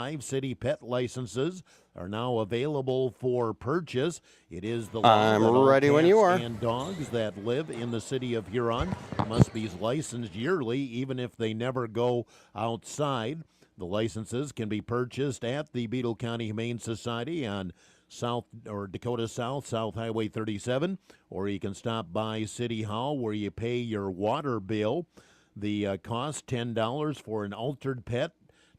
5 city pet licenses are now available for purchase. It is the I'm law that all ready when you are. cats and dogs that live in the city of Huron must be licensed yearly, even if they never go outside. The licenses can be purchased at the Beadle County Humane Society on Dakota South Highway 37, or you can stop by City Hall where you pay your water bill. The cost $10 for an altered pet,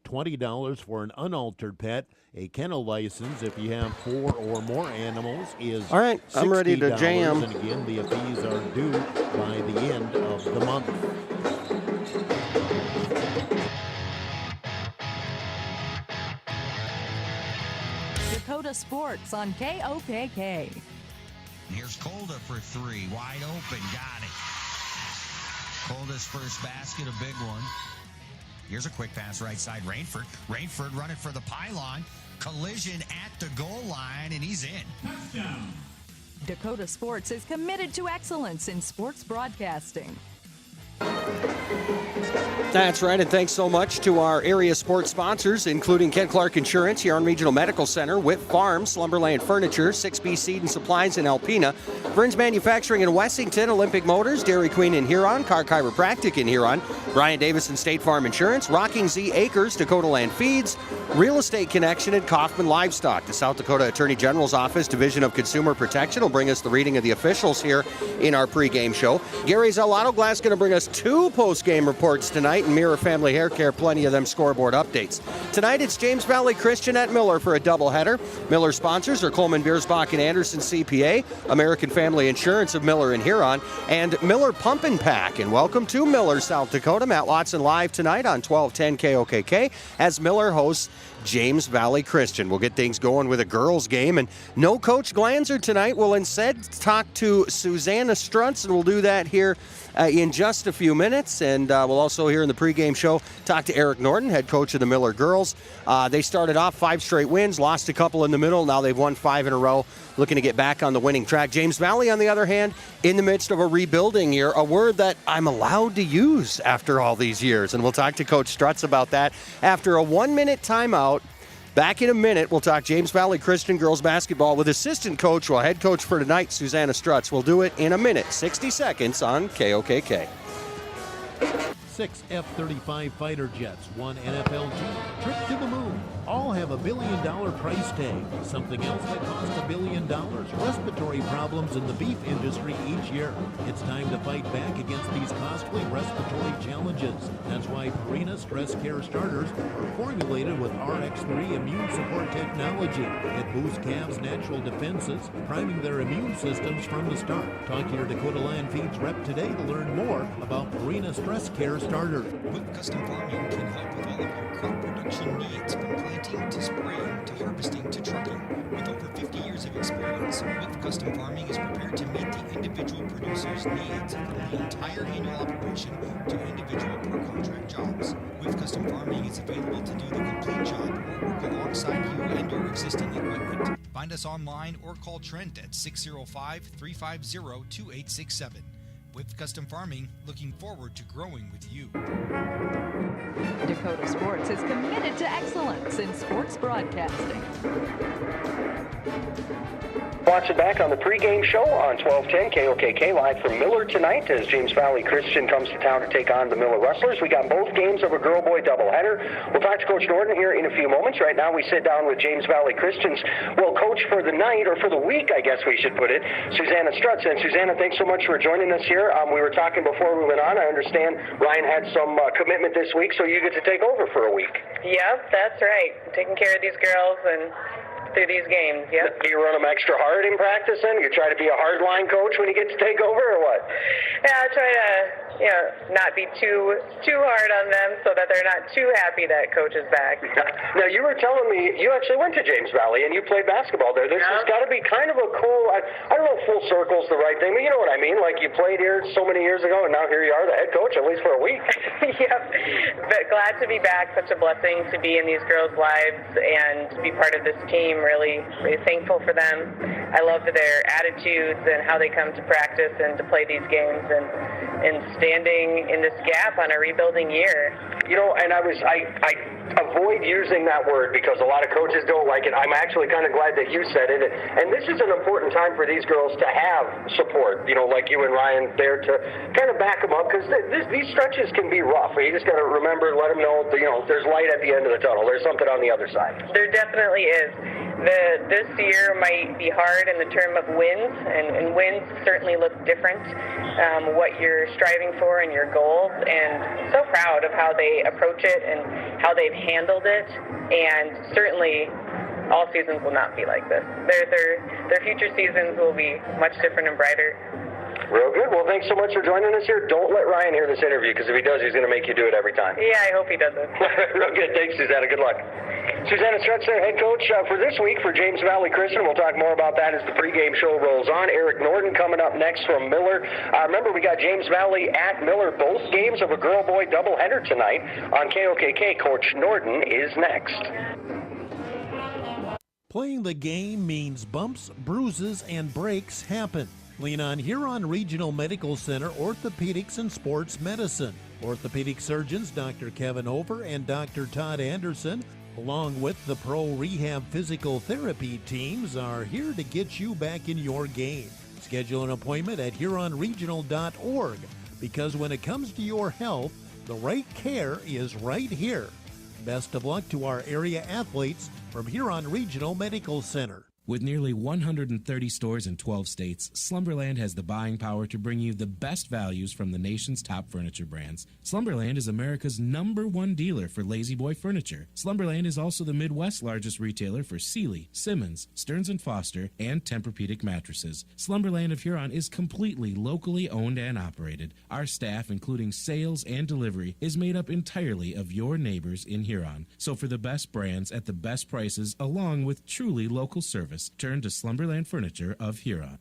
$20 for an unaltered pet. A kennel license, if you have 4 or more animals, is all right. I'm ready to jam. And again, the fees are due by the end of the month. Dakota Sports on KOKK. Here's Colda for 3. Wide open. Got it. Colda's first basket, a big one. Here's a quick pass right side. Rainford. Rainford running for the pylon. Collision at the goal line, and he's in. Touchdown. Dakota Sports is committed to excellence in sports broadcasting. That's right, and thanks so much to our area sports sponsors, including Kent Clark Insurance, Huron Regional Medical Center, Whip Farms, Slumberland Furniture, 6B Seed and Supplies in Alpena, Burns Manufacturing in Wessington, Olympic Motors, Dairy Queen in Huron, Car Chiropractic in Huron, Brian Davison State Farm Insurance, Rocking Z Acres, Dakota Land Feeds, Real Estate Connection, and Kaufman Livestock. The South Dakota Attorney General's Office Division of Consumer Protection will bring us the reading of the officials here in our pregame show. Gary's Auto Glass going to bring us 2 postgame reports tonight, and Mirror Family Hair Care, plenty of them scoreboard updates. Tonight it's James Valley Christian at Miller for a doubleheader. Miller sponsors are Coleman Biersbach and Anderson CPA, American Family Insurance of Miller and Huron, and Miller Pump and Pack. And welcome to Miller, South Dakota. Matt Watson live tonight on 1210 KOKK as Miller hosts James Valley Christian. We'll get things going with a girls game, and no Coach Glanzer tonight. We'll instead talk to Susanna Strutz, and we'll do that here in just a few minutes. And we'll also, here in the pregame show, talk to Eric Norton, head coach of the Miller girls. They started off 5 straight wins, lost a couple in the middle. Now they've won 5 in a row, looking to get back on the winning track. James Valley, on the other hand, in the midst of a rebuilding year, a word that I'm allowed to use after all these years. And we'll talk to Coach Strutz about that after a 1-minute timeout. Back in a minute, we'll talk James Valley Christian girls basketball with assistant coach, well, head coach for tonight, Susanna Strutz. We'll do it in a minute, 60 seconds on KOKK. 6 F-35 fighter jets, 1 NFL team, trip to the moon. All have $1 billion price tag. Something else that costs $1 billion. Respiratory problems in the beef industry each year. It's time to fight back against these costly respiratory challenges. That's why Purina Stress Care Starters are formulated with RX3 immune support technology. It boosts calves' natural defenses, priming their immune systems from the start. Talk to your Dakota Land Feeds rep today to learn more about Purina Stress Care Starters. Whip Custom Farming can help with all of your crop production needs, from planting to spraying to harvesting to trucking. With over 50 years of experience, Whip Custom Farming is prepared to meet the individual producer's needs, from the entire annual operation to individual per contract jobs. Whip Custom Farming is available to do the complete job or work alongside you and your existing equipment. Find us online or call Trent at 605-350-2867. With Custom Farming, looking forward to growing with you. Dakota Sports is committed to excellence in sports broadcasting. Watch it back on the pregame show on 1210 KOKK, live from Miller tonight as James Valley Christian comes to town to take on the Miller Rustlers. We got both games of a girl-boy doubleheader. We'll talk to Coach Norton here in a few moments. Right now we sit down with James Valley Christian's, well, coach for the night, or for the week, I guess we should put it, Susanna Strutz. And Susanna, thanks so much for joining us here. We were talking before we went on. I understand Ryan had some commitment this week, so you get to take over for a week. Yep, that's right. Taking care of these girls and through these games, yep. Do you run them extra hard in practice then? You try to be a hard-line coach when you get to take over, or what? Yeah, I try to, not be too hard on them so that they're not too happy that coach is back. Now, you were telling me you actually went to James Valley and you played basketball there. This has got to be kind of a cool, I don't know if full circle's the right thing, but you know what I mean? Like, you played here so many years ago, and now here you are, the head coach, at least for a week. Yep. But glad to be back. Such a blessing to be in these girls' lives and to be part of this team. Really, really thankful for them. I love their attitudes and how they come to practice and to play these games, and standing in this gap on a rebuilding year. You know, and I avoid using that word because a lot of coaches don't like it. I'm actually kind of glad that you said it. And this is an important time for these girls to have support, you know, like you and Ryan there to kind of back them up, because these stretches can be rough. You just got to remember, let them know, you know, there's light at the end of the tunnel. There's something on the other side. There definitely is. This year might be hard in the term of wins, and wins certainly look different, what you're striving for and your goals, and so proud of how they approach it and how they've handled it, and certainly all seasons will not be like this. Their future seasons will be much different and brighter. Real good. Well, thanks so much for joining us here. Don't let Ryan hear this interview, because if he does, he's going to make you do it every time. Yeah, I hope he doesn't. Real good. Thanks, Susanna. Good luck. Susanna Stretch, their head coach for this week for James Valley Christian. We'll talk more about that as the pregame show rolls on. Eric Norton coming up next from Miller. Remember, we got James Valley at Miller, both games of a girl-boy doubleheader tonight on KOKK. Coach Norton is next. Playing the game means bumps, bruises, and breaks happen. Lean on Huron Regional Medical Center Orthopedics and Sports Medicine. Orthopedic surgeons Dr. Kevin Over and Dr. Todd Anderson, along with the Pro Rehab Physical Therapy teams, are here to get you back in your game. Schedule an appointment at HuronRegional.org, because when it comes to your health, the right care is right here. Best of luck to our area athletes from Huron Regional Medical Center. With nearly 130 stores in 12 states, Slumberland has the buying power to bring you the best values from the nation's top furniture brands. Slumberland is America's #1 dealer for Lazy Boy furniture. Slumberland is also the Midwest's largest retailer for Sealy, Simmons, Stearns & Foster, and Tempur-Pedic mattresses. Slumberland of Huron is completely locally owned and operated. Our staff, including sales and delivery, is made up entirely of your neighbors in Huron. So for the best brands at the best prices, along with truly local service, turn to Slumberland Furniture of Huron.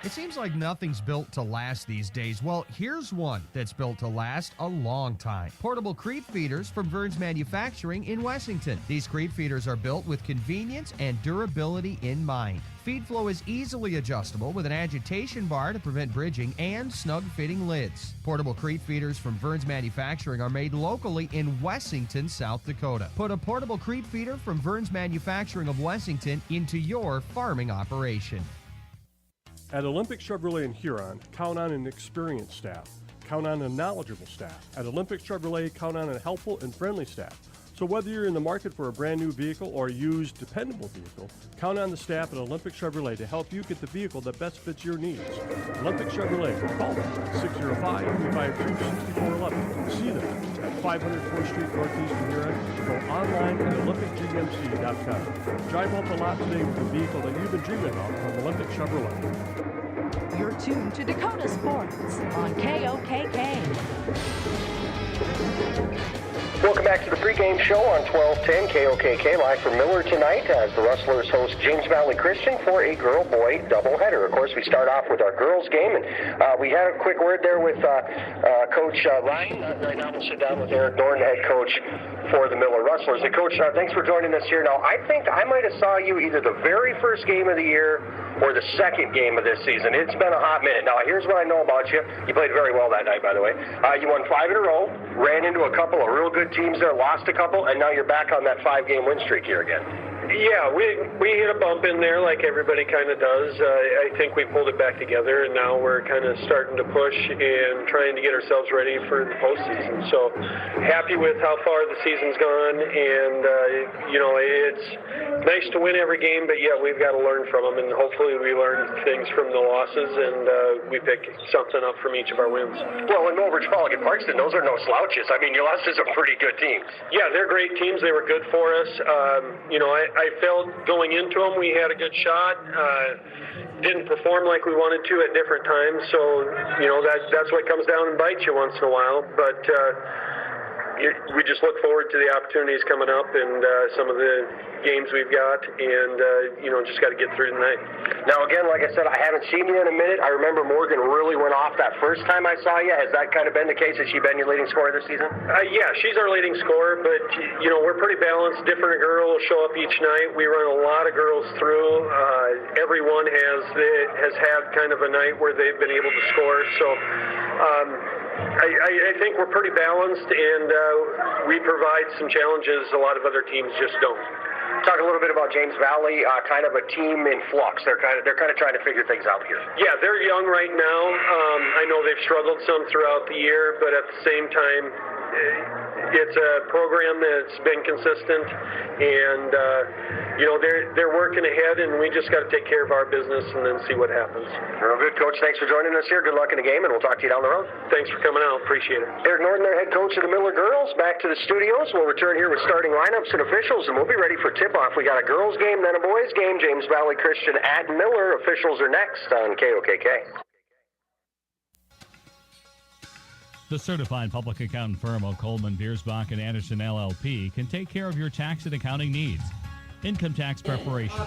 It seems like nothing's built to last these days. Well, here's one that's built to last a long time. Portable creep feeders from Vern's Manufacturing in Wessington. These creep feeders are built with convenience and durability in mind. Feed flow is easily adjustable with an agitation bar to prevent bridging and snug-fitting lids. Portable creep feeders from Vern's Manufacturing are made locally in Wessington, South Dakota. Put a portable creep feeder from Vern's Manufacturing of Wessington into your farming operation. At Olympic Chevrolet in Huron, count on an experienced staff. Count on a knowledgeable staff. At Olympic Chevrolet, count on a helpful and friendly staff. So whether you're in the market for a brand new vehicle or a used, dependable vehicle, count on the staff at Olympic Chevrolet to help you get the vehicle that best fits your needs. Olympic Chevrolet, call them 605-352-6411. See them at 500 4th Street Northeast in Huron. Go online at olympicgmc.com. Drive off the lot today with the vehicle that you've been dreaming about from Olympic Chevrolet. You're tuned to Dakota Sports on KOKK. Welcome back to the pregame show on 1210 KOKK, live from Miller tonight as the Rustlers host James Valley Christian for a girl-boy doubleheader. Of course, we start off with our girls game, and we had a quick word there with Coach Ryan. Right now we'll sit down with Eric Norton, head coach for the Miller Rustlers. And Coach, thanks for joining us here. Now, I think I might have saw you either the very first game of the year or the second game of this season. It's been a hot minute. Now, here's what I know about you. You played very well that night, by the way. You won 5 in a row, ran into a couple of real good teams there, lost a couple, and now you're back on that 5-game win streak here again. Yeah, we hit a bump in there like everybody kind of does. I think we pulled it back together, and now we're kind of starting to push and trying to get ourselves ready for the postseason. So happy with how far the season's gone, and it's nice to win every game, but yeah, we've got to learn from them, and hopefully we learn things from the losses, and we pick something up from each of our wins. Well, in Overage, Pollock, and Parkston, those are no slouches. I mean, you lost to some pretty good teams. Yeah, they're great teams. They were good for us. I felt going into them we had a good shot. Didn't perform like we wanted to at different times, so that's what comes down and bites you once in a while. But we just look forward to the opportunities coming up and some of the games we've got, and just got to get through tonight. Now, again, like I said, I haven't seen you in a minute. I remember Morgan really went off that first time I saw you. Has that kind of been the case? Has she been your leading scorer this season? Yeah, she's our leading scorer, but we're pretty balanced. Different girls show up each night. We run a lot of girls through. Everyone has had kind of a night where they've been able to score. So I think we're pretty balanced, and we provide some challenges a lot of other teams just don't. Talk a little bit about James Valley, kind of a team in flux. They're kind of trying to figure things out here. Yeah, they're young right now. I know they've struggled some throughout the year, but at the same time, it's a program that's been consistent, and they're working ahead, and we just got to take care of our business and then see what happens. Well, good, Coach. Thanks for joining us here. Good luck in the game, and we'll talk to you down the road. Thanks for coming out. Appreciate it. Eric Norton, their head coach of the Miller girls, back to the studios. We'll return here with starting lineups and officials, and we'll be ready for tip-off. We got a girls game, then a boys game. James Valley Christian at Miller. Officials are next on KOKK. The certified public accountant firm of Coleman, Biersbach, and Anderson LLP can take care of your tax and accounting needs. Income tax preparation.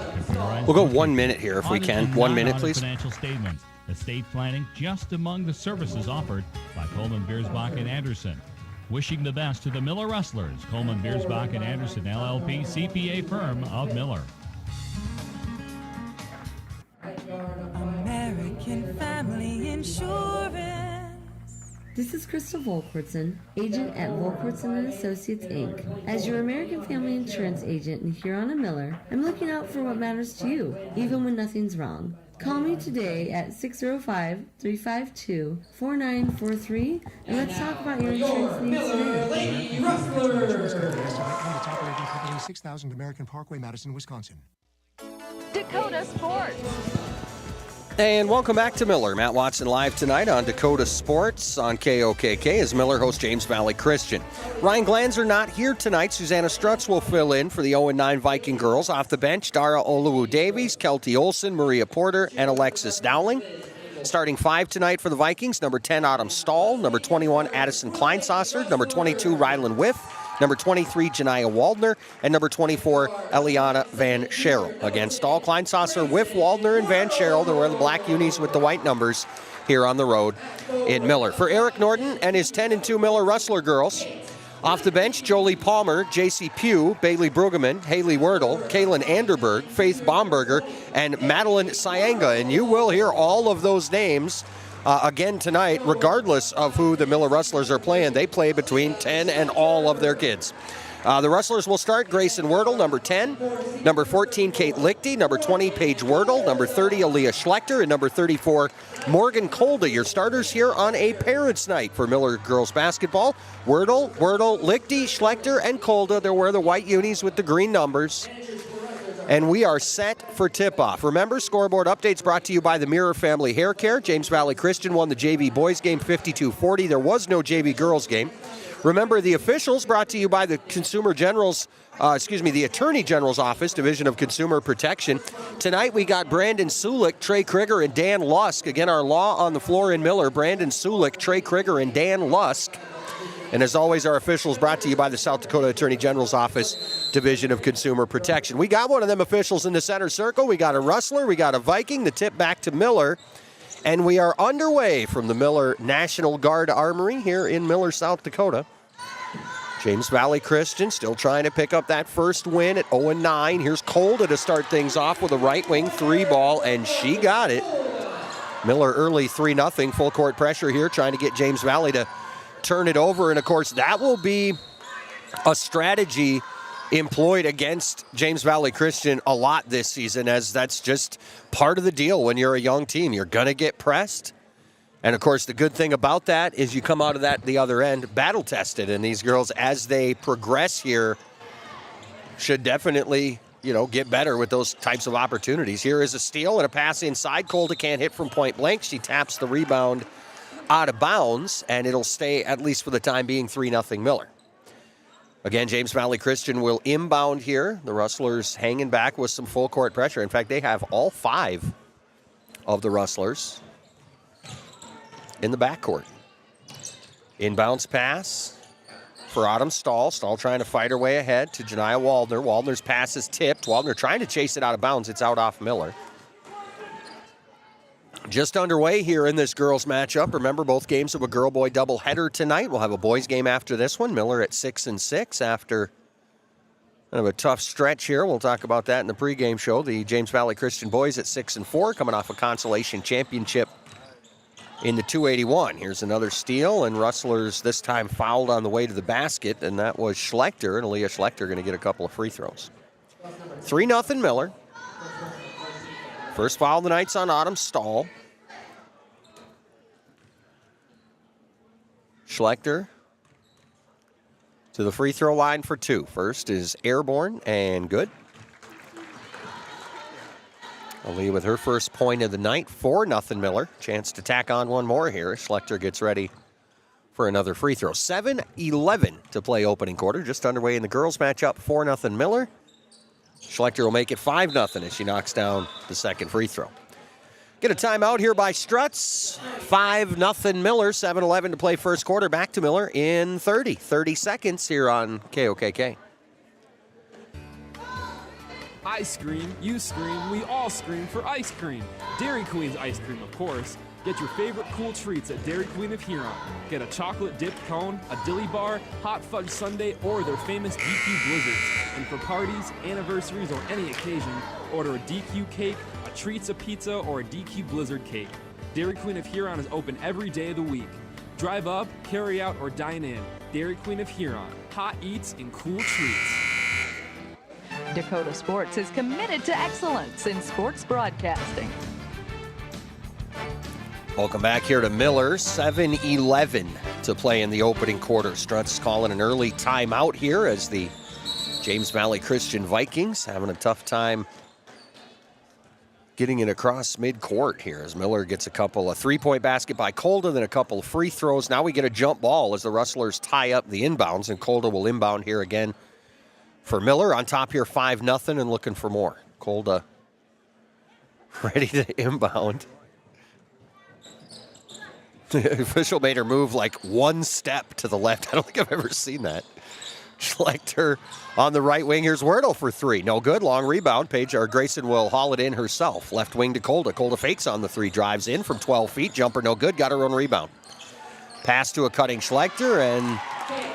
We'll go 1 minute here if we can. 1 minute, please. Financial statements. Estate planning just among the services offered by Coleman, Biersbach, and Anderson. Wishing the best to the Miller Rustlers, Coleman, Biersbach, and Anderson LLP CPA firm of Miller. American Family Insurance. This is Crystal Volkwartson, agent at Volkwartson & Associates, Inc. As your American Family Insurance agent in Huron and Miller, I'm looking out for what matters to you, even when nothing's wrong. Call me today at 605-352-4943, and let's talk about your insurance needs today. Top Rating Company, 6000 American Parkway, Madison, Wisconsin. Dakota Sports. And welcome back to Miller. Matt Watson live tonight on Dakota Sports on KOKK as Miller hosts James Valley Christian. Ryan Glanzer not here tonight. Susanna Strutz will fill in for the 0-9 Viking girls. Off the bench, Dara Oluwu-Davies, Kelty Olsen, Maria Porter, and Alexis Dowling. Starting 5 tonight for the Vikings, number 10, Autumn Stahl, number 21, Addison Kleinsasser, number 22, Rylan Whiff, number 23, Janiyah Waldner, and number 24, Eliana Van Scherel. Again, Stahl, Kleinsasser, Whiff, Waldner, and Van Scherel. They're wearing the black unis with the white numbers here on the road in Miller. For Eric Norton and his 10-2 Miller Rustler girls, off the bench, Jolie Palmer, J.C. Pugh, Bailey Brueggemann, Haley Werdle, Kaylin Anderberg, Faith Bomberger, and Madeline Syanga. And you will hear all of those names again tonight, regardless of who the Miller Rustlers are playing. They play between 10 and all of their kids. The Rustlers will start Grayson Werdle, number 10, number 14, Kate Lichty, number 20, Paige Werdle, number 30, Aaliyah Schlechter, and number 34, Morgan Kolda. Your starters here on a parents' night for Miller girls basketball. Werdle, Lichty, Schlechter, and Kolda. They'll wear the white unis with the green numbers. And we are set for tip-off. Remember, scoreboard updates brought to you by the Mirror Family Hair Care. James Valley Christian won the JV boys game 52-40. There was no JV girls game. Remember, the officials brought to you by the the Attorney General's Office, Division of Consumer Protection. Tonight we got Brandon Sulik, Trey Krieger, and Dan Lusk. Again, our law on the floor in Miller, Brandon Sulik, Trey Krieger, and Dan Lusk. And as always, our officials brought to you by the South Dakota Attorney General's Office, Division of Consumer Protection. We got one of them officials in the center circle. We got a Rustler, we got a Viking, the tip back to Miller. And we are underway from the Miller National Guard Armory here in Miller, South Dakota. James Valley Christian still trying to pick up that first win at 0-9. Here's Kolda to start things off with a right wing 3-ball, and she got it. Miller early 3-0, full court pressure here, trying to get James Valley to turn it over. And of course, that will be a strategy employed against James Valley Christian a lot this season, as that's just part of the deal when you're a young team. You're going to get pressed. And, of course, the good thing about that is you come out of that the other end battle-tested. And these girls, as they progress here, should definitely, get better with those types of opportunities. Here is a steal and a pass inside. Kolda can't hit from point blank. She taps the rebound out of bounds, and it'll stay, at least for the time being, 3-0 Miller. Again, James Valley Christian will inbound here. The Rustlers hanging back with some full court pressure. In fact, they have all 5 of the Rustlers in the backcourt. Inbounds pass for Autumn Stahl. Stahl trying to fight her way ahead to Janiah Waldner. Waldner's pass is tipped. Waldner trying to chase it out of bounds. It's out off Miller. Just underway here in this girls matchup. Remember, both games of a girl-boy doubleheader tonight. We'll have a boys game after this one. Miller at 6-6 after kind of a tough stretch here. We'll talk about that in the pregame show. The James Valley Christian boys at 6-4, coming off a consolation championship in the 281. Here's another steal, and Rustlers this time fouled on the way to the basket, and that was Schlechter, and Aaliyah Schlechter going to get a couple of free throws. 3-0 Miller. First foul of the night's on Autumn Stahl. Schlechter to the free throw line for 2. First is airborne and good. Aaliyah with her first point of the night. 4-0 Miller. Chance to tack on one more here. Schlechter gets ready for another free throw. 7-11 to play opening quarter. Just underway in the girls matchup. 4-0 Miller. Schlechter will make it 5-0 as she knocks down the second free throw. Get a timeout here by Struts. 5-0 Miller. 7-11 to play first quarter. Back to Miller in 30 seconds here on KOKK. I scream, you scream, we all scream for ice cream. Dairy Queen's ice cream, of course. Get your favorite cool treats at Dairy Queen of Huron. Get a chocolate dipped cone, a dilly bar, hot fudge sundae, or their famous DQ blizzards. And for parties, anniversaries, or any occasion, order a DQ cake, a Treats a pizza, or a DQ blizzard cake. Dairy Queen of Huron is open every day of the week. Drive up, carry out, or dine in. Dairy Queen of Huron. Hot eats and cool treats. Dakota Sports is committed to excellence in sports broadcasting. Welcome back here to Miller. 7-11 to play in the opening quarter. Struts calling an early timeout here as the James Valley Christian Vikings having a tough time getting it across midcourt here as Miller gets a couple of three-point basket by Colda, then a couple of free throws. Now we get a jump ball as the Rustlers tie up the inbounds, and Colda will inbound here again for Miller. On top here, 5-0 and looking for more. Colda ready to inbound. The official made her move like one step to the left. I don't think I've ever seen that. Schlechter on the right wing. Here's Wordle for 3. No good. Long rebound. Grayson will haul it in herself. Left wing to Colda. Colda fakes on the 3. Drives in from 12 feet. Jumper no good. Got her own rebound. Pass to a cutting Schlechter, and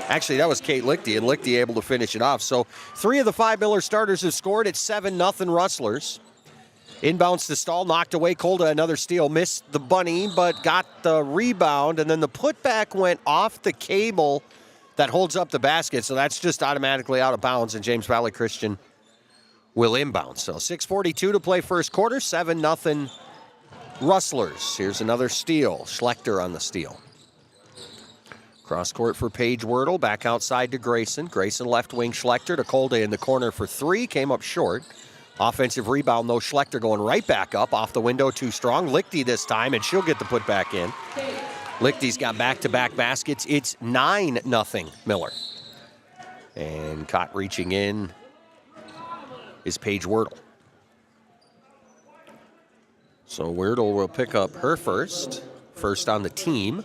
actually that was Kate Lichty, and Lichty able to finish it off. So 3 of the 5 Miller starters have scored. It's 7-0 Rustlers. Inbounds to Stahl, knocked away. Colda, another steal. Missed the bunny, but got the rebound. And then the putback went off the cable that holds up the basket. So that's just automatically out of bounds, and James Valley Christian will inbound. So 6:42 to play first quarter. 7-0 Rustlers. Here's another steal. Schlechter on the steal. Cross court for Paige Wordle. Back outside to Grayson. Grayson left wing. Schlechter to Colda in the corner for 3. Came up short. Offensive rebound, though. Schlechter going right back up. Off the window, too strong. Lichty this time, and she'll get the putback in. Lichty's got back-to-back baskets. It's 9-0 Miller. And caught reaching in is Paige Wordle. So Wordle will pick up her first on the team.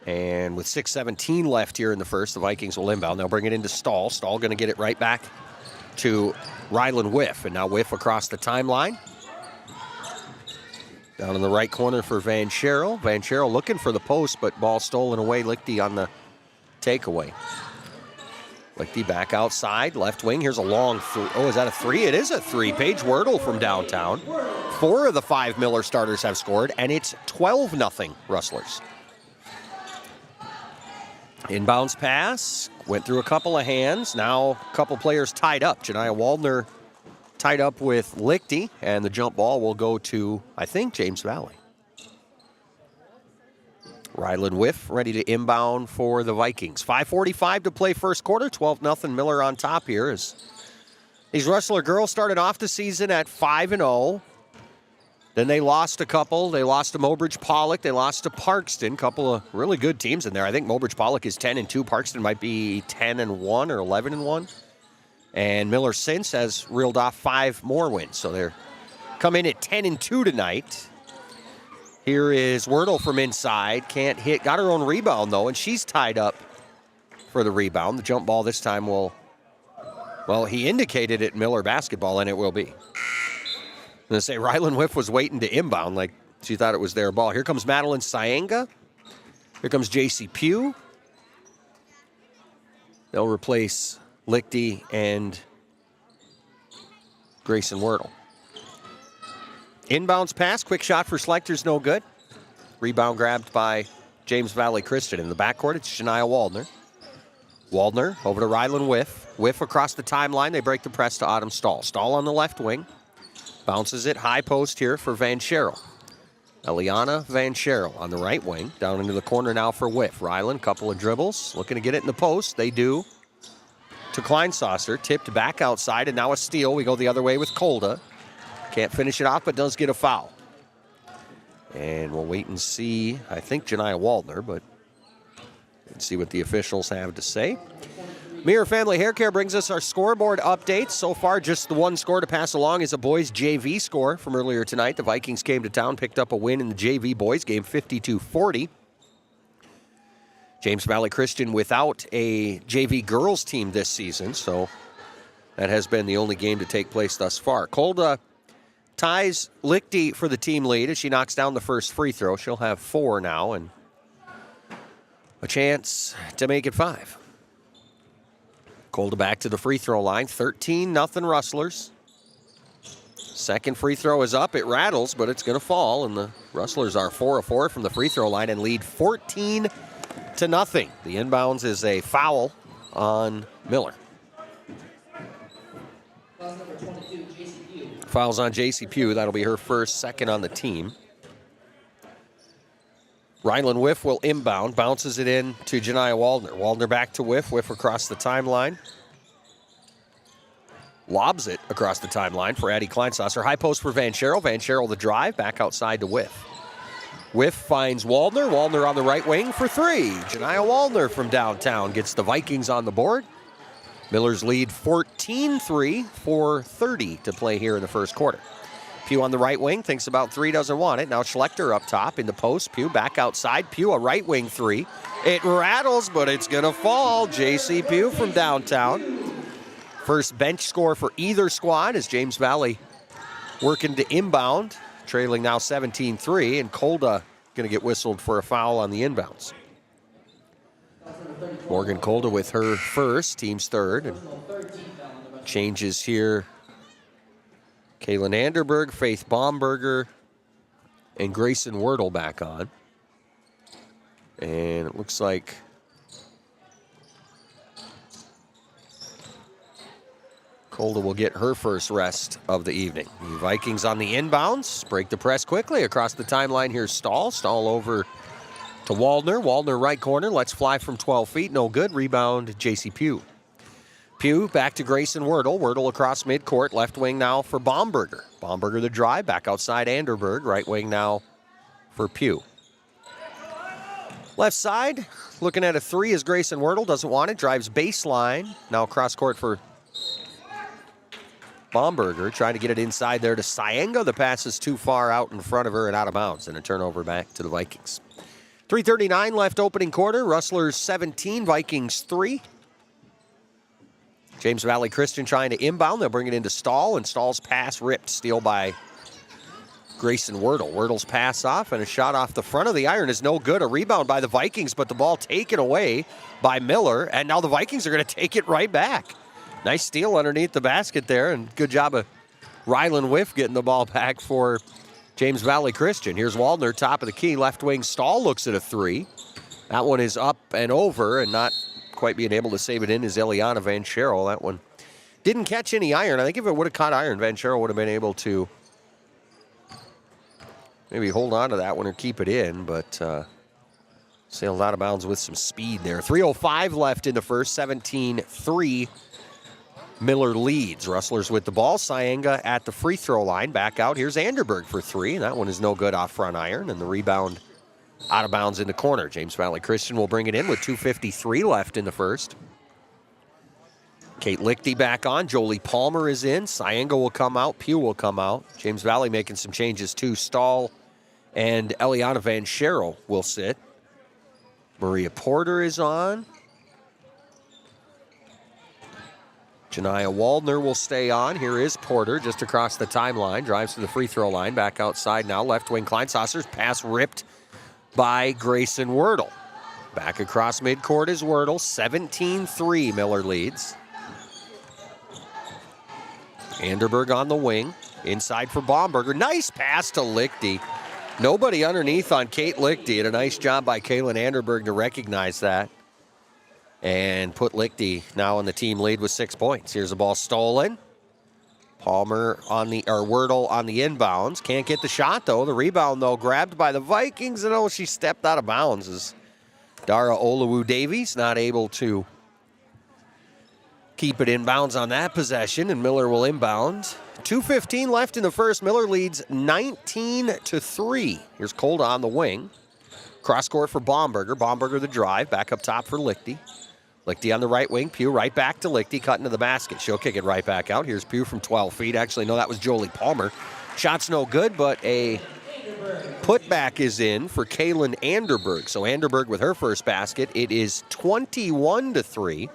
And with 6:17 left here in the first, the Vikings will inbound. They'll bring it into Stahl. Stahl going to get it right back to Rylan Whiff. And now Whiff across the timeline. Down in the right corner for Van Scherel. Van Scherel looking for the post, but ball stolen away. Lichty on the takeaway. Lichty back outside, left wing. Here's a long three. Oh, is that a 3? It is a 3. Paige Wordle from downtown. 4 of the 5 Miller starters have scored, and it's 12-0 Rustlers. Inbounds pass, went through a couple of hands. Now a couple players tied up. Janiah Waldner tied up with Lichty, and the jump ball will go to, I think, James Valley. Rylan Whiff ready to inbound for the Vikings. 5:45 to play first quarter. 12-0 Miller on top here. As these Rustler girls started off the season at 5-0. Then they lost a couple. They lost to Mobridge Pollock. They lost to Parkston. Couple of really good teams in there. I think Mobridge Pollock is 10-2. Parkston might be 10-1 or 11-1. And Miller since has reeled off 5 more wins. So they're come in at 10-2 tonight. Here is Wordle from inside. Can't hit. Got her own rebound, though, and she's tied up for the rebound. The jump ball this time will, well, he indicated it Miller basketball, and it will be. I'm going to say Rylan Whiff was waiting to inbound like she thought it was their ball. Here comes Madeline Syenga. Here comes JC Pugh. They'll replace Lichty and Grayson Wordle. Inbounds pass, quick shot for Schlecter's no good. Rebound grabbed by James Valley Christian. In the backcourt, it's Shania Waldner. Waldner over to Rylan Whiff. Whiff across the timeline. They break the press to Autumn Stahl. Stahl on the left wing. Bounces it high post here for Van Scherel. Eliana Van Scherel on the right wing. Down into the corner now for Whiff. Rylan, couple of dribbles. Looking to get it in the post. They do. To Kleinsasser. Tipped back outside, and now a steal. We go the other way with Kolda. Can't finish it off, but does get a foul. And we'll wait and see, I think, Janiah Waldner, but let's see what the officials have to say. Mirror Family Hair Care brings us our scoreboard updates. So far, just the one score to pass along is a boys JV score from earlier tonight. The Vikings came to town, picked up a win in the JV boys game, 52-40. James Valley Christian without a JV girls team this season, so that has been the only game to take place thus far. Kolda ties Lichty for the team lead as she knocks down the first free throw. She'll have 4 now and a chance to make it 5. Kolda back to the free throw line. 13-0 Rustlers. Second free throw is up. It rattles, but it's going to fall, and the Rustlers are 4 of 4 from the free throw line and lead 14-0. The inbounds is a foul on Miller. Fouls on JC Pugh. That'll be her first, second on the team. Rylan Whiff will inbound, bounces it in to Janiah Waldner. Waldner back to Whiff. Whiff across the timeline. Lobs it across the timeline for Addie Kleinsasser. High post for Van Scherel. Van Scherel the drive, back outside to Whiff. Whiff finds Waldner. Waldner on the right wing for 3. Janiah Waldner from downtown gets the Vikings on the board. Miller's lead 14-3, 4:30 to play here in the first quarter. Pugh on the right wing, thinks about 3, doesn't want it. Now Schlechter up top in the post. Pugh back outside. Pugh a right wing 3. It rattles, but it's going to fall. JC Pugh from downtown. First bench score for either squad as James Valley working to inbound. Trailing now 17-3, and Kolda going to get whistled for a foul on the inbounds. Morgan Kolda with her first, team's third. And changes here. Kaylin Anderberg, Faith Baumberger, and Grayson Wordle back on. And it looks like Kolda will get her first rest of the evening. The Vikings on the inbounds. Break the press quickly. Across the timeline, here's Stahl. Stahl over to Waldner. Waldner right corner. Let's fly from 12 feet. No good. Rebound, JC Pugh. Pugh back to Grayson Wordle. Wordle across midcourt. Left wing now for Baumberger. Baumberger the drive. Back outside Anderberg. Right wing now for Pugh. Left side. Looking at a 3 as Grayson Wordle. Doesn't want it. Drives baseline. Now cross court for Baumberger. Trying to get it inside there to Syenga. The pass is too far out in front of her and out of bounds. And a turnover back to the Vikings. 3:39 left opening quarter. Rustlers 17. Vikings 3. James Valley Christian trying to inbound. They'll bring it into Stahl, and Stahl's pass ripped. Steal by Grayson Wordle. Wordle's pass off, and a shot off the front of the iron is no good. A rebound by the Vikings, but the ball taken away by Miller, and now the Vikings are going to take it right back. Nice steal underneath the basket there, and good job of Rylan Whiff getting the ball back for James Valley Christian. Here's Waldner, top of the key. Left wing, Stahl looks at a 3. That one is up and over, and not quite being able to save it in is Eliana Van Scherel. That one didn't catch any iron. I think if it would have caught iron, Van Scherel would have been able to maybe hold on to that one or keep it in, but sailed out of bounds with some speed there. 3:05 left in the first, 17-3. Miller leads. Rustlers with the ball. Syenga at the free throw line. Back out. Here's Anderberg for 3. And that one is no good off front iron. And the rebound out of bounds in the corner. James Valley Christian will bring it in with 2:53 left in the first. Kate Lichty back on. Jolie Palmer is in. Syenga will come out. Pugh will come out. James Valley making some changes too. Stahl And Eliana Van Scherel will sit. Maria Porter is on. Janiyah Waldner will stay on. Here is Porter just across the timeline. Drives to the free throw line. Back outside now. Left wing Kleinsasser's pass ripped by Grayson Wordle. Back across midcourt is Wordle. 17-3 Miller leads. Anderberg on the wing. Inside for Baumberger. Nice pass to Lichty. Nobody underneath on Kate Lichty, and a nice job by Kaylin Anderberg to recognize that and put Lichty now in the team lead with 6 points. Here's the ball stolen. Wordle on the inbounds. Can't get the shot, though. The rebound, though, grabbed by the Vikings, and she stepped out of bounds as Dara Oluwu-Davies not able to keep it in bounds on that possession, and Miller will inbound. 2:15 left in the first. Miller leads 19-3. Here's Kolda on the wing. Cross court for Baumberger. Baumberger the drive. Back up top for Lichty. Lichty on the right wing. Pugh right back to Lichty. Cut into the basket. She'll kick it right back out. Here's Pugh from 12 feet. Actually, no, that was Jolie Palmer. Shot's no good, but a putback is in for Kaylin Anderberg. So Anderberg with her first basket. It is 21-3.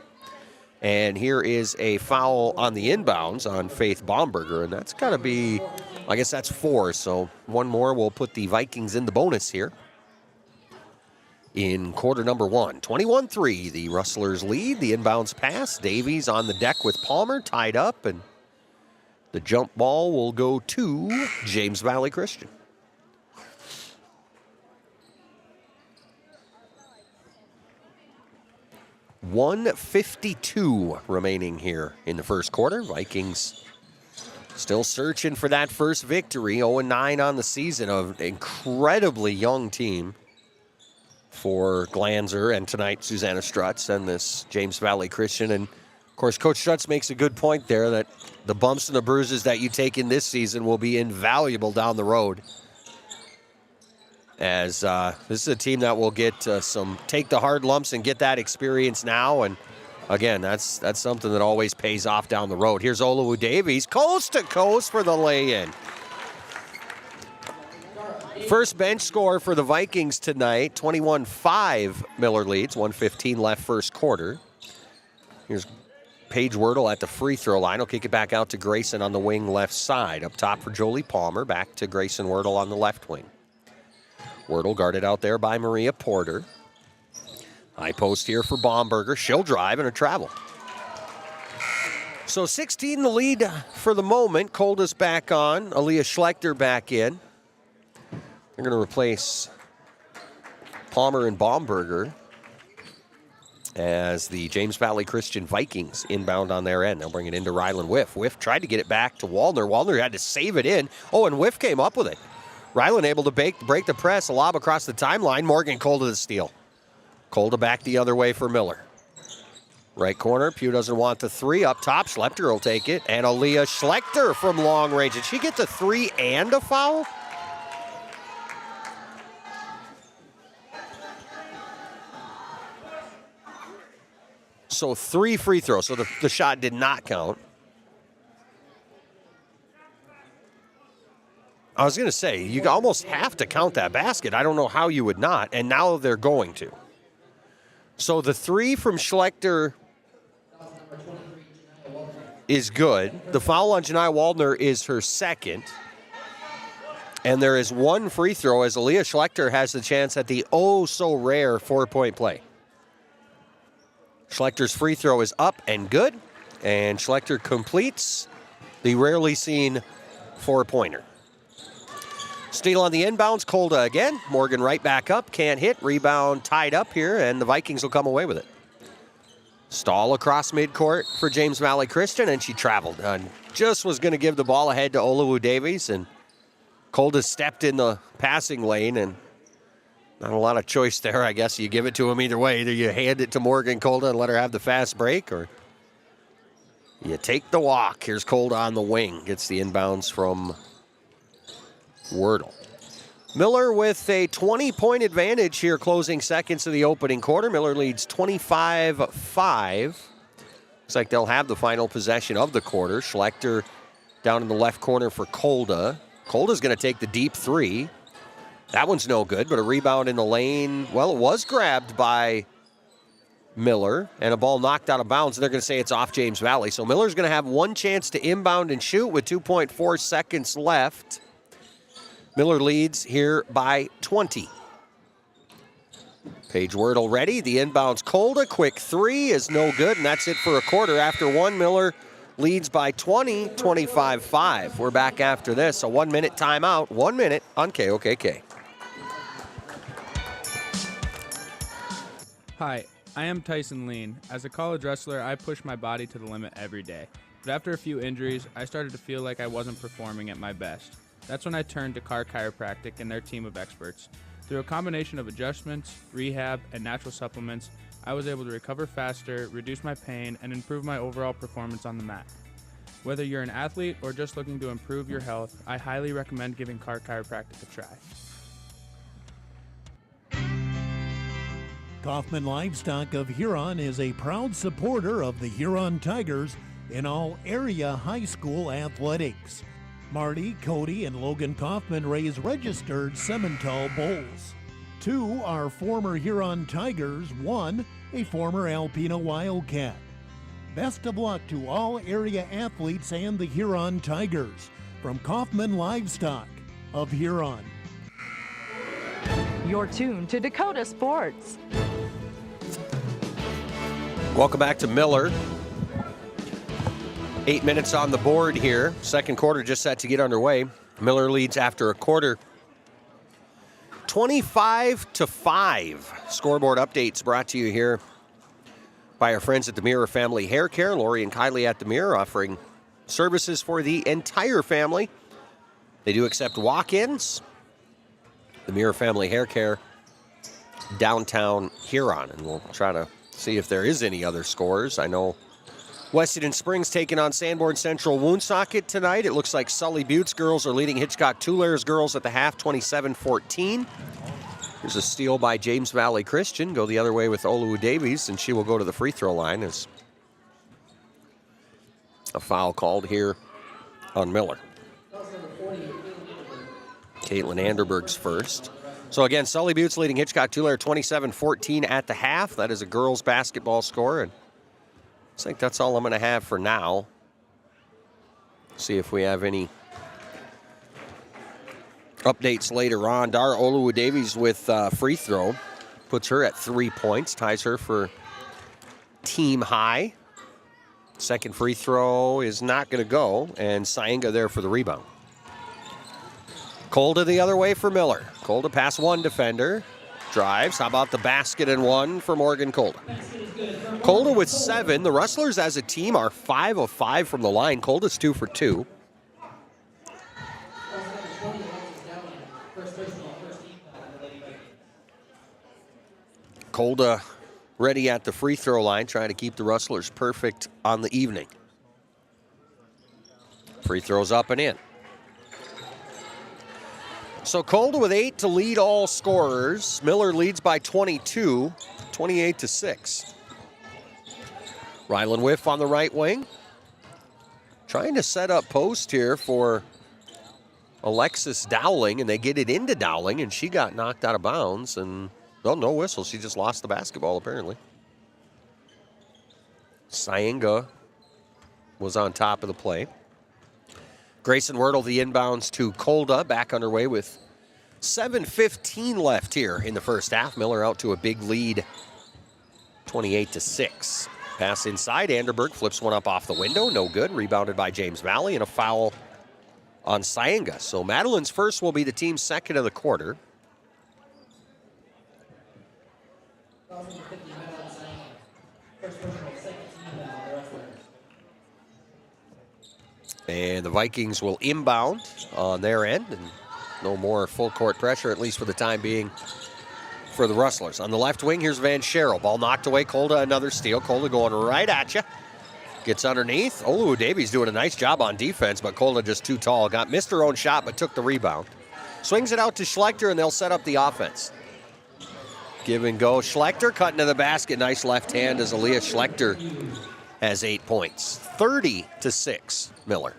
And here is a foul on the inbounds on Faith Baumberger, and that's got to be, I guess that's 4. So one more will put the Vikings in the bonus here in quarter number 1. 21-3, the Rustlers lead. The inbounds pass. Davies on the deck with Palmer, tied up, and the jump ball will go to James Valley Christian. 1:52 remaining here in the first quarter. Vikings still searching for that first victory. 0-9 on the season. An incredibly young team for Glanzer and tonight Susanna Strutz and this James Valley Christian. And, of course, Coach Strutz makes a good point there that the bumps and the bruises that you take in this season will be invaluable down the road. As this is a team that will get take the hard lumps and get that experience now. And again, that's something that always pays off down the road. Here's Oluwu-Davies, coast to coast for the lay-in. First bench score for the Vikings tonight, 21-5 Miller leads, 1:15 left first quarter. Here's Paige Wordle at the free throw line. He'll kick it back out to Grayson on the wing left side. Up top for Jolie Palmer, back to Grayson Wordle on the left wing. Wordle guarded out there by Maria Porter. High post here for Baumberger. She'll drive and a travel. So 16 the lead for the moment. Kolda's back on. Aaliyah Schlechter back in. They're going to replace Palmer and Baumberger as the James Valley Christian Vikings inbound on their end. They'll bring it into Rylan Whiff. Whiff tried to get it back to Waldner. Waldner had to save it in. Oh, and Whiff came up with it. Rylan able to break the press, a lob across the timeline. Morgan Kolda the steal. Kolda back the other way for Miller. Right corner, Pugh doesn't want the 3. Up top, Schlechter will take it. And Aaliyah Schlechter from long range. Did she get the 3 and a foul? So 3 free throws, so the shot did not count. I was going to say, you almost have to count that basket. I don't know how you would not, and now they're going to. So the 3 from Schlechter is good. The foul on Janiyah Waldner is her second. And there is 1 free throw as Aaliyah Schlechter has the chance at the oh-so-rare 4-point play. Schlechter's free throw is up and good, and Schlechter completes the rarely seen 4-pointer. Steal on the inbounds, Kolda again. Morgan right back up, can't hit. Rebound tied up here, and the Vikings will come away with it. Stall across midcourt for James Valley Christian, and she traveled. And just was going to give the ball ahead to Oluwu-Davies, and Kolda stepped in the passing lane, and not a lot of choice there. I guess you give it to him either way. Either you hand it to Morgan Kolda and let her have the fast break, or you take the walk. Here's Kolda on the wing. Gets the inbounds from Wordle. Miller with a 20-point advantage here closing seconds of the opening quarter. Miller leads 25-5. Looks like they'll have the final possession of the quarter. Schlechter down in the left corner for Kolda. Kolda's going to take the deep 3. That one's no good, but a rebound in the lane. Well, it was grabbed by Miller, and a ball knocked out of bounds, and they're going to say it's off James Valley. So Miller's going to have one chance to inbound and shoot with 2.4 seconds left. Miller leads here by 20. Paige Wordle ready. The inbound's Kolda. Quick three is no good, and that's it for a quarter. After one, Miller leads by 20, 25-5. We're back after this. A 1 minute timeout. 1 minute on KOKK. Hi, I am Tyson Lean. As a college wrestler, I push my body to the limit every day. But after a few injuries, I started to feel like I wasn't performing at my best. That's when I turned to Carr Chiropractic and their team of experts. Through a combination of adjustments, rehab, and natural supplements, I was able to recover faster, reduce my pain, and improve my overall performance on the mat. Whether you're an athlete or just looking to improve your health, I highly recommend giving Carr Chiropractic a try. Kaufman Livestock of Huron is a proud supporter of the Huron Tigers in all area high school athletics. Marty, Cody, and Logan Kaufman raise registered Simmental bulls. 2 are former Huron Tigers, 1 a former Alpena Wildcat. Best of luck to all area athletes and the Huron Tigers from Kaufman Livestock of Huron. You're tuned to Dakota Sports. Welcome back to Miller. 8 minutes on the board here. Second quarter just set to get underway. Miller leads after a quarter. 25-5. Scoreboard updates brought to you here by our friends at the Mirror Family Hair Care. Lori and Kylie at the Mirror offering services for the entire family. They do accept walk-ins. The Mirror Family Hair Care, downtown Huron. And we'll try to see if there is any other scores. I know Weston Springs taking on Sanborn Central Woonsocket tonight. It looks like Sully Buttes girls are leading Hitchcock Tullaire's girls at the half, 27-14. Here's a steal by James Valley Christian. Go the other way with Olu Davies, and she will go to the free throw line as a foul called here on Miller. Caitlin Anderberg's first. So again, Sully Buttes leading Hitchcock Tullaire 27-14 at the half. That is a girls' basketball score, and I think that's all I'm going to have for now. See if we have any updates later on. Dara Oluwa Davies with free throw. Puts her at 3 points. Ties her for team high. Second free throw is not going to go. And Saenga there for the rebound. Kolda the other way for Miller. Kolda past one defender. Drives. How about the basket and one for Morgan Kolda? Kolda with 7. The Rustlers as a team are 5 of 5 from the line. Kolda's 2 for 2. Kolda ready at the free throw line, trying to keep the Rustlers perfect on the evening. Free throws up and in. So Kolda with 8 to lead all scorers. Miller leads by 22, 28-6. Rylan Whiff on the right wing. Trying to set up post here for Alexis Dowling, and they get it into Dowling, and she got knocked out of bounds, and well, no whistle. She just lost the basketball, apparently. Saenga was on top of the play. Grayson Wordle, the inbounds to Kolda, back underway with 7:15 left here in the first half. Miller out to a big lead, 28-6. Pass inside, Anderberg flips one up off the window, no good. Rebounded by James Valley, and a foul on Saenga. So Madeline's first will be the team's second of the quarter. And the Vikings will inbound on their end, and no more full court pressure, at least for the time being, for the Rustlers. On the left wing, here's Van Scherel. Ball knocked away. Kolda, another steal. Kolda going right at you. Gets underneath. Oluwa Davies doing a nice job on defense, but Kolda just too tall. Missed her own shot, but took the rebound. Swings it out to Schlechter, and they'll set up the offense. Give and go. Schlechter cutting to the basket. Nice left hand as Aaliyah Schlechter has 8 points. 30-6, Miller.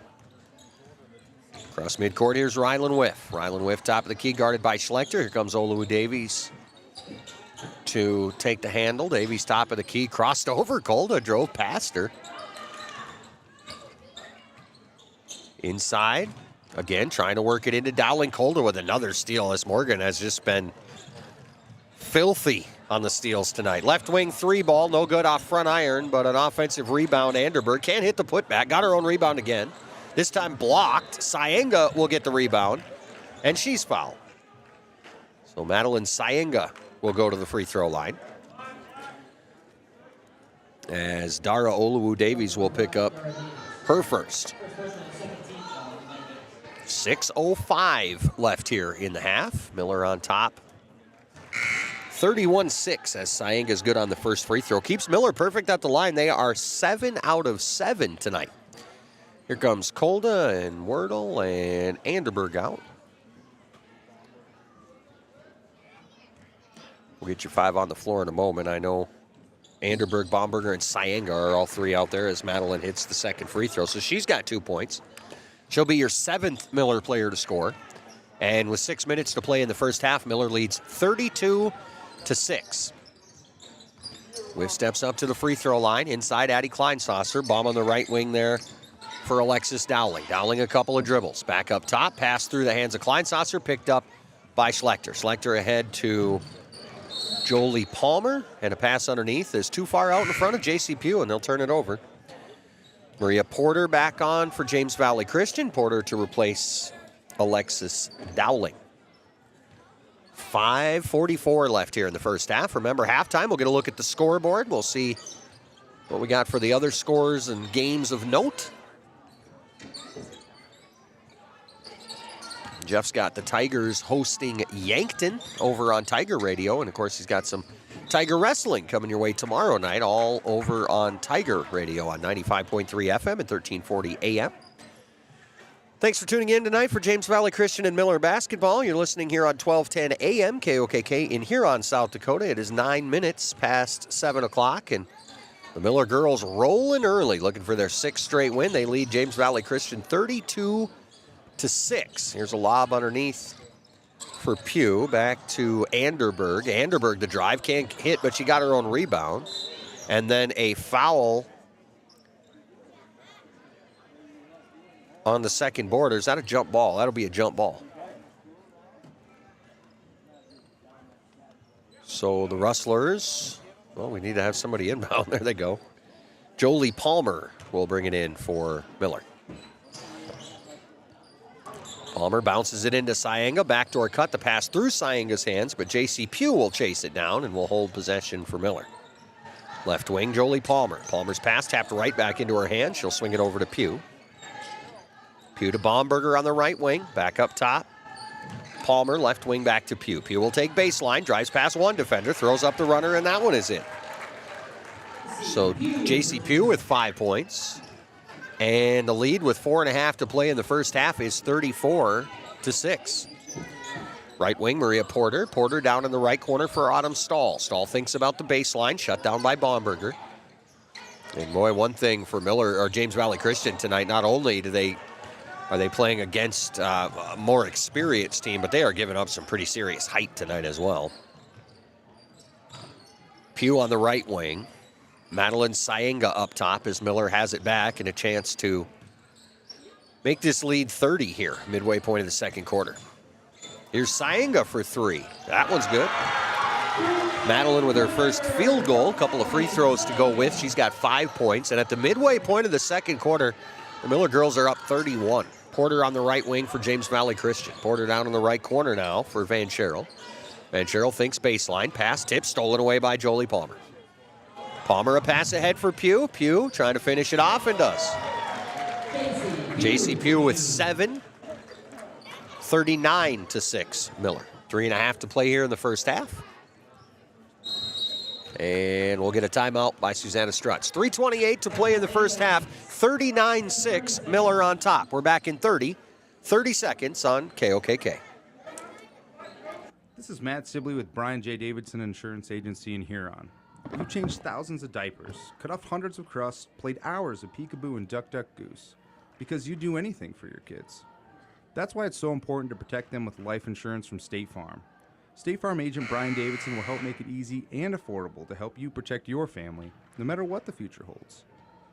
Across midcourt, here's Rylan Whiff. Rylan Whiff, top of the key, guarded by Schlechter. Here comes Oluwu Davies to take the handle. Davies, top of the key, crossed over. Kolda drove past her. Inside, again, trying to work it into Dowling. Kolda with another steal, as Morgan has just been filthy on the steals tonight. Left wing 3-ball, no good off front iron, but an offensive rebound. Anderberg can't hit the putback. Got her own rebound again. This time blocked. Sayenga will get the rebound, and she's fouled. So Madeline Sayenga will go to the free throw line, as Dara Oluwu Davies will pick up her first. 6:05 left here in the half. Miller on top. 31-6 as Sayenga's good on the first free throw. Keeps Miller perfect at the line. They are 7 out of 7 tonight. Here comes Kolda and Wordle and Anderberg out. We'll get your 5 on the floor in a moment. I know Anderberg, Baumberger, and Sayenga are all 3 out there as Madeline hits the second free throw. So she's got 2 points. She'll be your 7th Miller player to score. And with 6 minutes to play in the first half, Miller leads 32-6. Whiff steps up to the free throw line. Inside, Addie Kleinsasser. Bomb on the right wing there for Alexis Dowling. Dowling a couple of dribbles. Back up top. Pass through the hands of Kleinsasser. Picked up by Schlechter. Schlechter ahead to Jolie Palmer. And a pass underneath is too far out in front of J.C. Pugh, and they'll turn it over. Maria Porter back on for James Valley Christian. Porter to replace Alexis Dowling. 5:44 left here in the first half. Remember, halftime, we'll get a look at the scoreboard. We'll see what we got for the other scores and games of note. Jeff's got the Tigers hosting Yankton over on Tiger Radio. And, of course, he's got some Tiger Wrestling coming your way tomorrow night, all over on Tiger Radio on 95.3 FM and 1340 AM. Thanks for tuning in tonight for James Valley Christian and Miller basketball. You're listening here on 1210 AM KOKK in Huron, South Dakota. It is 9 minutes past 7 o'clock, and the Miller girls rolling early, looking for their 6th straight win. They lead James Valley Christian 32-6. Here's a lob underneath for Pugh. Back to Anderberg. Anderberg, the drive, can't hit, but she got her own rebound. And then a foul on the second board. Or is that a jump ball? That'll be a jump ball. So the Rustlers, well, we need to have somebody inbound. There they go. Jolie Palmer will bring it in for Miller. Palmer bounces it into Sayenga. Backdoor cut, the pass through Sayenga's hands, but J.C. Pugh will chase it down and will hold possession for Miller. Left wing, Jolie Palmer. Palmer's pass tapped right back into her hand. She'll swing it over to Pugh. Pugh to Baumberger on the right wing. Back up top. Palmer, left wing, back to Pugh. Pugh will take baseline, drives past one defender, throws up the runner, and that one is in. So J.C. Pugh with 5 points. And the lead with 4.5 to play in the first half is 34-6. Right wing, Maria Porter. Porter down in the right corner for Autumn Stahl. Stahl thinks about the baseline, shut down by Baumberger. And boy, one thing for Miller or James Valley Christian tonight, not only are they playing against a more experienced team, but they are giving up some pretty serious height tonight as well. Pugh on the right wing. Madeline Sayenga up top as Miller has it back and a chance to make this lead 30 here, midway point of the second quarter. Here's Sayenga for 3. That one's good. Madeline with her first field goal, a couple of free throws to go with. She's got 5 points. And at the midway point of the second quarter, the Miller girls are up 31. Porter on the right wing for James Valley Christian. Porter down in the right corner now for Van Scherel. Van Scherel thinks baseline. Pass tip stolen away by Jolie Palmer. Palmer a pass ahead for Pugh. Pugh trying to finish it off and does. J.C. Pugh with 7. 39-6 Miller. 3.5 to play here in the first half. And we'll get a timeout by Susanna Strutz. 3:28 to play in the first half. 39-6 Miller on top. We're back in 30 seconds on KOKK. This is Matt Sibley with Brian J. Davidson Insurance Agency in Huron. You've changed thousands of diapers, cut off hundreds of crusts, played hours of peekaboo and duck, duck, goose, because you'd do anything for your kids. That's why it's so important to protect them with life insurance from State Farm. State Farm agent Brian Davidson will help make it easy and affordable to help you protect your family, no matter what the future holds.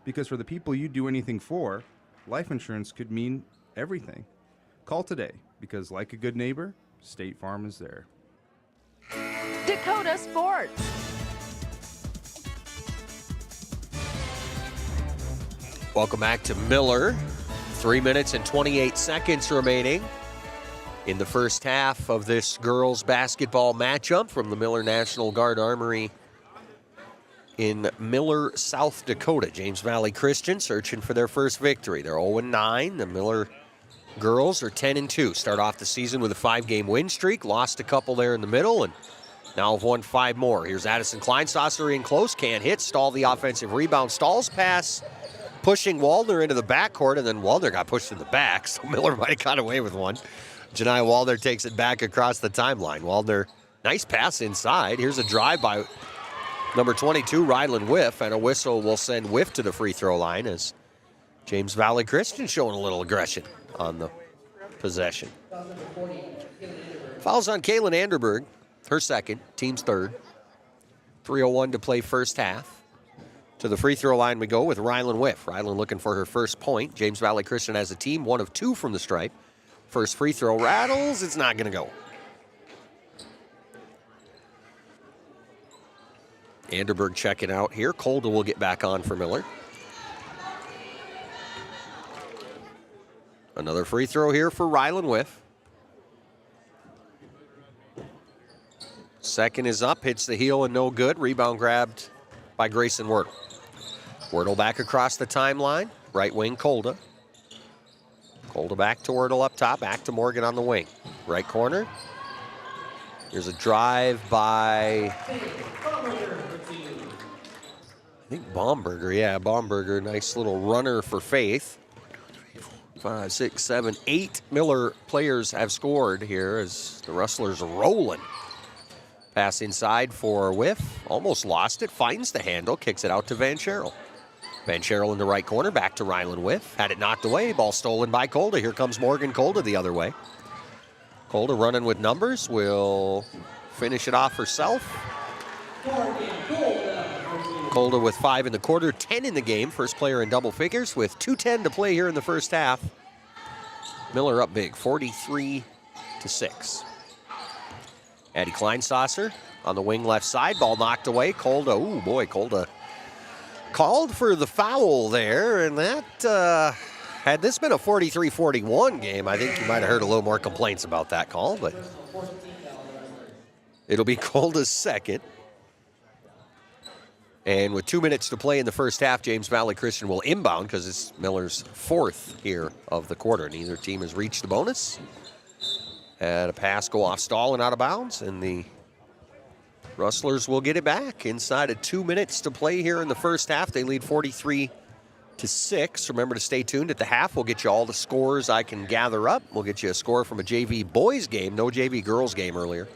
Because for the people you do anything for, life insurance could mean everything. Call today, because like a good neighbor, State Farm is there. Dakota Sports. Welcome back to Miller. 3 minutes and 28 seconds remaining in the first half of this girls basketball matchup from the Miller National Guard Armory in Miller, South Dakota. James Valley Christian searching for their first victory. They're 0-9. The Miller girls are 10-2. Start off the season with a 5-game win streak. Lost a couple there in the middle and now have won 5 more. Here's Addison Kleinsasser in close. Can't hit. Stall the offensive rebound. Stalls pass. Pushing Waldner into the backcourt, and then Waldner got pushed in the back, so Miller might have got away with one. Janiyah Waldner takes it back across the timeline. Waldner, nice pass inside. Here's a drive by number 22, Rylan Whiff, and a whistle will send Whiff to the free throw line as James Valley Christian showing a little aggression on the possession. Fouls on Kaylin Anderberg, her second, team's third. 3:01 to play first half. To the free throw line we go with Rylan Whiff. Rylan looking for her first point. James Valley Christian has a team, 1 of 2 from the stripe. First free throw rattles. It's not going to go. Anderberg checking out here. Colda will get back on for Miller. Another free throw here for Rylan Whiff. Second is up. Hits the heel and no good. Rebound grabbed by Grayson Wordle. Wordle back across the timeline. Right wing, Colda. Colda back to Wordle up top. Back to Morgan on the wing. Right corner. Here's a drive by, I think Baumberger. Yeah, Baumberger. Nice little runner for Faith. 5, 6, 7, 8 Miller players have scored here as the Rustlers are rolling. Pass inside for Whiff. Almost lost it. Finds the handle. Kicks it out to Van Scherel. Van Scherel in the right corner. Back to Rylan Whiff. Had it knocked away. Ball stolen by Colda. Here comes Morgan Colda the other way. Colda running with numbers. Will finish it off herself. Colda with 5 in the quarter. 10 in the game. First player in double figures with 2:10 to play here in the first half. Miller up big. 43-6. Addie Kleinsasser on the wing left side. Ball knocked away. Colda, oh boy, Colda called for the foul there. And that, had this been a 43-41 game, I think you might have heard a little more complaints about that call. But it'll be Colda's second. And with 2 minutes to play in the first half, James Valley Christian will inbound because it's Miller's 4th here of the quarter. Neither team has reached the bonus. Had a pass go off stall and out of bounds, and the Rustlers will get it back inside of 2 minutes to play here in the first half. They lead 43-6. Remember to stay tuned at the half. We'll get you all the scores I can gather up. We'll get you a score from a JV boys game, no JV girls game earlier.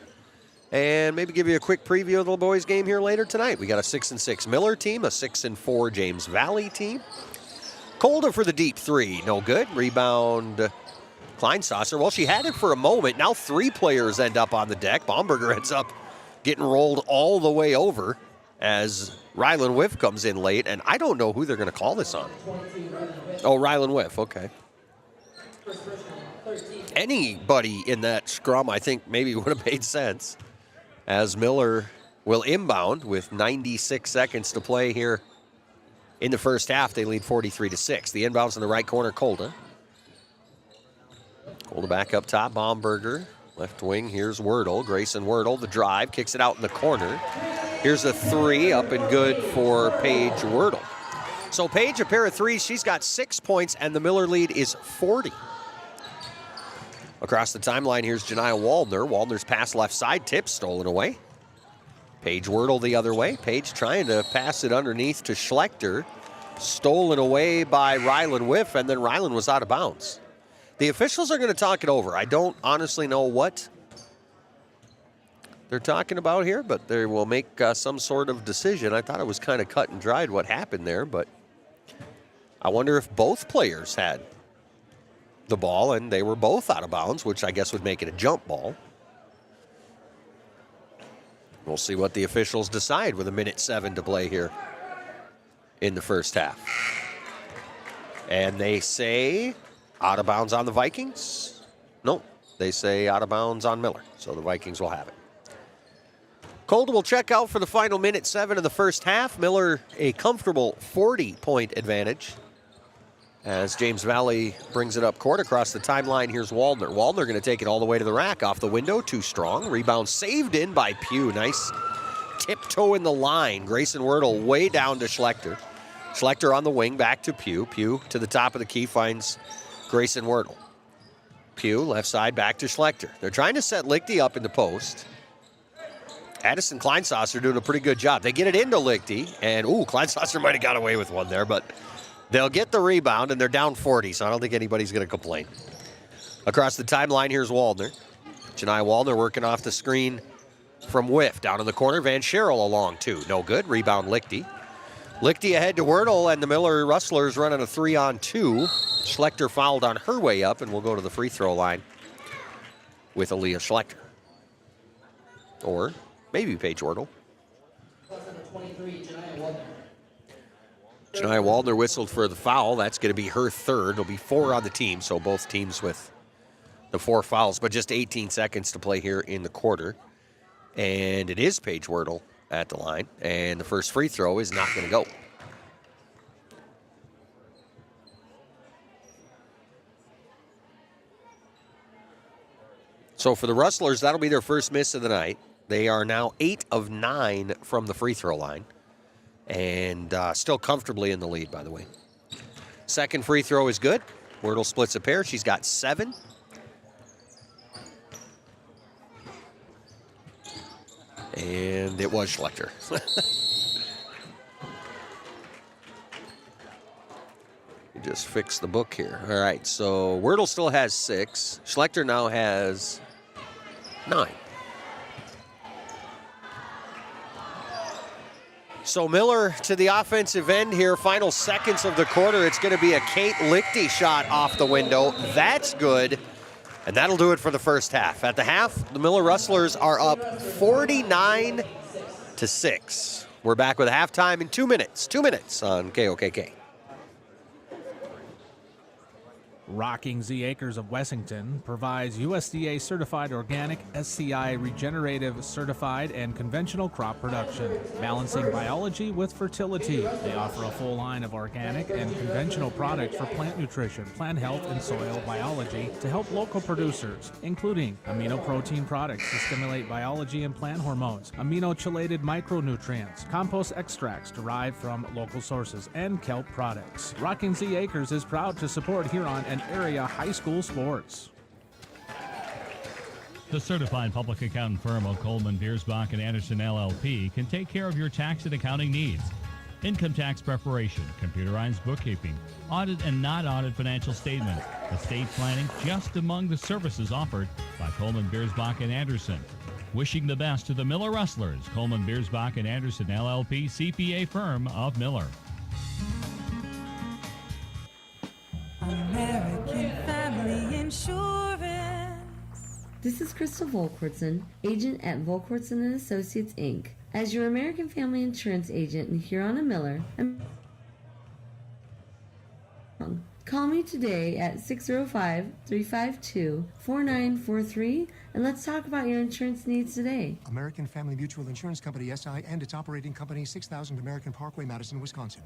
And maybe give you a quick preview of the boys game here later tonight. We got a 6-6 Miller team, a 6-4 James Valley team. Colda for the deep three, no good. Rebound Kleinsasser. Well, she had it for a moment. Now 3 players end up on the deck. Baumberger ends up getting rolled all the way over as Rylan Whiff comes in late, and I don't know who they're going to call this on. Oh, Rylan Whiff, okay. Anybody in that scrum, I think, maybe would have made sense, as Miller will inbound with 96 seconds to play here in the first half. They lead 43-6. The inbound's in the right corner, Colda. Colda back up top, Baumberger. Left wing, here's Wordle. Grayson Wordle, the drive, kicks it out in the corner. Here's a 3, up and good for Paige Wordle. So Paige, a pair of threes. She's got 6 points, and the Miller lead is 40. Across the timeline, here's Janiyah Waldner. Waldner's pass left side, tip, stolen away. Paige Wordle the other way. Paige trying to pass it underneath to Schlechter. Stolen away by Rylan Whiff, and then Rylan was out of bounds. The officials are going to talk it over. I don't honestly know what they're talking about here, but they will make some sort of decision. I thought it was kind of cut and dried what happened there, but I wonder if both players had the ball, and they were both out of bounds, which I guess would make it a jump ball. We'll see what the officials decide with 1:07 to play here in the first half. And they say out of bounds on the Vikings. No, they say out of bounds on Miller. So the Vikings will have it. Calder will check out for the final 1:07 of the first half. Miller a comfortable 40-point advantage as James Valley brings it up court across the timeline. Here's Waldner. Waldner going to take it all the way to the rack. Off the window, too strong. Rebound saved in by Pugh. Nice tiptoe in the line. Grayson Wordle way down to Schlechter. Schlechter on the wing, back to Pugh. Pugh to the top of the key, finds Grayson Wordle. Pugh, left side, back to Schlechter. They're trying to set Lichty up in the post. Addison Kleinsasser doing a pretty good job. They get it into Lichty, and Kleinsasser might have got away with one there, but they'll get the rebound, and they're down 40, so I don't think anybody's going to complain. Across the timeline, here's Waldner. Janai Waldner working off the screen from Whiff. Down in the corner, Van Scherel along, too. No good. Rebound, Lichty. Lichty ahead to Wordle, and the Miller Rustlers running a 3-on-2. Schlechter fouled on her way up, and we'll go to the free throw line with Aaliyah Schlechter. Or maybe Paige Wordle. Janai Waldner whistled for the foul. That's going to be her third. It'll be 4 on the team, so both teams with the 4 fouls, but just 18 seconds to play here in the quarter. And it is Paige Wordle at the line, and the first free throw is not going to go. So for the Rustlers, that'll be their first miss of the night. They are now 8 of 9 from the free throw line. And still comfortably in the lead, by the way. Second free throw is good. Wordle splits a pair. She's got 7. And it was Schlechter. You just fixed the book here. All right, so Wordle still has 6. Schlechter now has 9. So Miller to the offensive end here. Final seconds of the quarter. It's going to be a Kate Lichty shot off the window. That's good. And that'll do it for the first half. At the half, the Miller Rustlers are up 49-6. We're back with halftime in 2 minutes. 2 minutes on KOKK. Rocking Z Acres of Wessington provides USDA certified organic, SCI regenerative certified, and conventional crop production, balancing biology with fertility. They offer a full line of organic and conventional products for plant nutrition, plant health, and soil biology to help local producers, including amino protein products to stimulate biology and plant hormones, amino-chelated micronutrients, compost extracts derived from local sources, and kelp products. Rocking Z Acres is proud to support Huron and area high school sports. The certified public accountant firm of Coleman, Biersbach, and Anderson LLP can take care of your tax and accounting needs. Income tax preparation, computerized bookkeeping, audit and not audit financial statements, estate planning, just among the services offered by Coleman, Biersbach, and Anderson. Wishing the best to the Miller Rustlers, Coleman, Biersbach, and Anderson LLP CPA firm of Miller. American Family Insurance. This is Crystal Volkwartson, agent at Volkwartson & Associates, Inc. As your American Family Insurance agent in Huron and Miller, call me today at 605-352-4943 and let's talk about your insurance needs today. American Family Mutual Insurance Company, SI, and its operating company, 6000 American Parkway, Madison, Wisconsin.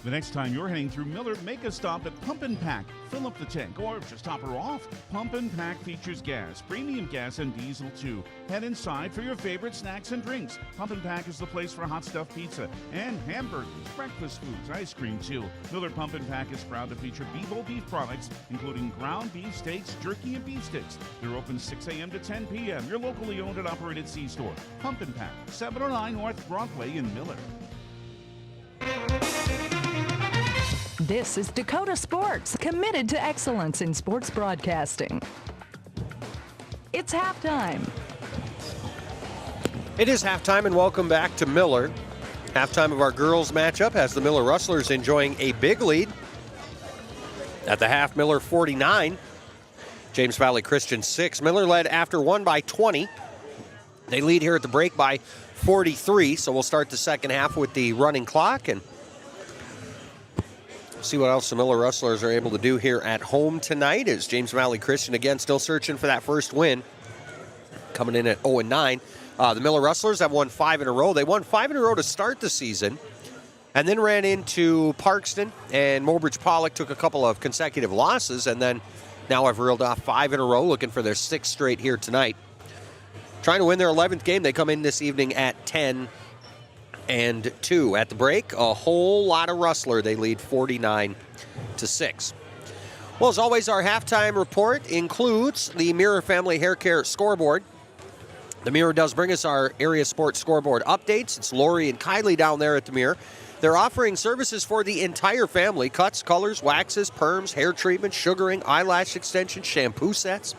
The next time you're heading through Miller, make a stop at Pump and Pack. Fill up the tank or just top her off. Pump and Pack features gas, premium gas, and diesel too. Head inside for your favorite snacks and drinks. Pump and Pack is the place for hot stuffed pizza and hamburgers, breakfast foods, ice cream too. Miller Pump and Pack is proud to feature Bball beef products, including ground beef steaks, jerky, and beef sticks. They're open 6 a.m. to 10 p.m. Your locally owned and operated C-store. Pump and Pack, 709 North Broadway in Miller. This is Dakota Sports, committed to excellence in sports broadcasting. It's halftime. It is halftime, and welcome back to Miller. Halftime of our girls matchup has the Miller Rustlers enjoying a big lead At the half, Miller 49, James Valley Christian 6. Miller led after one by 20. They lead here at the break by 43, so we'll start the second half with the running clock and see what else the Miller Rustlers are able to do here at home tonight. As James Valley Christian, again, still searching for that first win, coming in at 0-9. The Miller Rustlers have won 5 in a row. They won 5 in a row to start the season and then ran into Parkston, and Mobridge Pollock took a couple of consecutive losses, and then now have reeled off 5 in a row, looking for their 6th straight here tonight. Trying to win their 11th game. They come in this evening at 10-2. At the break, a whole lot of Rustler. They lead 49-6. Well, as always, our halftime report includes the Mirror Family Hair Care scoreboard. The Mirror does bring us our area sports scoreboard updates. It's Lori and Kylie down there at the Mirror. They're offering services for the entire family: cuts, colors, waxes, perms, hair treatments, sugaring, eyelash extensions, shampoo sets.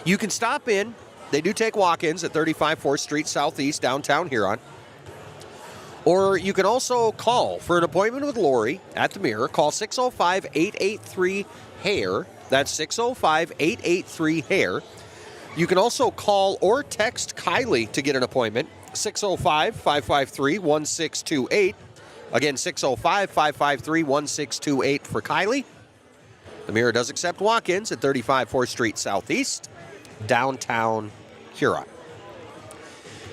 You can stop in. They do take walk-ins at 35 4th Street Southeast, downtown Huron. Or you can also call for an appointment with Lori at the Mirror. Call 605-883-HAIR. That's 605-883-HAIR. You can also call or text Kylie to get an appointment. 605-553-1628. Again, 605-553-1628 for Kylie. The Mirror does accept walk-ins at 35 4th Street Southeast, downtown Huron.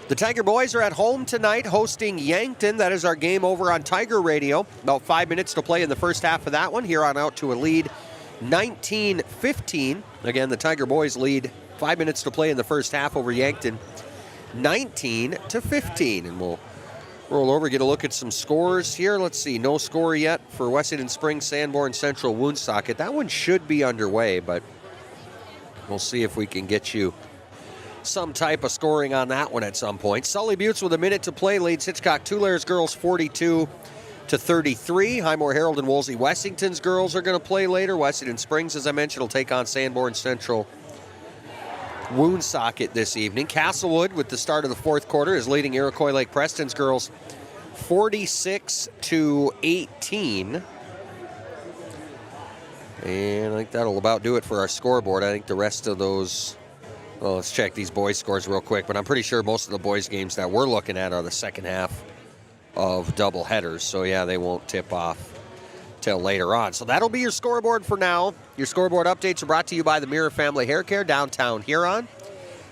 The Tiger Boys are at home tonight hosting Yankton. That is our game over on Tiger Radio. About 5 minutes to play in the first half of that one. Huron out to a lead 19-15. Again, the Tiger Boys lead 5 minutes to play in the first half over Yankton 19-15. And we'll roll over, get a look at some scores here. Let's see, no score yet for Wessington Springs, Sanborn Central, Woonsocket. That one should be underway, but we'll see if we can get you some type of scoring on that one at some point. Sully Buttes with a minute to play leads Hitchcock Tulare girls 42-33. Highmore Herald and Wolsey Wessington's girls are going to play later. Wessington Springs, as I mentioned, will take on Sanborn Central Woonsocket this evening. Castlewood, with the start of the fourth quarter, is leading Iroquois Lake Preston's girls 46-18. And I think that'll about do it for our scoreboard. I think the rest of those, well, let's check these boys' scores real quick, but I'm pretty sure most of the boys' games that we're looking at are the second half of double headers. So, yeah, they won't tip off till later on. So that'll be your scoreboard for now. Your scoreboard updates are brought to you by the Mirror Family Hair Care, downtown Huron.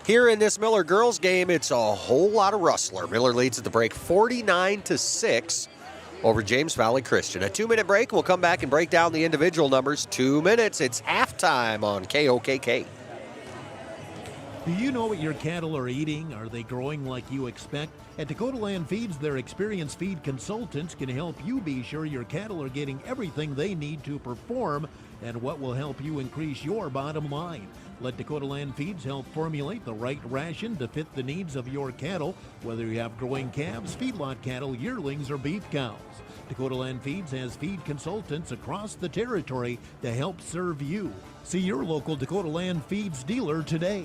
Here in this Miller girls game, it's a whole lot of Rustler. Miller leads at the break 49-6 over James Valley Christian. A 2-minute break. We'll come back and break down the individual numbers. 2 minutes. It's halftime on KOKK. Do you know what your cattle are eating? Are they growing like you expect? At Dakota Land Feeds, their experienced feed consultants can help you be sure your cattle are getting everything they need to perform and what will help you increase your bottom line. Let Dakota Land Feeds help formulate the right ration to fit the needs of your cattle, whether you have growing calves, feedlot cattle, yearlings, or beef cows. Dakota Land Feeds has feed consultants across the territory to help serve you. See your local Dakota Land Feeds dealer today.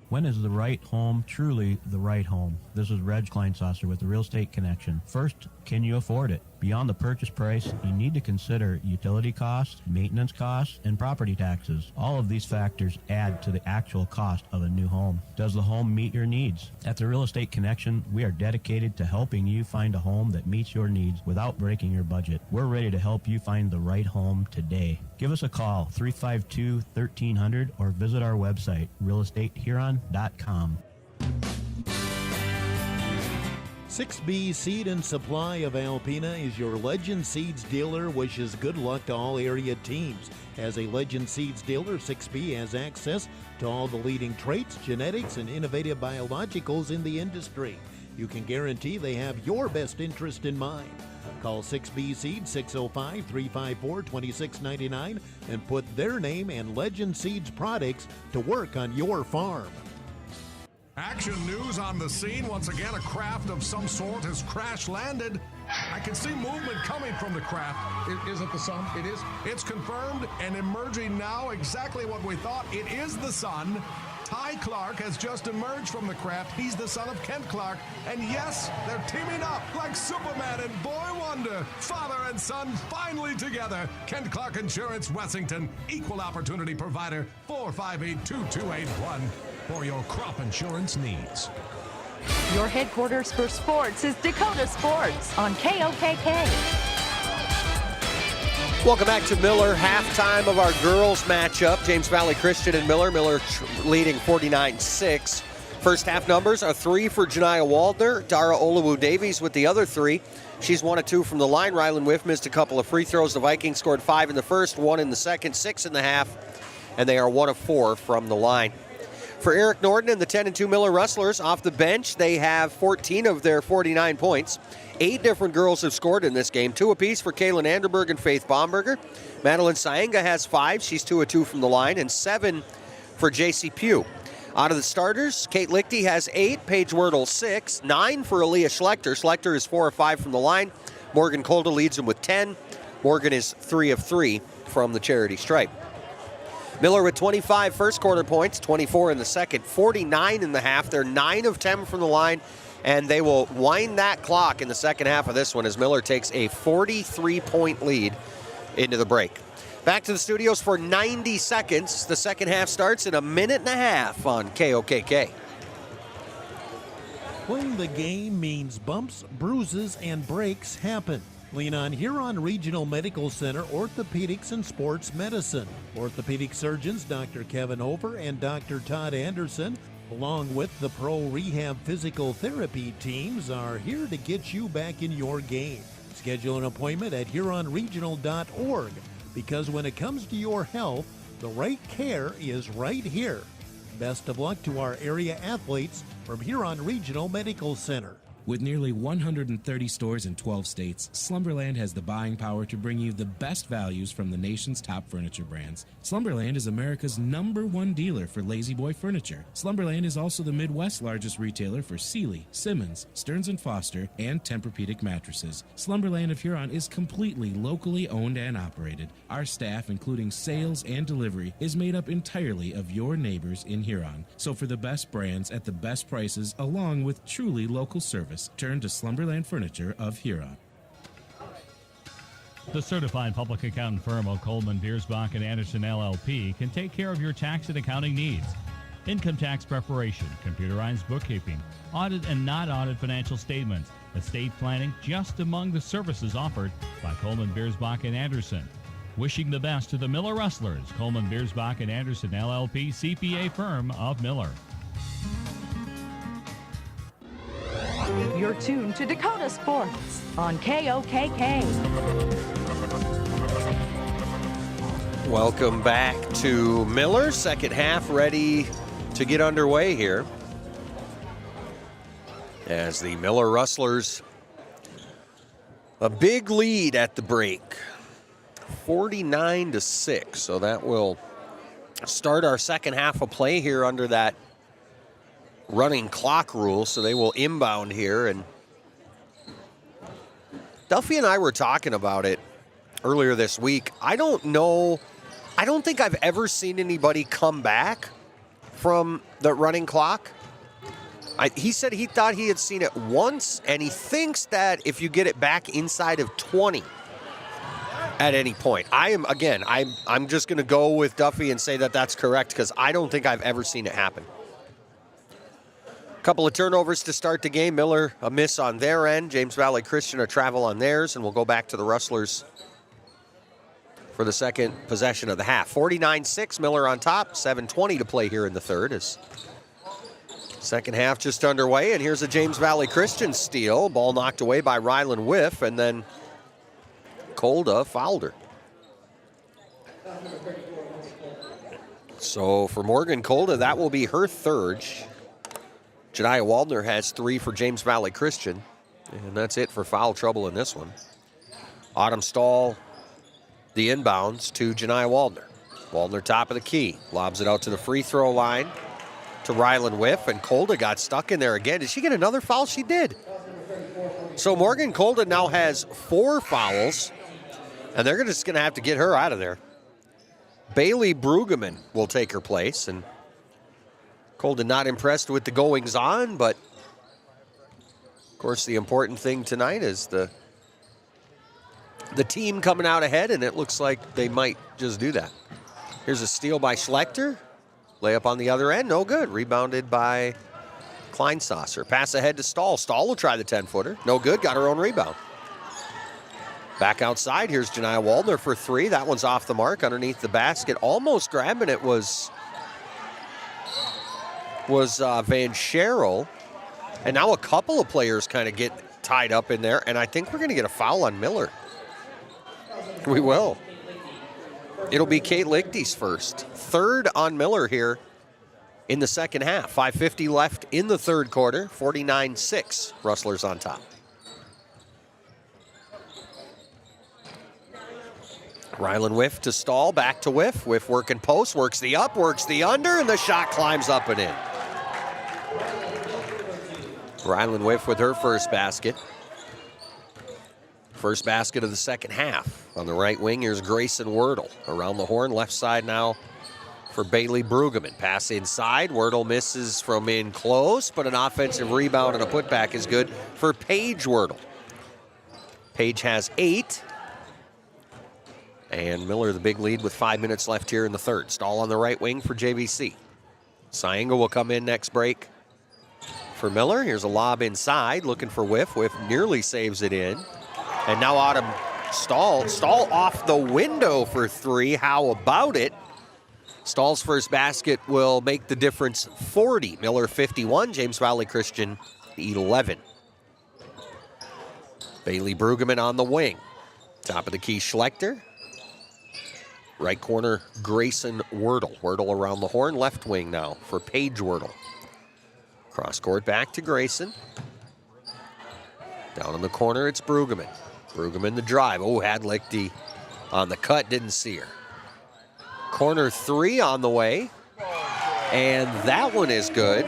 When is the right home truly the right home? This is Reg Kleinsasser with the Real Estate Connection. First, can you afford it? Beyond the purchase price, you need to consider utility costs, maintenance costs, and property taxes. All of these factors add to the actual cost of a new home. Does the home meet your needs? At the Real Estate Connection, we are dedicated to helping you find a home that meets your needs without breaking your budget. We're ready to help you find the right home today. Give us a call, 352-1300, or visit our website, realestatehuron.com. 6B Seed and Supply of Alpena is your Legend Seeds dealer. Wishes good luck to all area teams. As a Legend Seeds dealer, 6B has access to all the leading traits, genetics, and innovative biologicals in the industry. You can guarantee they have your best interest in mind. Call 6B Seed 605-354-2699 and put their name and Legend Seeds products to work on your farm. Action news on the scene. Once again, a craft of some sort has crash landed I can see movement coming from the craft. Is it the sun? It is. It's confirmed and emerging now exactly what we thought. It is the sun. Ty Clark has just emerged from the craft. He's the son of Kent Clark. And yes, they're teaming up like Superman and Boy Wonder. Father and son finally together. Kent Clark Insurance, Wessington. Equal opportunity provider. 458-2281 for your crop insurance needs. Your headquarters for sports is Dakota Sports on KOKK. Welcome back to Miller, halftime of our girls matchup. James Valley Christian and Miller. Miller leading 49-6. First half numbers are 3 for Janiah Waldner. Dara Olawu-Davies with the other 3. She's 1 of 2 from the line. Rylan Whiff missed a couple of free throws. The Vikings scored 5 in the first, 1 in the second, 6 in the half, and they are 1 of 4 from the line. For Eric Norden and the 10-2 Miller Rustlers, off the bench, they have 14 of their 49 points. 8 different girls have scored in this game, 2 apiece for Kaylin Anderberg and Faith Bomberger. Madeline Saenga has 5. She's 2 of 2 from the line, and 7 for J.C. Pugh. Out of the starters, Kate Lichty has 8, Paige Wordle 6, 9 for Aaliyah Schlechter. Schlechter is 4 of 5 from the line. Morgan Kolda leads him with 10. Morgan is 3 of 3 from the charity stripe. Miller with 25 first quarter points, 24 in the second, 49 in the half. They're 9 of 10 from the line, and they will wind that clock in the second half of this one as Miller takes a 43-point lead into the break. Back to the studios for 90 seconds. The second half starts in a minute and a half on KOKK. Playing the game means bumps, bruises, and breaks happen. Lean on Huron Regional Medical Center Orthopedics and Sports Medicine. Orthopedic surgeons Dr. Kevin Over and Dr. Todd Anderson, along with the Pro Rehab Physical Therapy teams, are here to get you back in your game. Schedule an appointment at huronregional.org, because when it comes to your health, the right care is right here. Best of luck to our area athletes from Huron Regional Medical Center. With nearly 130 stores in 12 states, Slumberland has the buying power to bring you the best values from the nation's top furniture brands. Slumberland is America's #1 dealer for Lazy Boy furniture. Slumberland is also the Midwest's largest retailer for Sealy, Simmons, Stearns & Foster, and Tempur-Pedic mattresses. Slumberland of Huron is completely locally owned and operated. Our staff, including sales and delivery, is made up entirely of your neighbors in Huron. So for the best brands at the best prices, along with truly local service, turn to Slumberland Furniture of Huron. The certified public accountant firm of Coleman, Biersbach, and Anderson LLP can take care of your tax and accounting needs. Income tax preparation, computerized bookkeeping, audit and not audit financial statements, estate planning, just among the services offered by Coleman, Biersbach, and Anderson. Wishing the best to the Miller Rustlers, Coleman, Biersbach, and Anderson LLP CPA firm of Miller. You're tuned to Dakota Sports on KOKK. Welcome back to Miller. Second half ready to get underway here, as the Miller Rustlers a big lead at the break, 49-6. So that will start our second half of play here under that running clock rule, so they will inbound here. And Duffy and I were talking about it earlier this week. I don't think I've ever seen anybody come back from the running clock. He said he thought he had seen it once, and he thinks that if you get it back inside of 20 at any point. I'm just going to go with Duffy and say that that's correct, because I don't think I've ever seen it happen. Couple of turnovers to start the game. Miller a miss on their end. James Valley Christian a travel on theirs, and we'll go back to the Rustlers for the second possession of the half. 49-6, Miller on top. 7:20 to play here in the third. As second half just underway, and here's a James Valley Christian steal. Ball knocked away by Rylan Whiff, and then Kolda fouled her. So for Morgan Kolda, that will be her third. Janiah Waldner has 3 for James Valley Christian, and that's it for foul trouble in this one. Autumn Stahl, the inbounds to Janiah Waldner. Waldner top of the key, lobs it out to the free throw line to Rylan Whiff, and Kolda got stuck in there again. Did she get another foul? She did. So Morgan Colden now has 4 fouls, and they're just going to have to get her out of there. Bailey Brueggemann will take her place, and Colden not impressed with the goings-on, but of course the important thing tonight is the team coming out ahead, and it looks like they might just do that. Here's a steal by Schlechter. Layup on the other end, no good. Rebounded by Kleinsasser. Pass ahead to Stahl. Stahl will try the 10-footer. No good, got her own rebound. Back outside, here's Janiah Waldner for 3. That one's off the mark underneath the basket. Almost grabbing it was Van Scherel. And now a couple of players kind of get tied up in there, and I think we're going to get a foul on Miller. We will. It'll be Kate Lichty's first. Third on Miller here in the second half. 5:50 left in the third quarter. 49-6. Rustlers on top. Rylan Whiff to Stahl. Back to Whiff. Whiff working post. Works the up. Works the under. And the shot climbs up and in. Rylan Whiff with her first basket. First basket of the second half. On the right wing, here's Grayson Wordle. Around the horn, left side now for Bailey Brueggemann. Pass inside. Wordle misses from in close, but an offensive rebound and a putback is good for Paige Wordle. Paige has 8. And Miller the big lead with 5 minutes left here in the third. Stahl on the right wing for JVC. Saenga will come in next break for Miller. Here's a lob inside, looking for Whiff. Whiff nearly saves it in. And now Autumn Stahl. Stahl off the window for 3. How about it? Stahl's first basket will make the difference 40. Miller 51, James Valley Christian 11. Bailey Brueggemann on the wing. Top of the key, Schlechter. Right corner, Grayson Wordle. Wordle around the horn, left wing now for Paige Wordle. Cross court back to Grayson. Down in the corner, it's Brueggemann. Brueggemann the drive. Oh, had Lichty on the cut, didn't see her. Corner 3 on the way. And that one is good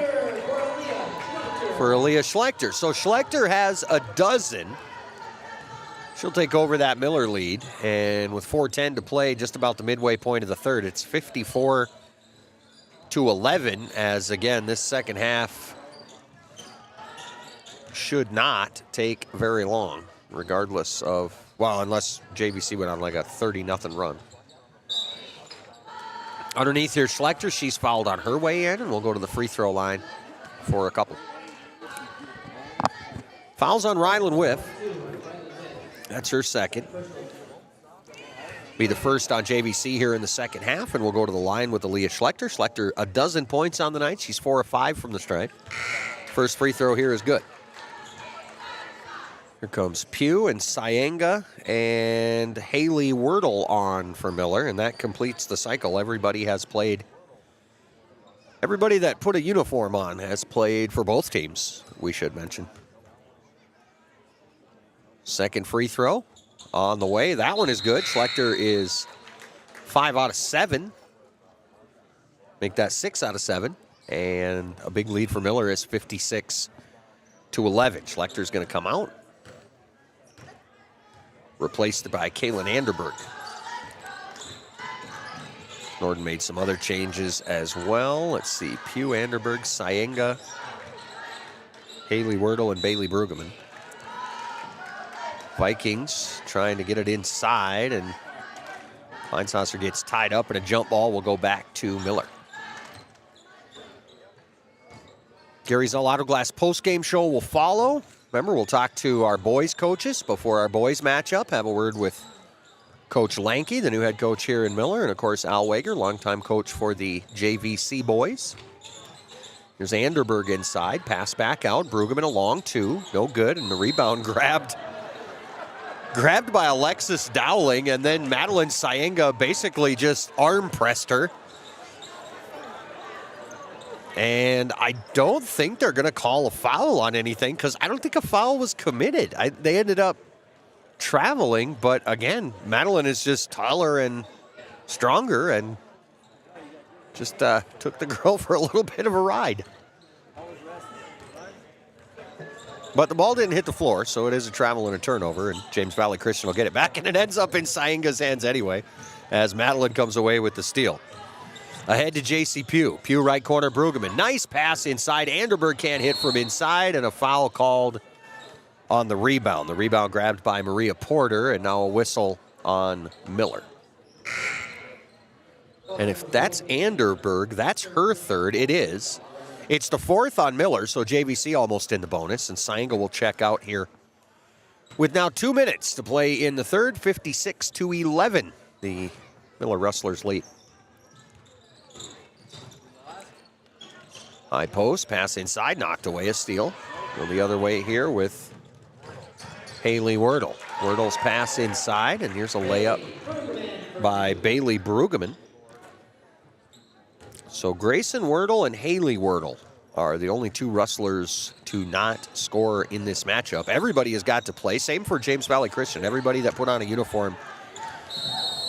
for Aaliyah Schlechter. So Schlechter has a dozen. She'll take over that Miller lead. And with 4:10 to play, just about the midway point of the third, it's 54-11 as, again, this second half should not take very long, regardless of, well, unless JVC went on like a 30-0 run. Underneath here, Schlechter, she's fouled on her way in, and we'll go to the free throw line for a couple. Fouls on Rylan Whiff. That's her second. Be the first on JVC here in the second half, and we'll go to the line with Aaliyah Schlechter. Schlechter, a dozen points on the night. She's 4 of 5 from the stripe. First free throw here is good. Here comes Pugh and Saenga and Haley Wordle on for Miller, and that completes the cycle. Everybody has played. Everybody that put a uniform on has played for both teams, we should mention. Second free throw on the way. That one is good. Schlechter is 5 out of 7. Make that 6 out of 7. And a big lead for Miller is 56-11. Schlecter's going to come out. Replaced by Kaylin Anderberg. Norden made some other changes as well. Let's see. Pugh, Anderberg, Saenga, Haley Wordle, and Bailey Brueggemann. Vikings trying to get it inside, and Kleinsasser gets tied up, and a jump ball will go back to Miller. Gary's Auto Glass post-game show will follow. Remember, we'll talk to our boys' coaches before our boys' matchup. Have a word with Coach Lanke, the new head coach here in Miller, and, of course, Al Wager, longtime coach for the JVC boys. Here's Anderberg inside. Pass back out. Brueggemann a long 2. No good, and the rebound grabbed by Alexis Dowling, and then Madeline Saenga basically just arm pressed her. And I don't think they're going to call a foul on anything because I don't think a foul was committed. They ended up traveling, but again, Madeline is just taller and stronger and just took the girl for a little bit of a ride. But the ball didn't hit the floor, so it is a travel and a turnover, and James Valley Christian will get it back, and it ends up in Sainga's hands anyway, as Madeline comes away with the steal. Ahead to J.C. Pugh. Pugh right corner, Brueggemann. Nice pass inside. Anderberg can't hit from inside, and a foul called on the rebound. The rebound grabbed by Maria Porter, and now a whistle on Miller. And if that's Anderberg, that's her third. It is. It's the fourth on Miller, so JVC almost in the bonus, and Sainga will check out here with now 2 minutes to play in the third, 56-11. The Miller Rustlers lead. High post, pass inside, knocked away, a steal. Go the other way here with Haley Wordle. Wordle's pass inside, and here's a layup by Bailey Brueggemann. So Grayson Wordle and Haley Wordle are the only two Rustlers to not score in this matchup. Everybody has got to play. Same for James Valley Christian. Everybody that put on a uniform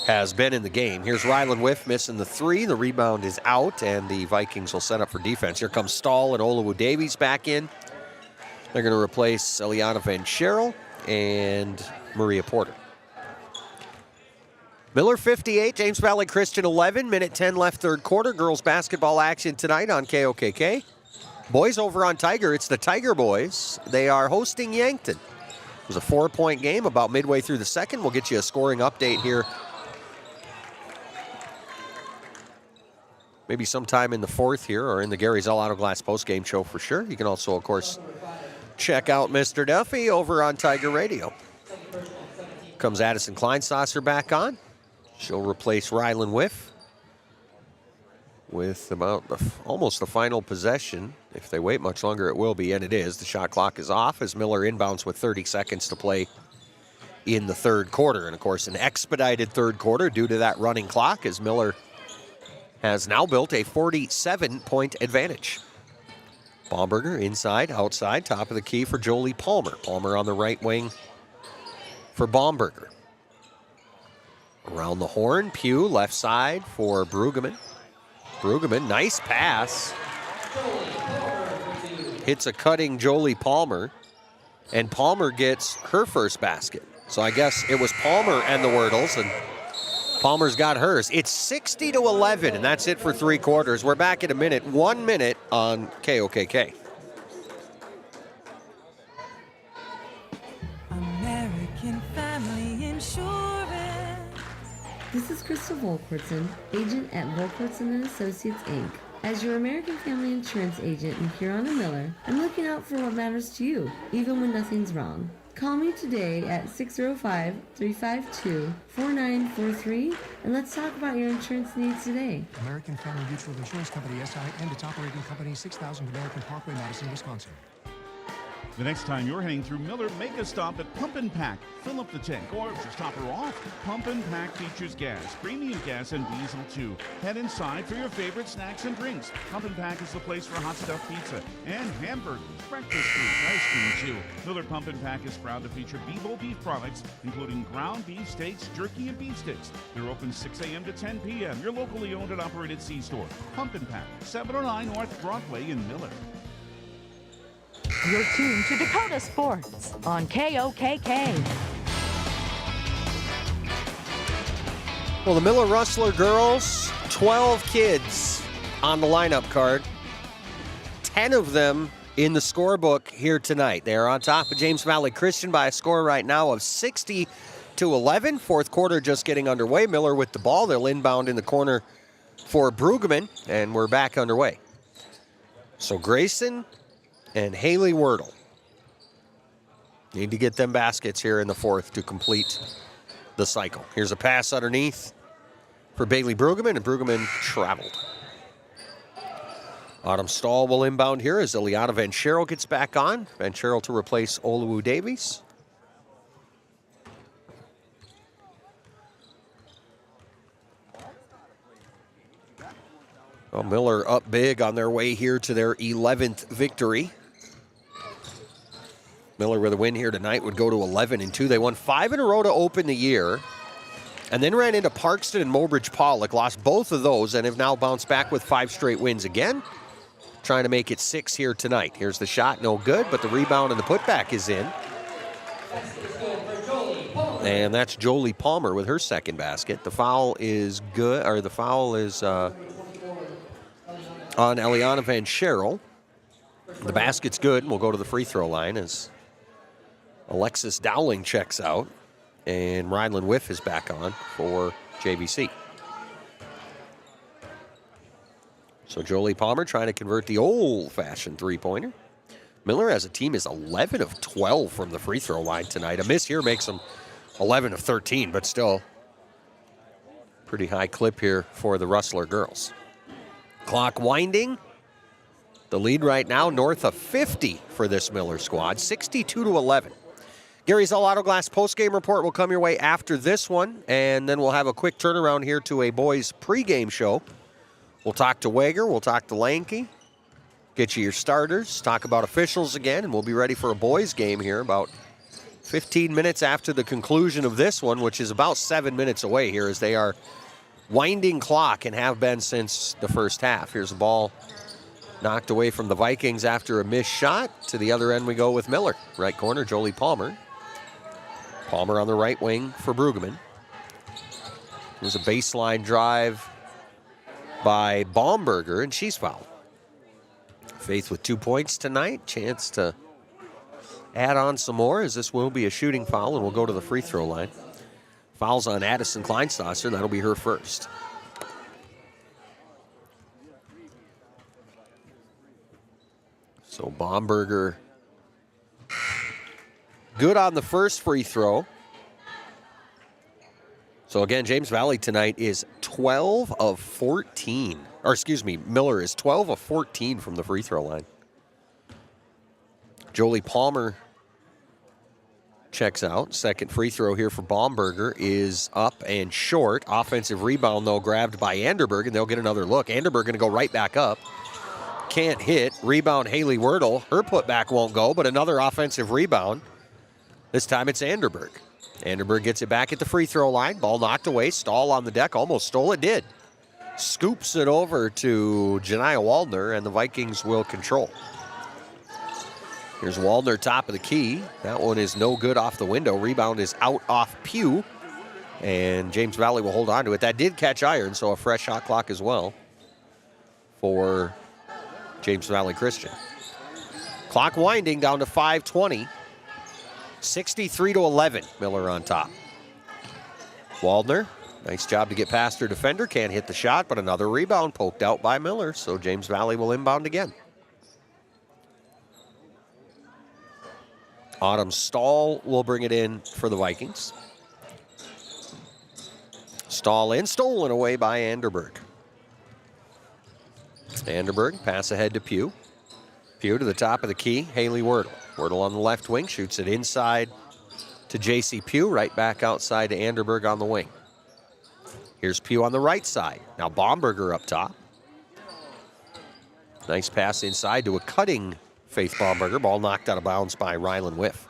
has been in the game. Here's Rylan Whiff missing the three. The rebound is out, and the Vikings will set up for defense. Here comes Stahl and Olawu Davies back in. They're going to replace Eliana Van Scherel and Maria Porter. Miller 58, James Valley Christian 11, minute 10 left third quarter. Girls basketball action tonight on KOKK. Boys over on Tiger, it's the Tiger Boys. They are hosting Yankton. It was a 4-point game about midway through the second. We'll get you a scoring update here maybe sometime in the fourth here or in the Gary Zell Auto Glass postgame show for sure. You can also, of course, check out Mr. Duffy over on Tiger Radio. Comes Addison Kleinsasser back on. She'll replace Rylan Whiff with about almost the final possession. If they wait much longer, it will be, and it is. The shot clock is off as Miller inbounds with 30 seconds to play in the third quarter. And, of course, an expedited third quarter due to that running clock as Miller has now built a 47-point advantage. Baumberger inside, outside, top of the key for Jolie Palmer. Palmer on the right wing for Baumberger. Around the horn, Pugh left side for Brueggemann. Brueggemann, nice pass. Hits a cutting Jolie Palmer, and Palmer gets her first basket. So I guess it was Palmer and the Wordles, and Palmer's got hers. It's 60-11, and that's it for three quarters. We're back in a minute. 1 minute on KOKK. American Family Insurance. This is Crystal Volkwartson, agent at Volkwartson & Associates, Inc. As your American Family Insurance agent in Huron and Miller, I'm looking out for what matters to you, even when nothing's wrong. Call me today at 605-352-4943, and let's talk about your insurance needs today. American Family Mutual Insurance Company, SI, and its operating company, 6000 American Parkway, Madison, Wisconsin. The next time you're heading through Miller, make a stop at Pump and Pack. Fill up the tank or just top her off. Pump and Pack features gas, premium gas, and diesel too. Head inside for your favorite snacks and drinks. Pump and Pack is the place for hot stuffed pizza and hamburgers, breakfast foods, ice cream too. Miller Pump and Pack is proud to feature Bball beef products, including ground beef steaks, jerky, and beef sticks. They're open 6 a.m. to 10 p.m. Your locally owned and operated C-store. Pump and Pack, 709 North Broadway in Miller. You're tuned to Dakota Sports on KOKK. Well, the Miller Rustler girls, 12 kids on the lineup card. 10 of them in the scorebook here tonight. They are on top of James Valley Christian by a score right now of 60-11. Fourth quarter just getting underway. Miller with the ball. They'll inbound in the corner for Brueggemann, and we're back underway. So Grayson and Haley Wordle need to get them baskets here in the fourth to complete the cycle. Here's a pass underneath for Bailey Brueggemann, and Brueggemann traveled. Autumn Stahl will inbound here as Eliana Van Scherel gets back on. Van Scherel to replace Olawu Davies. Well, Miller up big on their way here to their 11th victory. Miller with a win here tonight would go to 11-2. They won 5 in a row to open the year and then ran into Parkston and Mobridge Pollock, lost both of those, and have now bounced back with 5 straight wins again. trying to make it 6 here tonight. Here's the shot, no good, but the rebound and the putback is in. And that's Jolie Palmer with her second basket. The foul is good, or the foul is on Eliana Van Scherel. The basket's good, and we'll go to the free throw line as Alexis Dowling checks out, and Rylan Whiff is back on for JVC. So Jolie Palmer trying to convert the old-fashioned three-pointer. Miller as a team is 11 of 12 from the free throw line tonight. A miss here makes them 11 of 13, but still pretty high clip here for the Rustler girls. Clock winding. The lead right now north of 50 for this Miller squad, 62-11. Gary's All Auto Glass postgame report will come your way after this one, and then we'll have a quick turnaround here to a boys pregame show. We'll talk to Wager, we'll talk to Lanky, get you your starters, talk about officials again, and we'll be ready for a boys game here about 15 minutes after the conclusion of this one, which is about 7 minutes away here as they are winding clock and have been since the first half. Here's the ball knocked away from the Vikings after a missed shot. To the other end we go with Miller. Right corner, Jolie Palmer. Palmer on the right wing for Brueggemann. It was a baseline drive by Baumberger, and she's fouled. Faith with 2 points tonight. Chance to add on some more, as this will be a shooting foul, and we'll go to the free throw line. Fouls on Addison Kleinstasser. That'll be her first. So Baumberger good on the first free throw. So again, James Valley tonight is 12 of 14. Or excuse me, Miller is 12 of 14 from the free throw line. Jolie Palmer checks out. Second free throw here for Baumberger is up and short. Offensive rebound, though, grabbed by Anderberg, and they'll get another look. Anderberg going to go right back up. Can't hit. Rebound, Haley Wordle. Her putback won't go, but another offensive rebound. This time it's Anderberg. Anderberg gets it back at the free throw line. Ball knocked away. Stahl on the deck. Almost stole it. Did. Scoops it over to Janiah Waldner, and the Vikings will control. Here's Waldner, top of the key. That one is no good off the window. Rebound is out off Pugh, and James Valley will hold on to it. That did catch iron, so a fresh shot clock as well for James Valley Christian. Clock winding down to 5:20. 63-11, Miller on top. Waldner, nice job to get past her defender. Can't hit the shot, but another rebound poked out by Miller, so James Valley will inbound again. Autumn Stahl will bring it in for the Vikings. Stahl in, stolen away by Anderberg. Anderberg, pass ahead to Pugh. Pugh to the top of the key, Haley Wordle. Wordle on the left wing, shoots it inside to J.C. Pugh, right back outside to Anderberg on the wing. Here's Pugh on the right side. Now Baumberger up top. Nice pass inside to a cutting Faith Baumberger. Ball knocked out of bounds by Rylan Whiff.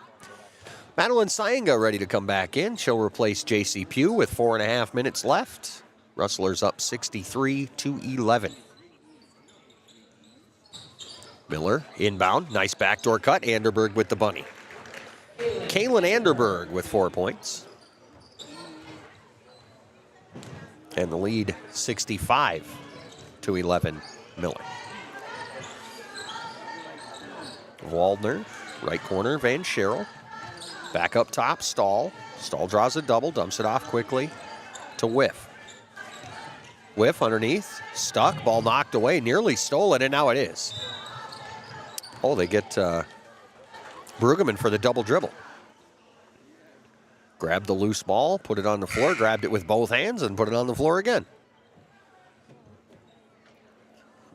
Madeline Saenga ready to come back in. She'll replace J.C. Pugh with 4.5 minutes left. Rustlers up 63-11. Miller inbound. Nice backdoor cut. Anderberg with the bunny. Kaylin Anderberg with 4 points. And the lead 65-11 Miller. Waldner, right corner, Van Scherel. Back up top, Stahl. Stahl draws a double, dumps it off quickly to Whiff. Whiff underneath, stuck, ball knocked away, nearly stolen, and now it is. Oh, they get Brueggemann for the double dribble. Grabbed the loose ball, put it on the floor, grabbed it with both hands, and put it on the floor again.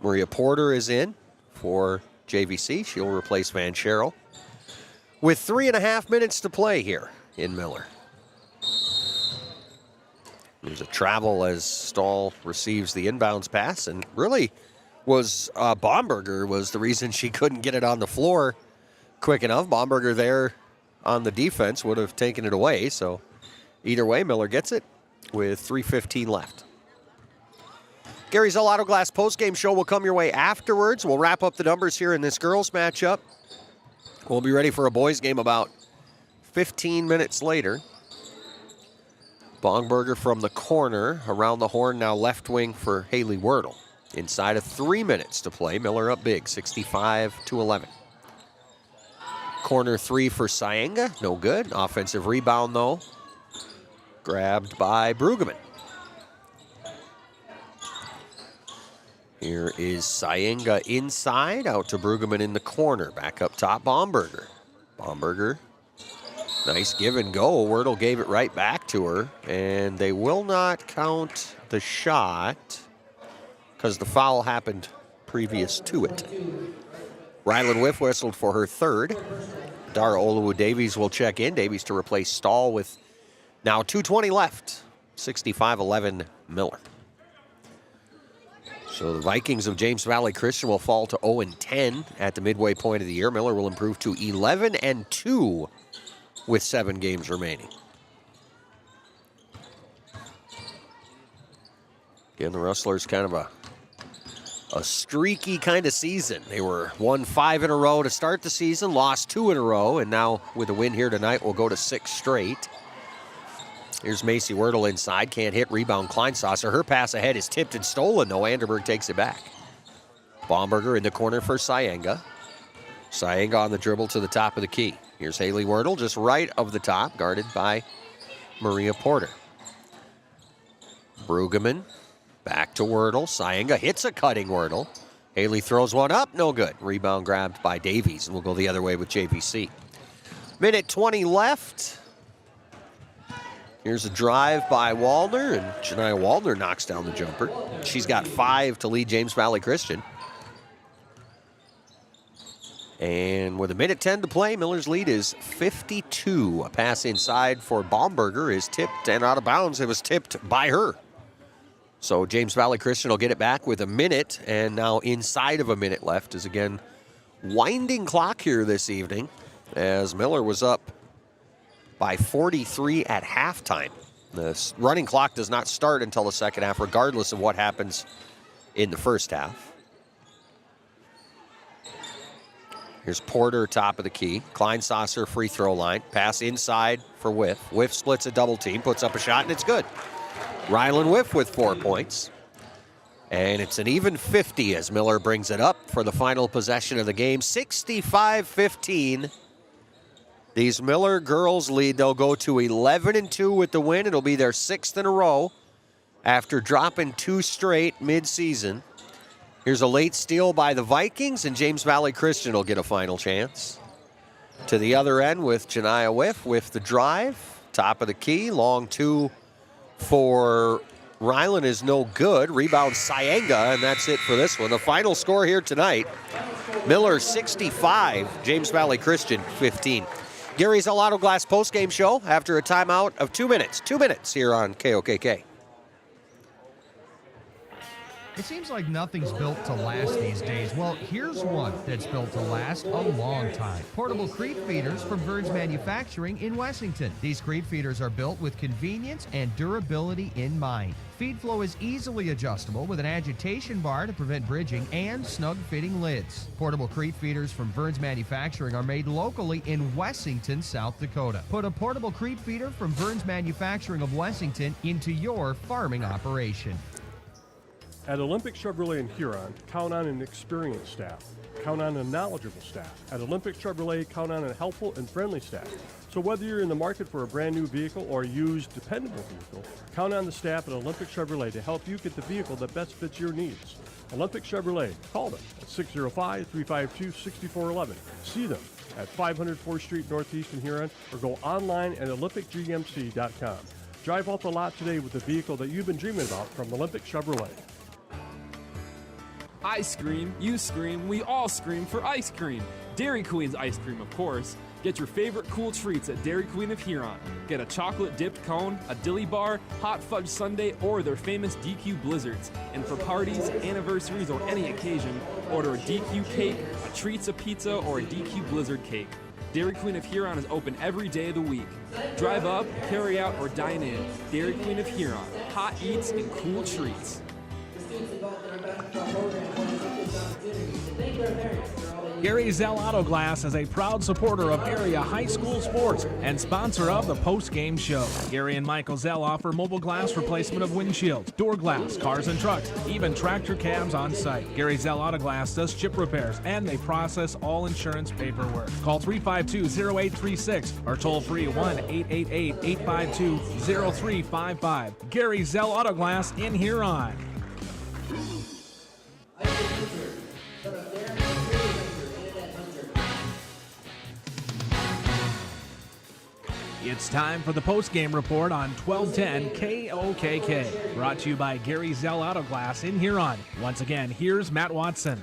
Maria Porter is in for JVC. She'll replace Van Scherel. With 3.5 minutes to play here in Miller. There's a travel as Stahl receives the inbounds pass, and really was Baumberger was the reason she couldn't get it on the floor quick enough. Baumberger there on the defense would have taken it away, so either way, Miller gets it with 3:15 left. Gary's All Auto Glass postgame show will come your way afterwards. We'll wrap up the numbers here in this girls matchup. We'll be ready for a boys game about 15 minutes later. Bongberger from the corner, around the horn now left wing for Haley Wordle. Inside of 3 minutes to play, Miller up big, 65-11. Corner three for Sayenga, no good. Offensive rebound though, grabbed by Brueggemann. Here is Sayenga inside, out to Brueggemann in the corner. Back up top, Bongberger. Bongberger, nice give and go. Wordle gave it right back to her, and they will not count the shot because the foul happened previous to it. Ryland Whiff whistled for her third. Dara Oluwu-Davies will check in. Davies to replace Stahl with now 2:20 left. 65-11 Miller. So the Vikings of James Valley Christian will fall to 0-10 at the midway point of the year. Miller will improve to 11-2 with 7 games remaining. Again, the Rustlers kind of a streaky kind of season. They won 5 in a row to start the season, lost 2 in a row, and now with a win here tonight, we'll go to 6 straight. Here's Macy Wordle inside, can't hit, rebound Kleinsasser. Her pass ahead is tipped and stolen, though. Anderberg takes it back. Bongberger in the corner for Sayenga. Sayenga on the dribble to the top of the key. Here's Haley Wordle, just right of the top, guarded by Maria Porter. Brueggemann, back to Wordle. Sayenga hits a cutting Wordle. Haley throws one up, no good. Rebound grabbed by Davies, and we'll go the other way with JVC. Minute 20 left. Here's a drive by Waldner, and Janiah Waldner knocks down the jumper. She's got 5 to lead James Valley Christian. And with a minute 10 to play, Miller's lead is 52. A pass inside for Bongberger is tipped and out of bounds. It was tipped by her. So James Valley Christian will get it back with a minute, and now inside of a minute left is again winding clock here this evening, as Miller was up by 43 at halftime. The running clock does not start until the second half, regardless of what happens in the first half. Here's Porter, top of the key. Kleinsasser, free throw line. Pass inside for Whiff. Whiff splits a double team, puts up a shot, and it's good. Ryland Whiff with 4 points. And it's an even 50 as Miller brings it up for the final possession of the game. 65-15. These Miller girls lead. They'll go to 11-2 with the win. It'll be their 6th in a row after dropping 2 straight mid-season. Here's a late steal by the Vikings, and James Valley Christian will get a final chance. To the other end with Janiah Whiff with the drive. Top of the key, long 2 for Ryland is no good. Rebound Sayenga, and that's it for this one. The final score here tonight, Miller 65, James Valley Christian 15. Gary's All Auto Glass postgame show after a timeout of 2 minutes. 2 minutes here on KOKK. It seems like nothing's built to last these days. Well, here's one that's built to last a long time. Portable creek feeders from Burns Manufacturing in Wessington. These creek feeders are built with convenience and durability in mind. Feed flow is easily adjustable with an agitation bar to prevent bridging and snug-fitting lids. Portable creek feeders from Burns Manufacturing are made locally in Wessington, South Dakota. Put a portable creek feeder from Burns Manufacturing of Wessington into your farming operation. At Olympic Chevrolet in Huron, count on an experienced staff. Count on a knowledgeable staff. At Olympic Chevrolet, count on a helpful and friendly staff. So whether you're in the market for a brand new vehicle or a used, dependable vehicle, count on the staff at Olympic Chevrolet to help you get the vehicle that best fits your needs. Olympic Chevrolet, call them at 605-352-6411. See them at 500 4th Street Northeast in Huron, or go online at olympicgmc.com. Drive off the lot today with the vehicle that you've been dreaming about from Olympic Chevrolet. I scream, you scream, we all scream for ice cream. Dairy Queen's ice cream, of course. Get your favorite cool treats at Dairy Queen of Huron. Get a chocolate-dipped cone, a dilly bar, hot fudge sundae, or their famous DQ blizzards. And for parties, anniversaries, or any occasion, order a DQ cake, a Treats a pizza, or a DQ blizzard cake. Dairy Queen of Huron is open every day of the week. Drive up, carry out, or dine in. Dairy Queen of Huron. Hot eats and cool treats. Gary Zell Auto Glass is a proud supporter of area high school sports and sponsor of the post-game show. Gary and Michael Zell offer mobile glass replacement of windshields, door glass, cars and trucks, even tractor cabs on site. Gary Zell Auto Glass does chip repairs and they process all insurance paperwork. Call 352-0836 or toll free 1-888-852-0355. Gary Zell Auto Glass in Huron. It's time for the post-game report on 1210 KOKK. Brought to you by Gary Zell Auto Glass in Huron. Once again, here's Matt Watson.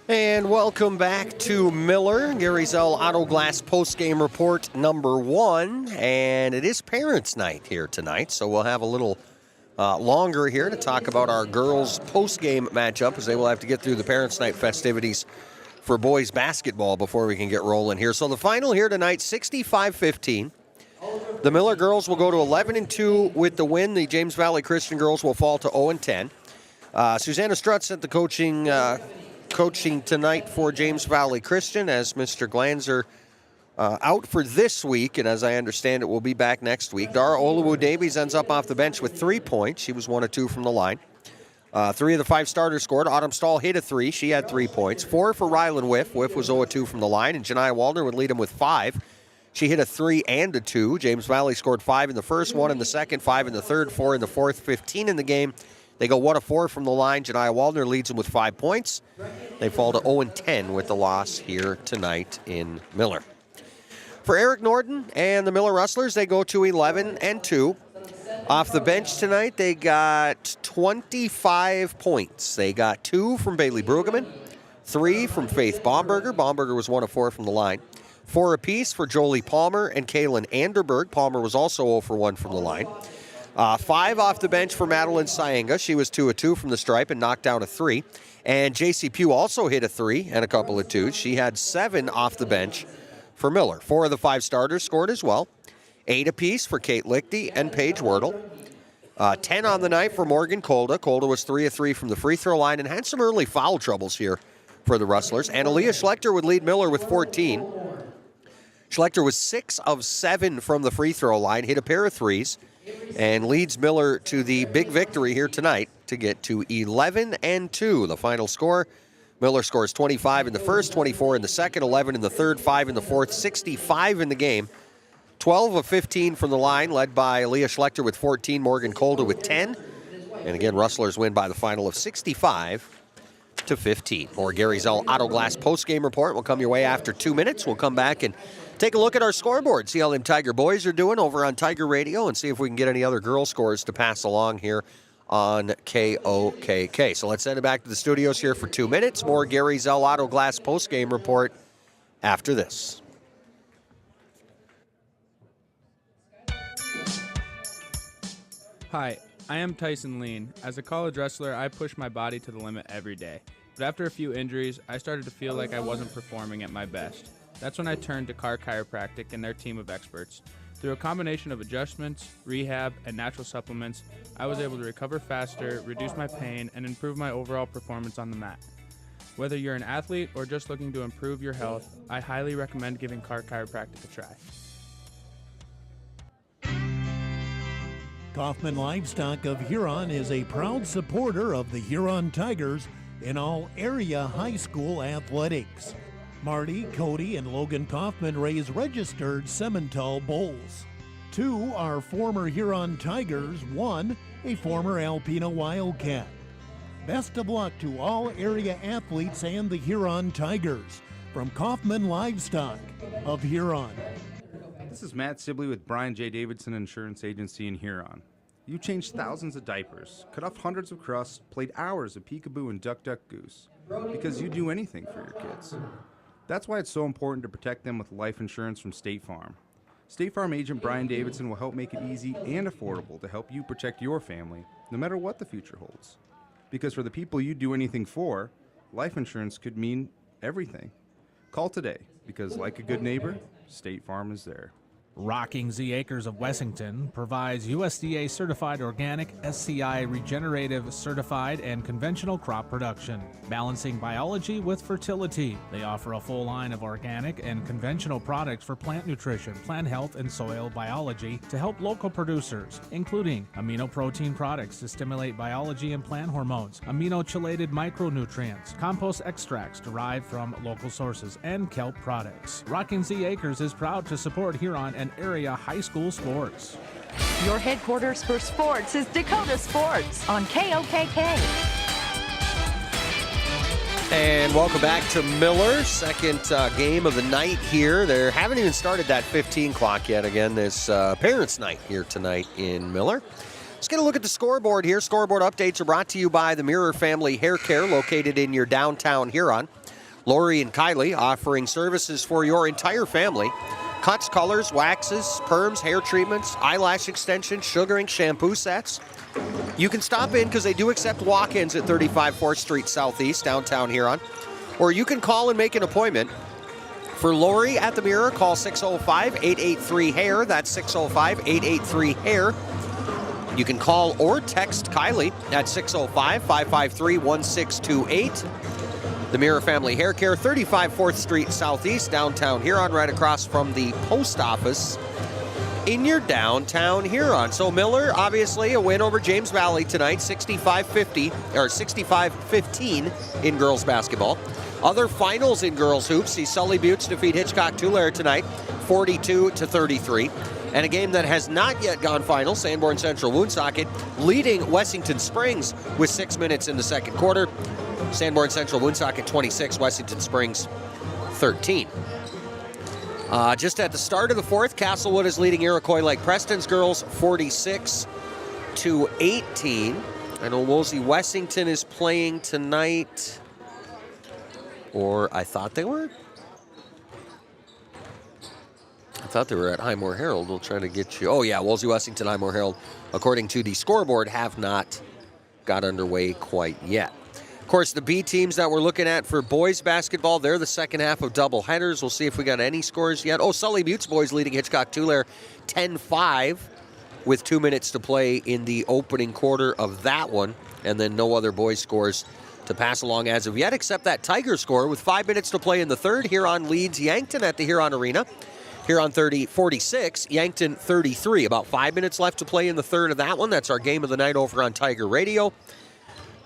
And welcome back to Miller, Gary Zell Auto Glass post-game report number 1. And it is Parents' Night here tonight, so we'll have a little longer here to talk about our girls' post-game matchup, as they will have to get through the Parents' Night festivities for boys basketball before we can get rolling here. So the final here tonight, 65-15. The Miller girls will go to 11-2 with the win. The James Valley Christian girls will fall to 0-10. Susanna Strutz sent the coaching tonight for James Valley Christian, as Mr. Glanzer out for this week, and as I understand it, will be back next week. Dara Oluwu-Davies ends up off the bench with 3 points. She was 1 of 2 from the line. 3 of the 5 starters scored. Autumn Stahl hit a 3. She had 3 points. 4 for Rylan Whiff. Whiff was 0-2 from the line, and Janiah Waldner would lead him with 5. She hit a 3 and a 2. James Valley scored 5 in the first, 1 in the second, 5 in the third, 4 in the fourth, 15 in the game. They go 1 of 4 from the line. Janiah Waldner leads them with 5 points. They fall to 0-10 with the loss here tonight in Miller. For Eric Norden and the Miller Rustlers, they go to 11-2. Off the bench tonight, they got 25 points. They got 2 from Bailey Brueggemann, 3 from Faith Baumberger. Baumberger was 1 of 4 from the line. 4 apiece for Jolie Palmer and Kaylin Anderberg. Palmer was also 0 for 1 from the line. 5 off the bench for Madeline Syenga. She was 2 of 2 from the stripe and knocked down a 3. And J.C. Pugh also hit a 3 and a couple of 2s. She had 7 off the bench for Miller. 4 of the 5 starters scored as well. 8 apiece for Kate Lichty and Paige Wordle. 10 on the night for Morgan Kolda. Kolda was 3 of 3 from the free throw line and had some early foul troubles here for the Rustlers. And Aaliyah Schlechter would lead Miller with 14. Schlechter was 6 of 7 from the free throw line, hit a pair of 3s, and leads Miller to the big victory here tonight to get to 11-2. The final score, Miller scores 25 in the first, 24 in the second, 11 in the third, 5 in the fourth, 65 in the game. 12 of 15 from the line, led by Leah Schlechter with 14, Morgan Kolda with 10. And again, Rustlers win by the final of 65-15. More Gary Zell Auto Glass post-game report will come your way after 2 minutes. We'll come back and take a look at our scoreboard, see how them Tiger boys are doing over on Tiger Radio, and see if we can get any other girl scores to pass along here on KOKK. So let's send it back to the studios here for 2 minutes. More Gary Zell Auto Glass post-game report after this. Hi, I am Tyson Lean. As a college wrestler, I push my body to the limit every day. But after a few injuries, I started to feel like I wasn't performing at my best. That's when I turned to Carr Chiropractic and their team of experts. Through a combination of adjustments, rehab, and natural supplements, I was able to recover faster, reduce my pain, and improve my overall performance on the mat. Whether you're an athlete or just looking to improve your health, I highly recommend giving Carr Chiropractic a try. Kaufman Livestock of Huron is a proud supporter of the Huron Tigers in all area high school athletics. Marty, Cody, and Logan Kaufman raise registered Simmental bulls. 2 are former Huron Tigers, 1 a former Alpena Wildcat. Best of luck to all area athletes and the Huron Tigers from Kaufman Livestock of Huron. This is Matt Sibley with Brian J. Davidson Insurance Agency in Huron. You changed thousands of diapers, cut off hundreds of crusts, played hours of peekaboo and duck duck goose, because you do anything for your kids. That's why it's so important to protect them with life insurance from State Farm. State Farm agent Brian Davidson will help make it easy and affordable to help you protect your family, no matter what the future holds. Because for the people you do anything for, life insurance could mean everything. Call today, because like a good neighbor, State Farm is there. Rocking Z Acres of Wessington provides USDA certified organic, SCI regenerative certified and conventional crop production, balancing biology with fertility. They offer a full line of organic and conventional products for plant nutrition, plant health, and soil biology to help local producers, including amino protein products to stimulate biology and plant hormones, amino-chelated micronutrients, compost extracts derived from local sources, and kelp products. Rocking Z Acres is proud to support Huron and area high school sports. Your headquarters for sports is Dakota Sports on KOKK. And welcome back to Miller. Second game of the night here. They haven't even started that 15 clock yet. Again, this Parents' Night here tonight in Miller. Let's get a look at the scoreboard here. Scoreboard updates are brought to you by the Mirror Family Hair Care, located in your downtown Huron. Lori and Kylie offering services for your entire family. Cuts, colors, waxes, perms, hair treatments, eyelash extensions, sugaring, shampoo sets. You can stop in because they do accept walk-ins at 35 4th Street Southeast, downtown Huron. Or you can call and make an appointment. For Lori at the Mirror, call 605-883-HAIR. That's 605-883-HAIR. You can call or text Kylie at 605-553-1628. The Mirror Family Hair Care, 35 4th Street Southeast, downtown Huron, right across from the post office in your downtown Huron. So Miller, obviously, a win over James Valley tonight, 65-15 in girls basketball. Other finals in girls hoops, see Sully Buttes defeat Hitchcock-Tulare tonight, 42-33. And a game that has not yet gone final, Sanborn Central Woonsocket leading Wessington Springs with 6 minutes in the second quarter. Sanborn Central Woonsocket 26, Wessington Springs 13. Just at the start of the fourth, Castlewood is leading Iroquois Lake Preston's girls 46-18. I know Wolsey Wessington is playing tonight, or I thought they were. I thought they were at Highmore Herald. We'll try to get you. Oh yeah, Wolsey Wessington, Highmore Herald, according to the scoreboard, have not got underway quite yet. Of course, the B teams that we're looking at for boys basketball, they're the second half of doubleheaders. We'll see if we got any scores yet. Oh, Sully Buttes boys leading Hitchcock-Tulare 10-5 with 2 minutes to play in the opening quarter of that one. And then no other boys scores to pass along as of yet, except that Tiger score with 5 minutes to play in the third. Huron leads Yankton at the Huron Arena. Huron 46, Yankton 33. About 5 minutes left to play in the third of that one. That's our game of the night over on Tiger Radio.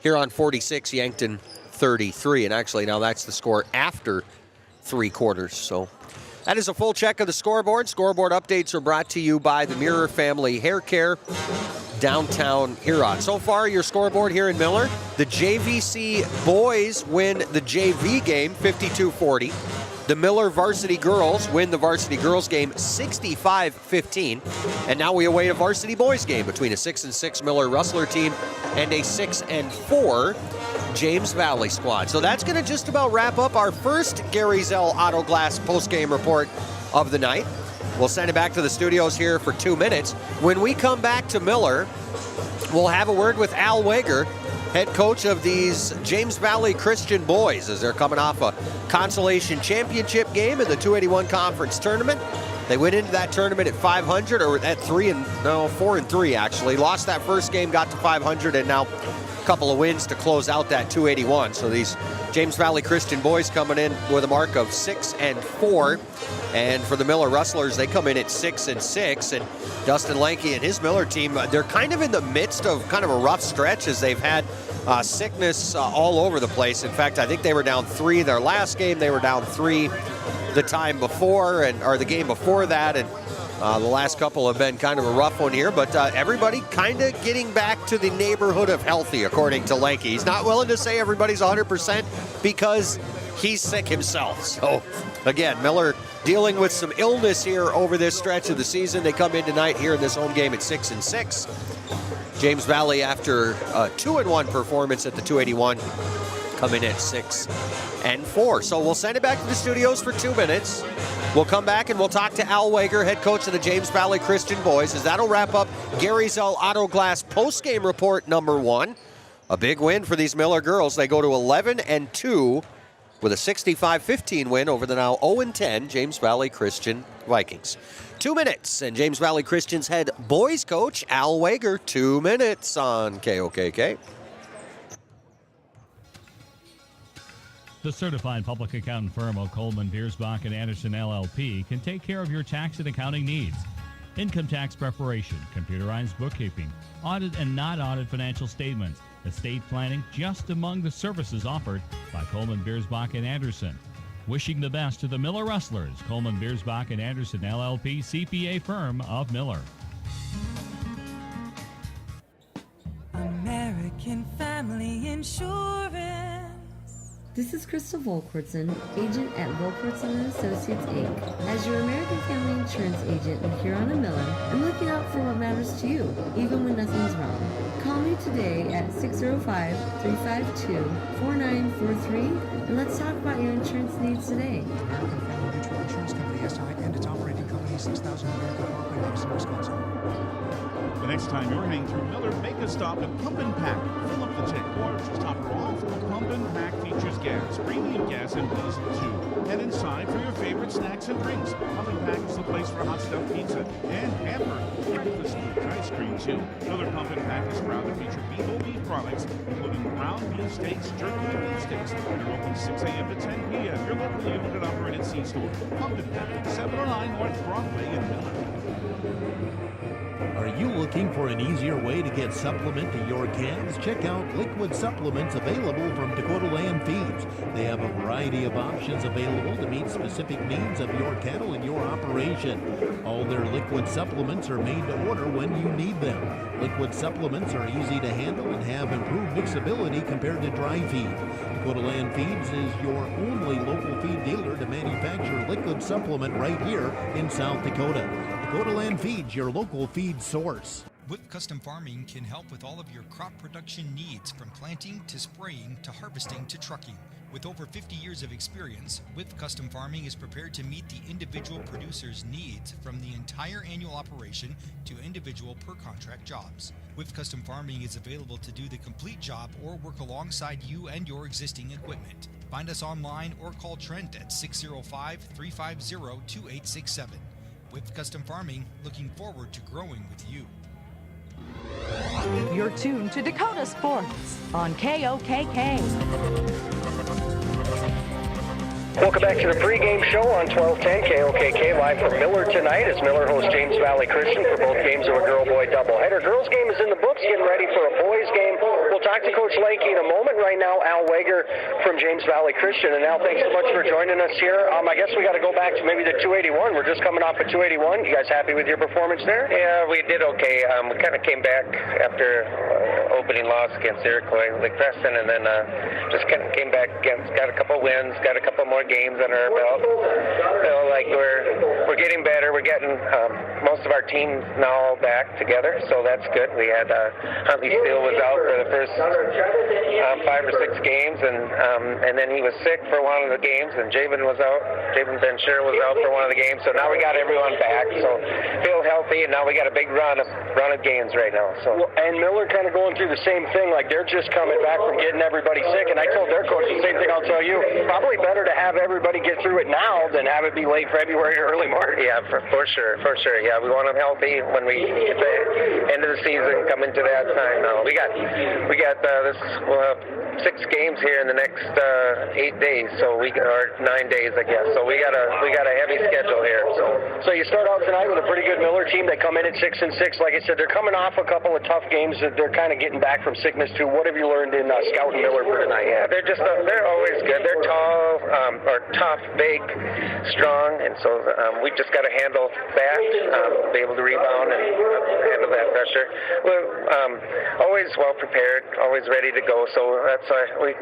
Huron 46, Yankton 33. And actually, now that's the score after 3 quarters. So that is a full check of the scoreboard. Scoreboard updates are brought to you by the Mirror Family Hair Care, downtown Huron. So far, your scoreboard here in Miller, the JVC boys win the JV game 52-40. The Miller varsity girls win the varsity girls game 65-15. And now we await a varsity boys game between a 6-6 Miller Rustler team and a 6-4 James Valley squad. So that's going to just about wrap up our first Gary Zell Auto Glass post-game report of the night. We'll send it back to the studios here for 2 minutes. When we come back to Miller, we'll have a word with Al Wager, head coach of these James Valley Christian boys, as they're coming off a consolation championship game in the 281 conference tournament. They went into that tournament at 500, or at 4-3 actually. Lost that first game, got to 500, and now a couple of wins to close out that 281. So these James Valley Christian boys coming in with a mark of 6-4. And for the Miller Rustlers, they come in at 6-6. And Dustin Lanke and his Miller team, they're kind of in the midst of kind of a rough stretch as they've had sickness all over the place. In fact, I think they were down 3 their last game. They were down 3 the time before, or the game before that. And the last couple have been kind of a rough one here. But everybody kind of getting back to the neighborhood of healthy, according to Lanke. He's not willing to say everybody's 100% because he's sick himself. So, again, Miller dealing with some illness here over this stretch of the season. They come in tonight here in this home game at 6-6. James Valley, after a 2-1 performance at the 281, come in at 6-4. So we'll send it back to the studios for 2 minutes. We'll come back and we'll talk to Al Wager, head coach of the James Valley Christian boys, as that'll wrap up Gary Zell Auto Glass post-game report number 1. A big win for these Miller girls. They go to 11-2 with a 65-15 win over the now 0-10 James Valley Christian Vikings. 2 minutes, and James Valley Christian's head boys coach Al Wager, 2 minutes on KOKK. The certified public accountant firm of Coleman, Biersbach, and Anderson LLP can take care of your tax and accounting needs. Income tax preparation, computerized bookkeeping, audit and not audit financial statements, estate planning, just among the services offered by Coleman, Biersbach, and Anderson. Wishing the best to the Miller Rustlers, Coleman, Biersbach, and Anderson LLP CPA firm of Miller. American Family Insurance. This is Crystal Volkwartson, agent at Volkwartson & Associates, Inc. As your American Family Insurance agent in Huron and Miller, I'm looking out for what matters to you, even when nothing's wrong. Call me today at 605-352-4943, and let's talk about your insurance needs today. American Family Mutual Insurance Company, SI, and its operating company, 6000 American Parkway, Madison, Wisconsin. The next time you're heading through Miller, make a stop at Pump and Pack. Fill up the tank or just top her off. Pump and Pack features gas, premium gas, and diesel too. Head inside for your favorite snacks and drinks. Pump and Pack is the place for hot stuff pizza and hamburger, breakfast food, ice cream too. Another Pump and Pack is proud to feature Bball beef products, including ground beef steaks, jerky, and beef steaks. They're open 6 a.m. to 10 p.m. Your locally owned and operated C-store. Pump and Pack, 709 North Broadway in Miller. Are you looking for an easier way to get supplement to your calves? Check out liquid supplements available from Dakota Land Feeds. They have a variety of options available to meet specific needs of your cattle and your operation. All their liquid supplements are made to order when you need them. Liquid supplements are easy to handle and have improved mixability compared to dry feed. Dakota Land Feeds is your only local feed dealer to manufacture liquid supplement right here in South Dakota. Dakota Land Feeds, your local feed source. Whip Custom Farming can help with all of your crop production needs, from planting to spraying to harvesting to trucking. With over 50 years of experience, Whip Custom Farming is prepared to meet the individual producer's needs, from the entire annual operation to individual per-contract jobs. Whip Custom Farming is available to do the complete job or work alongside you and your existing equipment. Find us online or call Trent at 605-350-2867. With Custom Farming, looking forward to growing with you. You're tuned to Dakota Sports on KOKK. Welcome back to the pregame show on 1210 KOKK, live from Miller tonight as Miller hosts James Valley Christian for both games of a girl-boy doubleheader. Girls game is in the books, getting ready for a boys game. We'll talk to Coach Lakey in a moment. Right now, Al Wager from James Valley Christian. And Al, thanks so much for joining us here. I guess we got to go back to maybe the 281. We're just coming off of 281. You guys happy with your performance there? Yeah, we did okay. We kind of came back after opening loss against Iroquois, Lake Preston, and then just kind of came back against, got a couple wins, got a couple more games under our belt. So like we're getting better. We're getting most of our team now back together, so that's good. We had Huntley Steele was out for the first 5 or 6 games, and then he was sick for one of the games, and Javen was out. Javen Ben-Sher was out for one of the games, so now we got everyone back. So feel healthy, and now we got a big run of games right now. So and Miller kind of going through the same thing. Like they're just coming back from getting everybody sick, and I told their coach the same thing. I'll tell you, probably better to have everybody get through it now than have it be late February or early March. Yeah, for sure. Yeah, we want them healthy when we get the end of the season, come into that time. No, we got this. We'll have 6 games here in the next 8 days, or 9 days, I guess. So we got a heavy schedule here. So you start out tonight with a pretty good Miller team. They come in at 6-6. Like I said, they're coming off a couple of tough games that they're kind of getting back from sickness too. What have you learned in scouting Miller for tonight? Yeah, they're always good. They're tall, or tough, big, strong, and so we just got to handle that, be able to rebound and handle that pressure. We're always well prepared, always ready to go. So that's why we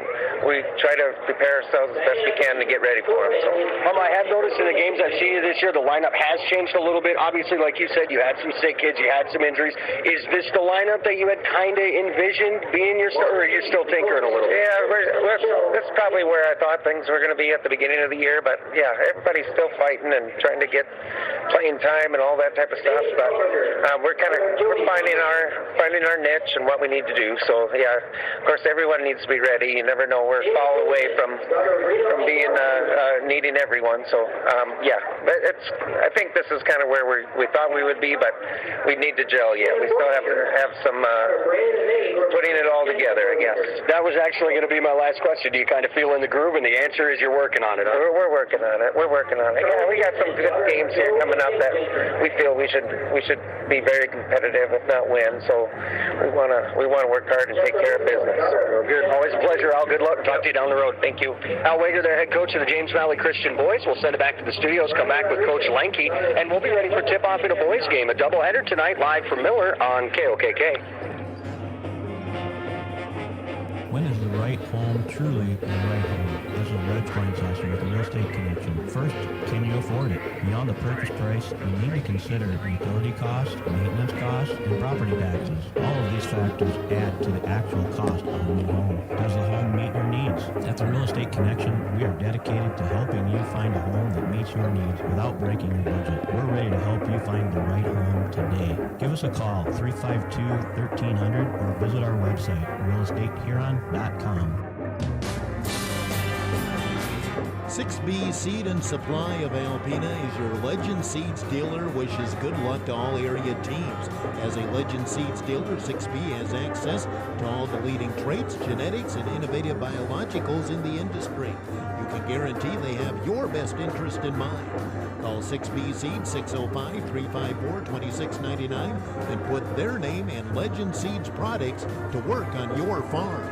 try to prepare ourselves as best we can to get ready for them. So I have noticed in the games I've seen you this year, the lineup has changed a little bit. Obviously, like you said, you had some sick kids, you had some injuries. Is this the lineup that you had kind of envisioned envisioned being your star, or are you still tinkering a little bit? Yeah, that's probably where I thought things were going to be at the beginning of the year. But yeah, everybody's still fighting and trying to get playing time and all that type of stuff. But we're finding our niche and what we need to do. So yeah, of course, everyone needs to be ready. You never know. We're far away from being needing everyone. So yeah, but I think this is kind of where we thought we would be, but we need to gel yet. We still have to have some putting it all together, I guess. That was actually going to be my last question. Do you kind of feel in the groove? And the answer is you're working on it. Huh? We're working on it. We're working on it. Yeah, we got some good games here coming up that we feel we should be very competitive, if not win. So we want to work hard and take care of business. Well, good. Always a pleasure, Al. Good luck. Talk to you down the road. Thank you. Al Wager, the head coach of the James Valley Christian boys. We'll send it back to the studios, come back with Coach Lanke, and we'll be ready for tip-off in a boys game. A doubleheader tonight, live from Miller on KOKK. When is the right home truly the right home? This is Reg Kleinsausser with the Real Estate Connection. First, can you afford it? Beyond the purchase price, you need to consider utility costs, maintenance costs, and property taxes. All of these factors add to the actual cost of a new home. Does the home meet your needs? At the Real Estate Connection, we are dedicated to helping you find a home that meets your needs without breaking your budget. We're ready to help you find the right home today. Give us a call, 352-1300, or visit our website, realestatehuron.com. 6B Seed and Supply of Alpena is your Legend Seeds dealer. Wishes good luck to all area teams. As a Legend Seeds dealer, 6B has access to all the leading traits, genetics, and innovative biologicals in the industry. You can guarantee they have your best interest in mind. Call 6B Seed 605-354-2699 and put their name and Legend Seeds products to work on your farm.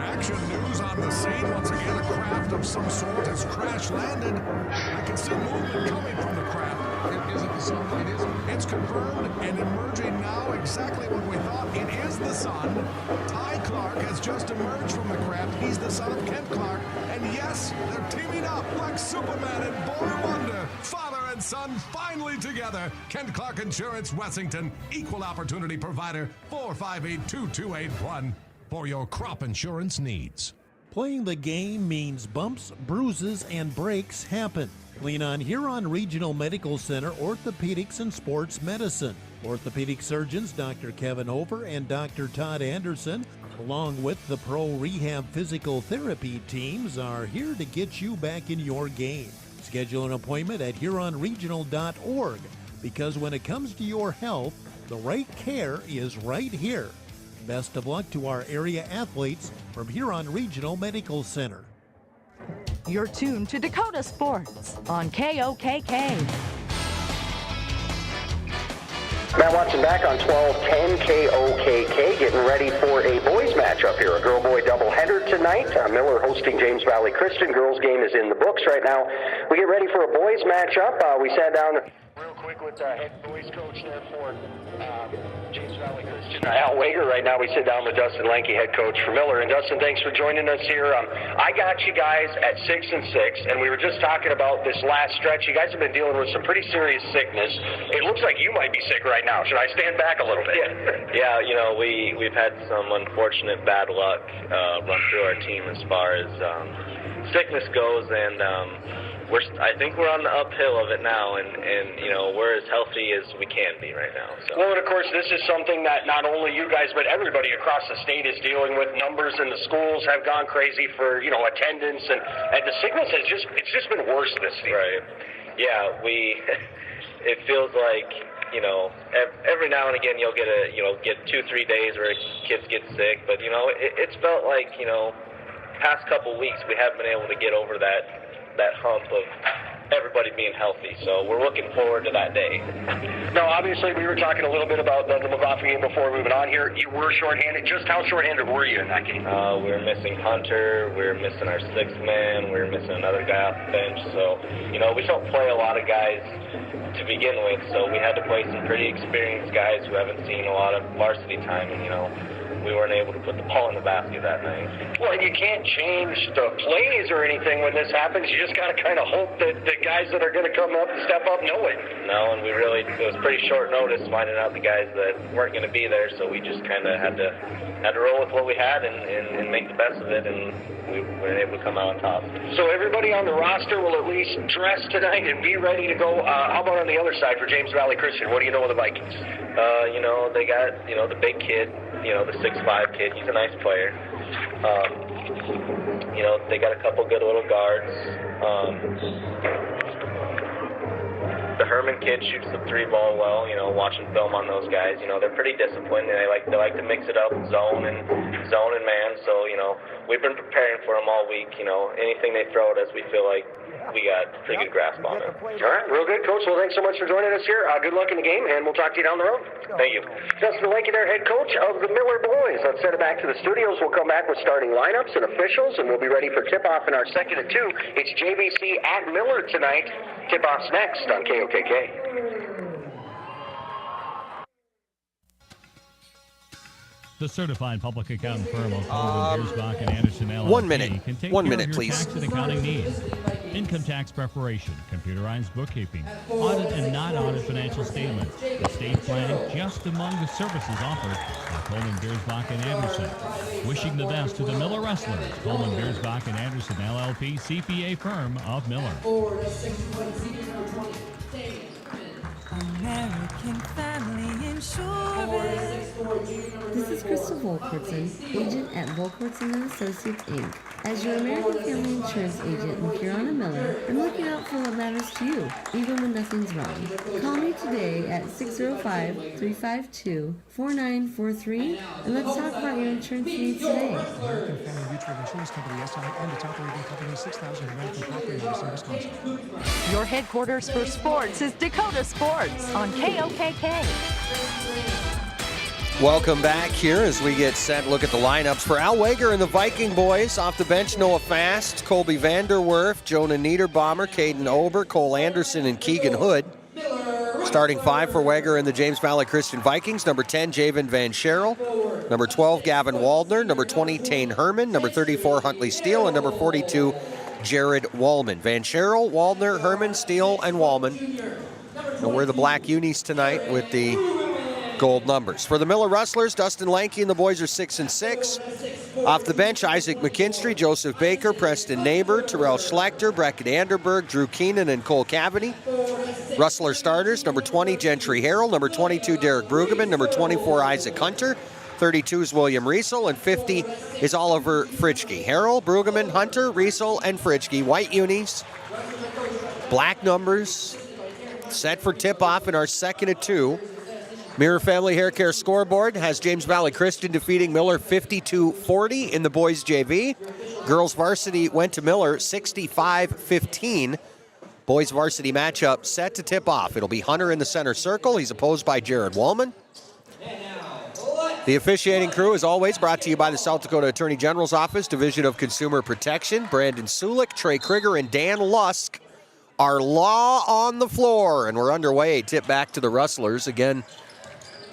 Action news on the scene. Once again, a craft of some sort has crash landed. I can see movement coming from the craft. Is it the sun? It is. It's confirmed and emerging now exactly what we thought. It is the sun. Ty Clark has just emerged from the craft. He's the son of Kent Clark. And yes, they're teaming up like Superman and Boy Wonder. Father and son finally together. Kent Clark Insurance, Wessington. Equal opportunity provider. 458-2281. For your crop insurance needs. Playing the game means bumps, bruises, and breaks happen. Lean on Huron Regional Medical Center Orthopedics and Sports Medicine. Orthopedic surgeons Dr. Kevin Hofer and Dr. Todd Anderson, along with the Pro Rehab Physical Therapy teams, are here to get you back in your game. Schedule an appointment at HuronRegional.org, because when it comes to your health, the right care is right here. Best of luck to our area athletes from Huron Regional Medical Center. You're tuned to Dakota Sports on KOKK. Matt Watson back on 1210 KOKK, getting ready for a boys matchup here. A girl-boy doubleheader tonight. Miller hosting James Valley Christian. Girls game is in the books right now. We get ready for a boys matchup. We sat down real quick with head boys coach there for James Valley Christian, Al Wager. Right now we sit down with Dustin Lanke, head coach for Miller. And Dustin, thanks for joining us here. I got you guys at 6-6, and we were just talking about this last stretch. You guys have been dealing with some pretty serious sickness. It looks like you might be sick right now. Should I stand back a little bit? Yeah, you know, we've had some unfortunate bad luck run through our team as far as sickness goes, and I think we're on the uphill of it now, and you know, we're as healthy as we can be right now. So. Well, and of course, this is something that not only you guys, but everybody across the state is dealing with. Numbers in the schools have gone crazy for, you know, attendance, and the sickness has it's just been worse this season. Right. Yeah, it feels like, you know, every now and again you'll get 2-3 days where kids get sick, but you know, it's felt like, you know, past couple weeks we haven't been able to get over that hump of everybody being healthy, so we're looking forward to that day. Now, obviously, we were talking a little bit about the McLaughlin game before moving on here. You were shorthanded. Just how shorthanded were you in that game? We were missing Hunter, we were missing our sixth man, we were missing another guy off the bench, so, you know, we don't play a lot of guys to begin with, so we had to play some pretty experienced guys who haven't seen a lot of varsity time, and, you know, we weren't able to put the ball in the basket that night. Well, you can't change the plays or anything when this happens. You just got to kind of hope that the guys that are going to come up and step up know it. No, and it was pretty short notice finding out the guys that weren't going to be there, so we just kind of had to roll with what we had and make the best of it, and we were able to come out on top. So everybody on the roster will at least dress tonight and be ready to go. How about on the other side for James Valley Christian? What do you know of the Vikings? They got, the big kid, the 6'5" kid. He's a nice player. They got a couple good little guards. The Herman kid shoots the 3-ball well, watching film on those guys. They're pretty disciplined, and they like to mix it up, zone and man. So, we've been preparing for them all week. Anything they throw at us, we feel like we got a pretty good grasp on it. All right, real good, Coach. Well, thanks so much for joining us here. Good luck in the game, and we'll talk to you down the road. Thank you. Justin Lakey there, head coach of the Miller boys. Let's send it back to the studios. We'll come back with starting lineups and officials, and we'll be ready for tip-off in our second and 2. It's JVC at Miller tonight. Tip-off's next on KOKK. The certified public accounting firm of Biersbach and Anderson LLP 1 minute. can take 1 care minute, of your please. tax and accounting needs. Income tax preparation, computerized bookkeeping, audit and non-audit financial statements, estate planning, just among the services offered by Coleman Biersbach and Anderson. Wishing the best to the Miller Wrestlers, Coleman Biersbach and Anderson LLP CPA firm of Miller. American Family Insurance. This is Crystal Volkwartson, agent at Volkwartson & Associates, Inc. As your American Family Insurance agent in Huron Miller, I'm looking out for what matters to you, even when nothing's wrong. Call me today at 605-352-4943, and let's talk about your insurance needs today. American Family Mutual Insurance Company, SI, and its operating company, 6000 American Parkway, Madison, Wisconsin. Your headquarters for sports is Dakota Sports on KOKK. Welcome back here as we get set. Look at the lineups for Al Wager and the Viking boys. Off the bench, Noah Fast, Colby Vanderwerf, Jonah Niederbaumer, Caden Ober, Cole Anderson, and Keegan Hood. Starting 5 for Wager and the James Valley Christian Vikings. Number 10, Javen Van Scherel. Number 12, Gavin Waldner. Number 20, Tane Herman. Number 34, Huntley Steele. And number 42, Jared Wallman. Van Scherel, Waldner, Herman, Steele, and Wallman. And we're the black unis tonight with the gold numbers. For the Miller Rustlers, Dustin Lanke and the boys are 6-6. Off the bench, Isaac McKinstry, Joseph Baker, Preston Neighbor, Terrell Schlechter, Brackett Anderberg, Drew Keenan, and Cole Cavity. Rustler starters, number 20, Gentry Harrell, number 22, Derek Brueggemann, number 24, Isaac Hunter, 32 is William Riesel, and 50 is Oliver Fritschke. Harrell, Brueggemann, Hunter, Riesel, and Fritschke. White unis, black numbers, set for tip-off in our second and 2. Mirror Family Hair Care scoreboard has James Valley Christian defeating Miller 52-40 in the boys JV. Girls varsity went to Miller 65-15. Boys varsity matchup set to tip off. It'll be Hunter in the center circle. He's opposed by Jared Wallman. The officiating crew, as always, brought to you by the South Dakota Attorney General's Office, Division of Consumer Protection. Brandon Sulik, Trey Krieger, and Dan Lusk are law on the floor. And we're underway. Tip back to the Rustlers. Again,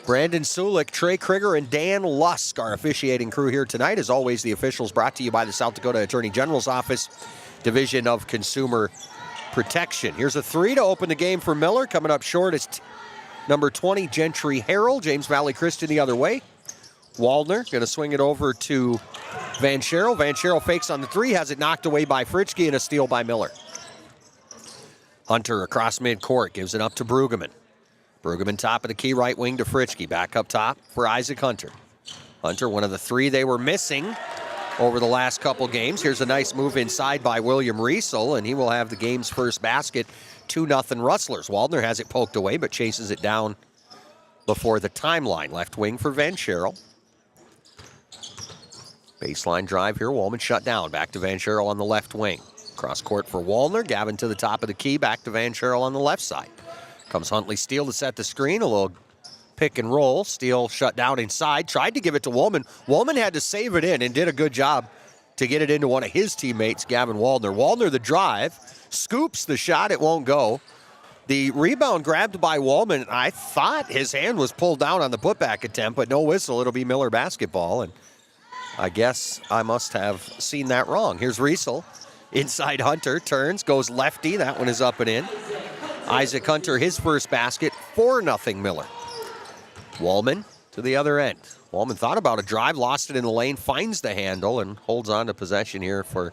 Brandon Sulik, Trey Krieger, and Dan Lusk, our officiating crew here tonight. As always, the officials brought to you by the South Dakota Attorney General's Office, Division of Consumer Protection. Here's a 3 to open the game for Miller. Coming up short is number 20, Gentry Harrell. James Valley Christian the other way. Waldner going to swing it over to Van Scherel. Van Scherel fakes on the 3, has it knocked away by Fritschke, and a steal by Miller. Hunter across midcourt, gives it up to Brueggemann. Brueggemann top of the key, right wing to Fritschke. Back up top for Isaac Hunter. Hunter, one of the 3 they were missing over the last couple games. Here's a nice move inside by William Riesel, and he will have the game's first basket. 2-0 Rustlers. Waldner has it poked away, but chases it down before the timeline. Left wing for Van Scherel. Baseline drive here. Wallman shut down. Back to Van Scherel on the left wing. Cross court for Wallner. Gavin to the top of the key. Back to Van Scherel on the left side. Comes Huntley Steele to set the screen. A little pick and roll. Steele shut down inside. Tried to give it to Wallman. Wallman had to save it in and did a good job to get it into one of his teammates, Gavin Waldner. Waldner the drive. Scoops the shot. It won't go. The rebound grabbed by Wallman. I thought his hand was pulled down on the putback attempt, but no whistle. It'll be Miller basketball, and I guess I must have seen that wrong. Here's Riesel. Inside Hunter, turns, goes lefty. That one is up and in. Isaac Hunter, his first basket, 4-0 Miller. Wallman to the other end. Wallman thought about a drive, lost it in the lane, finds the handle, and holds on to possession here for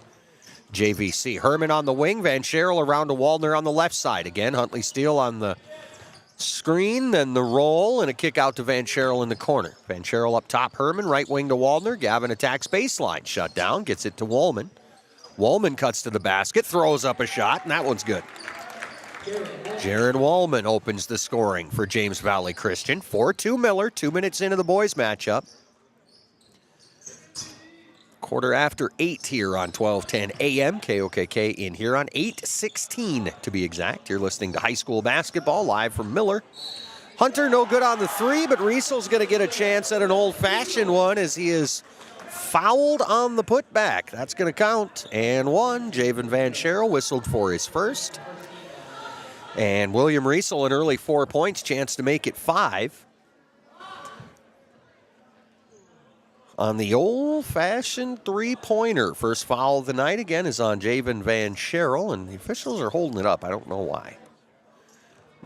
JVC. Herman on the wing, Van Scherel around to Waldner on the left side. Again, Huntley Steele on the screen, then the roll, and a kick out to Van Scherel in the corner. Van Scherel up top, Herman, right wing to Waldner. Gavin attacks baseline, shut down, gets it to Wallman. Wallman cuts to the basket, throws up a shot, and that one's good. Jared Wallman opens the scoring for James Valley Christian. 4-2 Miller, 2 minutes into the boys matchup. Quarter after 8 here on 1210 AM, KOKK in Huron, 8:16 to be exact. You're listening to high school basketball live from Miller. Hunter no good on the three, but Riesel's going to get a chance at an old-fashioned one as he is fouled on the putback. That's going to count. And one, Javen Van Scherel whistled for his first. And William Riesel, an early 4 points, chance to make it 5. On the old-fashioned three-pointer. First foul of the night, again, is on Javen Van Scherel, and the officials are holding it up. I don't know why.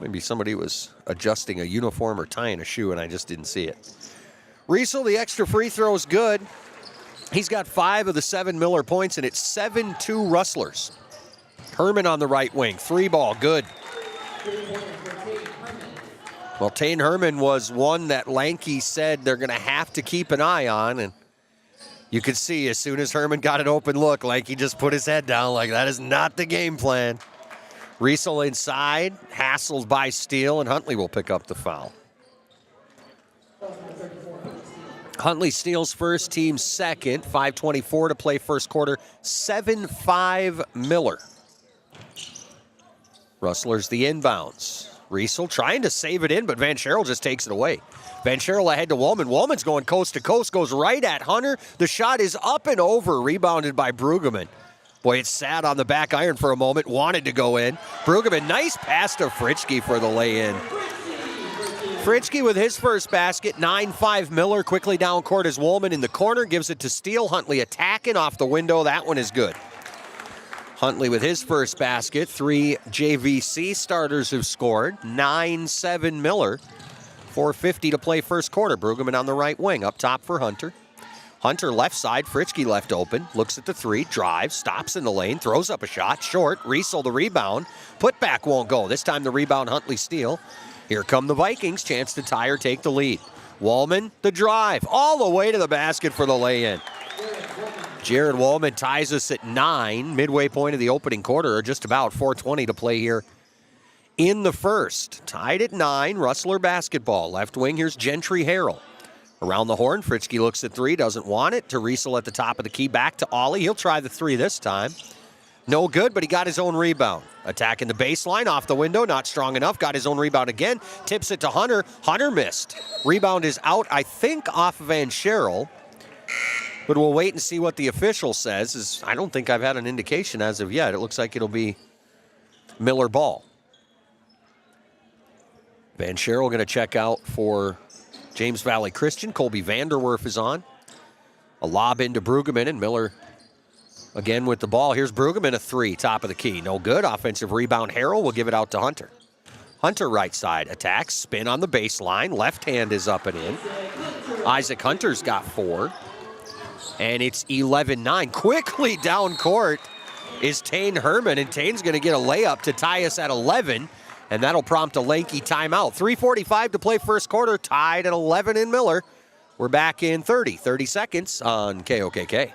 Maybe somebody was adjusting a uniform or tying a shoe, and I just didn't see it. Riesel, the extra free throw is good. He's got 5 of the 7 Miller points, and it's 7-2 Rustlers. Herman on the right wing. 3-ball, good. Well, Tane Herman was one that Lanky said they're going to have to keep an eye on, and you could see as soon as Herman got an open look, Lanky just put his head down like that is not the game plan. Riesel inside, hassled by Steele, and Huntley will pick up the foul. Huntley Steele's first, team second, 5:24 to play first quarter, 7-5 Miller. Rustlers the inbounds. Riesel trying to save it in, but Van Scherel just takes it away. Van Scherel ahead to Wallman. Wallman's going coast to coast, goes right at Hunter. The shot is up and over, rebounded by Brueggemann. Boy, it sat on the back iron for a moment, wanted to go in. Brueggemann, nice pass to Fritschke for the lay-in. Fritschke with his first basket, 9-5 Miller, quickly down court as Wallman in the corner, gives it to Steele. Huntley attacking off the window, that one is good. Huntley with his first basket. 3 JVC starters have scored. 9-7 Miller. 4:50 to play first quarter. Brueggemann on the right wing. Up top for Hunter. Hunter left side. Fritschke left open. Looks at the 3. Drives. Stops in the lane. Throws up a shot. Short. Riesel the rebound. Putback won't go. This time the rebound Huntley Steele. Here come the Vikings. Chance to tie or take the lead. Wallman the drive. All the way to the basket for the lay-in. Jared Wallman ties us at 9, midway point of the opening quarter, or just about 4:20 to play here in the first. Tied at 9, Rustler basketball. Left wing, here's Gentry Harrell. Around the horn, Fritschke looks at 3, doesn't want it. To Riesel at the top of the key, back to Ollie. He'll try the 3 this time. No good, but he got his own rebound. Attacking the baseline, off the window, not strong enough. Got his own rebound again. Tips it to Hunter. Hunter missed. Rebound is out, I think, off Van Scherel. But we'll wait and see what the official says. I don't think I've had an indication as of yet. It looks like it'll be Miller ball. Van Scherel going to check out for James Valley Christian. Colby Vanderwerf is on. A lob into Brueggemann, and Miller again with the ball. Here's Brueggemann, a 3, top of the key. No good. Offensive rebound. Harrell will give it out to Hunter. Hunter right side attacks. Spin on the baseline. Left hand is up and in. Isaac Hunter's got 4. And it's 11-9. Quickly down court is Tane Herman, and Tane's going to get a layup to tie us at 11, and that'll prompt a Lanky timeout. 3:45 to play first quarter, tied at 11 in Miller. We're back in 30 seconds on KOKK.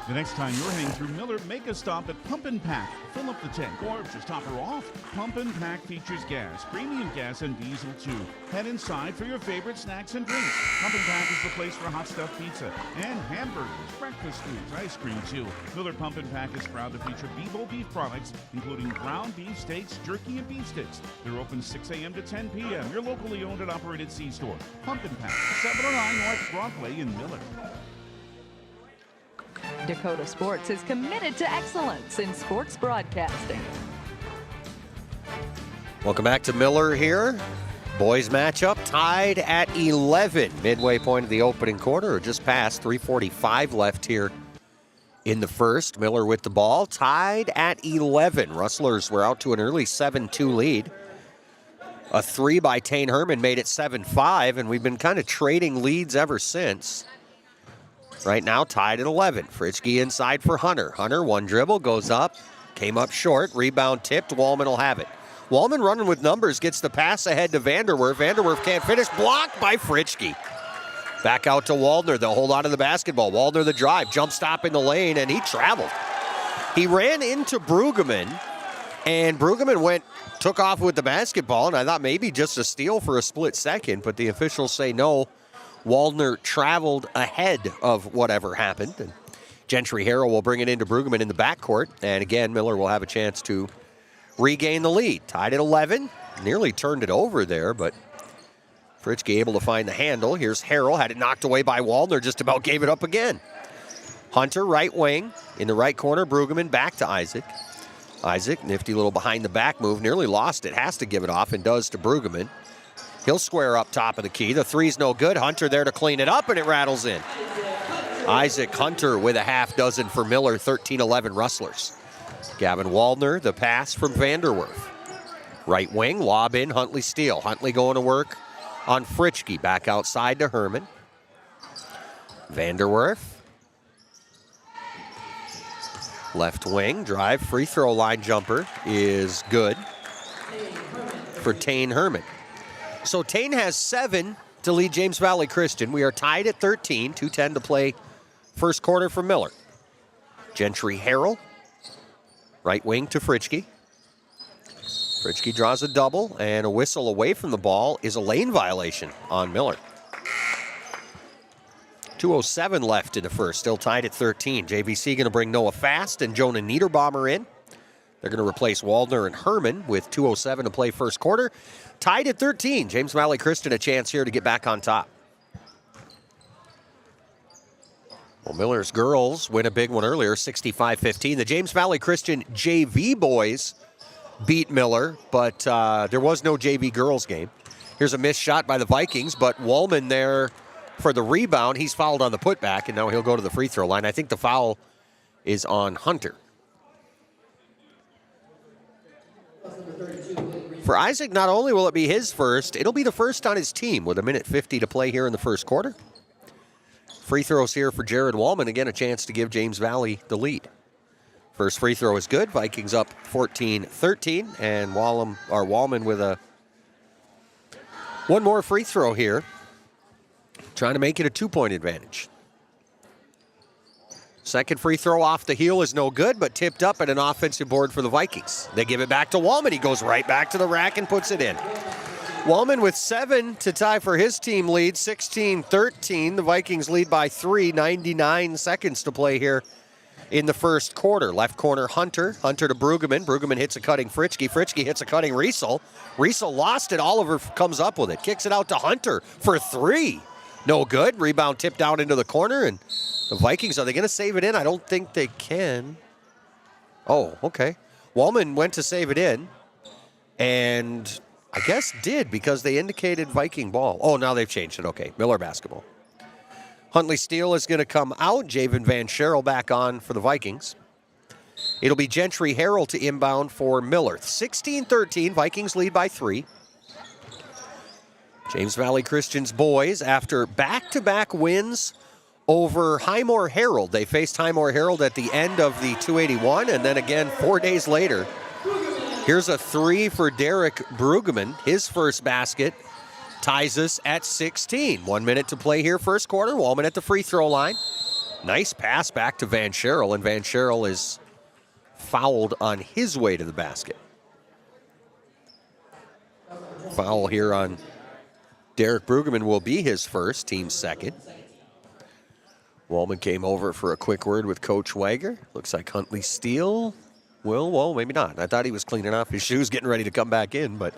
The next time you're heading through Miller, make a stop at Pump and Pack. Fill up the tank or just top her off. Pump and Pack features gas, premium gas, and diesel too. Head inside for your favorite snacks and drinks. Pump and Pack is the place for hot stuffed pizza and hamburgers, breakfast foods, ice cream too. Miller Pump and Pack is proud to feature Bball beef products, including ground beef steaks, jerky, and beef sticks. They're open 6 a.m. to 10 p.m. Your locally owned and operated C-store. Pump and Pack, 709 North Broadway in Miller. Dakota Sports is committed to excellence in sports broadcasting. Welcome back to Miller here. Boys matchup tied at 11. Midway point of the opening quarter, or just past 3:45 left here in the first. Miller with the ball, tied at 11. Rustlers were out to an early 7-2 lead. A 3 by Tane Herman made it 7-5, and we've been kind of trading leads ever since. Right now, tied at 11. Fritschke inside for Hunter. Hunter, one dribble, goes up, came up short, rebound tipped, Wallman will have it. Wallman running with numbers, gets the pass ahead to Vanderwerf. Vanderwerf can't finish, blocked by Fritschke. Back out to Waldner, they'll hold on to the basketball. Waldner the drive, jump stop in the lane, and he traveled. He ran into Brueggemann, and Brueggemann took off with the basketball, and I thought maybe just a steal for a split second, but the officials say no. Waldner traveled ahead of whatever happened, and Gentry Harrell will bring it into Brueggemann in the backcourt, and again, Miller will have a chance to regain the lead. Tied at 11. Nearly turned it over there, but Fritschke able to find the handle. Here's Harrell. Had it knocked away by Waldner. Just about gave it up again. Hunter, right wing. In the right corner, Brueggemann back to Isaac. Isaac, nifty little behind the back move. Nearly lost it. Has to give it off and does to Brueggemann. He'll square up top of the key. The three's no good. Hunter there to clean it up, and it rattles in. Isaac Hunter with a half dozen for Miller. 13-11 Rustlers. Gavin Waldner, the pass from Vanderwerf. Right wing, lob in, Huntley steal. Huntley going to work on Fritschke. Back outside to Herman. Vanderwerf. Left wing, drive, free throw line jumper is good for Tane Herman. So Tane has 7 to lead James Valley Christian. We are tied at 13, 2:10 to play first quarter for Miller. Gentry Harrell. Right wing to Fritschke. Fritschke draws a double, and a whistle away from the ball is a lane violation on Miller. 2:07 left in the first, still tied at 13. JVC going to bring Noah Fast and Jonah Niederbaumer in. They're going to replace Waldner and Herman with 2:07 to play first quarter. Tied at 13. James Valley Christian a chance here to get back on top. Well, Miller's girls win a big one earlier, 65-15. The James Valley Christian JV boys beat Miller, but there was no JV girls game. Here's a missed shot by the Vikings, but Wallman there for the rebound. He's fouled on the putback, and now he'll go to the free throw line. I think the foul is on Hunter. For Isaac, not only will it be his first, it'll be the first on his team with 1:50 to play here in the first quarter. Free throws here for Jared Wallman. Again, a chance to give James Valley the lead. First free throw is good. Vikings up 14-13. And Wallman with one more free throw here. Trying to make it a 2-point advantage. Second free throw off the heel is no good, but tipped up at an offensive board for the Vikings. They give it back to Wallman. He goes right back to the rack and puts it in. Wallman with 7 to tie for his team lead, 16-13. The Vikings lead by 3, 99 seconds to play here in the first quarter. Left corner, Hunter. Hunter to Brueggemann. Brueggemann hits a cutting Fritschke. Fritschke hits a cutting Riesel. Riesel lost it. Oliver comes up with it. Kicks it out to Hunter for 3. No good. Rebound tipped down into the corner, and the Vikings, are they going to save it in? I don't think they can. Oh, okay. Wallman went to save it in, and I guess did because they indicated Viking ball. Oh, now they've changed it. Okay, Miller basketball. Huntley Steele is going to come out. Javen Van Scherel back on for the Vikings. It'll be Gentry Harrell to inbound for Miller. 16-13, Vikings lead by 3. James Valley Christian's boys, after back-to-back wins over Highmore Herald. They faced Highmore Herald at the end of the 281, and then again 4 days later. Here's a 3 for Derek Brueggemann. His first basket ties us at 16. 1 minute to play here, first quarter. Wallman at the free throw line. Nice pass back to Van Scherel, and Van Scherel is fouled on his way to the basket. Foul here on Derek Brueggemann will be his first, team second. Wallman came over for a quick word with Coach Wager. Looks like Huntley Steele. Well, maybe not. I thought he was cleaning off his shoes, getting ready to come back in, but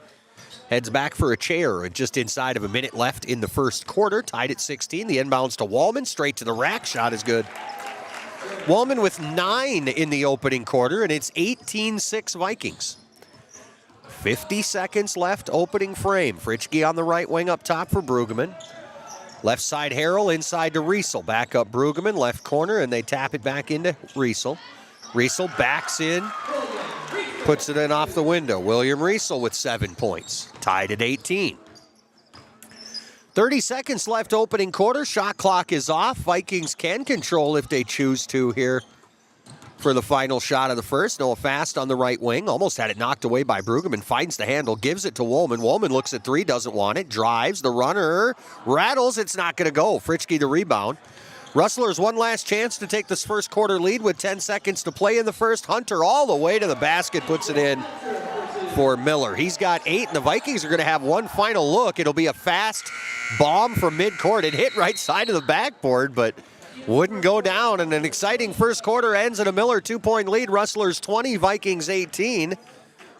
heads back for a chair. Just inside of a minute left in the first quarter, tied at 16. The inbounds to Wallman, straight to the rack. Shot is good. Wallman with 9 in the opening quarter, and it's 18-6 Vikings. 50 seconds left, opening frame. Fritschke on the right wing up top for Brueggemann. Left side Harrell, inside to Riesel. Back up Brueggemann, left corner, and they tap it back into Riesel. Riesel backs in, puts it in off the window. William Riesel with 7 points, tied at 18. 30 seconds left, opening quarter. Shot clock is off. Vikings can control if they choose to here for the final shot of the first. Noah Fast on the right wing. Almost had it knocked away by Brueggemann. Finds the handle, gives it to Woolman. Woolman looks at 3, doesn't want it. Drives, the runner rattles. It's not going to go. Fritschke the rebound. Rustlers one last chance to take this first quarter lead with 10 seconds to play in the first. Hunter all the way to the basket, puts it in for Miller. He's got 8, and the Vikings are going to have one final look. It'll be a fast bomb from midcourt. It hit right side of the backboard, but wouldn't go down. And an exciting first quarter ends in a Miller 2-point lead. Rustlers 20, Vikings 18.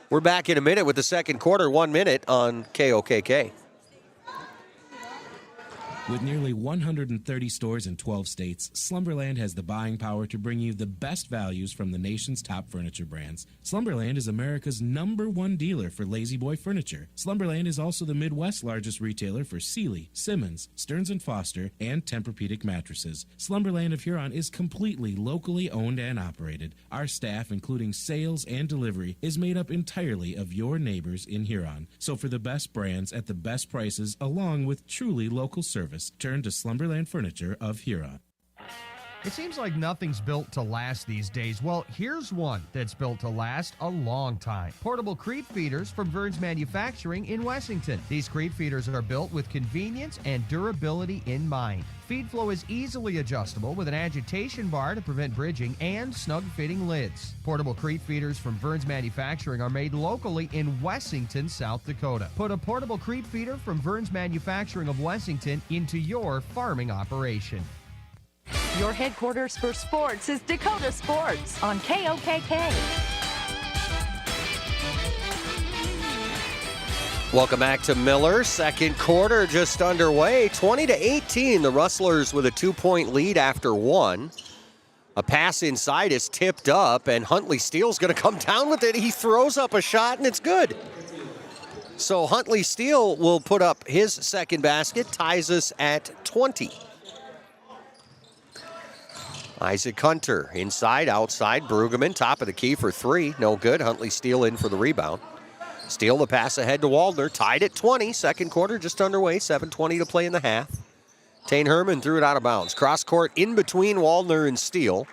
We're back in a minute with the second quarter, 1 minute on KOKK. With nearly 130 stores in 12 states, Slumberland has the buying power to bring you the best values from the nation's top furniture brands. Slumberland is America's #1 dealer for Lazy Boy furniture. Slumberland is also the Midwest's largest retailer for Sealy, Simmons, Stearns & Foster, and Tempur-Pedic mattresses. Slumberland of Huron is completely locally owned and operated. Our staff, including sales and delivery, is made up entirely of your neighbors in Huron. So for the best brands at the best prices, along with truly local service, turn to Slumberland Furniture of Huron. It seems like nothing's built to last these days. Well, here's one that's built to last a long time. Portable creep feeders from Vern's Manufacturing in Wessington. These creep feeders are built with convenience and durability in mind. Feed flow is easily adjustable with an agitation bar to prevent bridging and snug-fitting lids. Portable creep feeders from Vern's Manufacturing are made locally in Wessington, South Dakota. Put a portable creep feeder from Vern's Manufacturing of Wessington into your farming operation. Your headquarters for sports is Dakota Sports on KOKK. Welcome back to Miller. Second quarter just underway. 20-18. The Rustlers with a 2-point lead after 1. A pass inside is tipped up, and Huntley Steele's going to come down with it. He throws up a shot, and it's good. So Huntley Steele will put up his second basket, ties us at 20. Isaac Hunter inside, outside. Brueggemann, top of the key for 3. No good. Huntley Steele in for the rebound. Steele the pass ahead to Waldner. Tied at 20. Second quarter just underway. 7:20 to play in the half. Tane Herman threw it out of bounds. Cross court in between Waldner and Steele.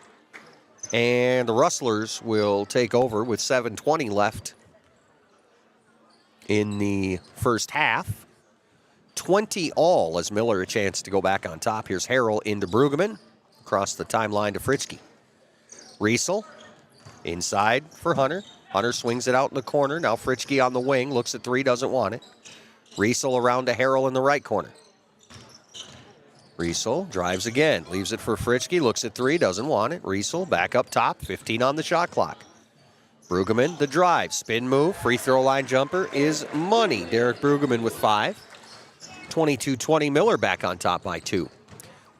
And the Rustlers will take over with 7:20 left in the first half. 20 all as Miller a chance to go back on top. Here's Harrell into Brueggemann. Across the timeline to Fritschke. Riesel inside for Hunter. Hunter swings it out in the corner. Now Fritschke on the wing. Looks at 3, doesn't want it. Riesel around to Harrell in the right corner. Riesel drives again. Leaves it for Fritschke. Looks at 3, doesn't want it. Riesel back up top. 15 on the shot clock. Brueggemann the drive. Spin move. Free throw line jumper is money. Derek Brueggemann with 5. 22-20 Miller back on top by 2.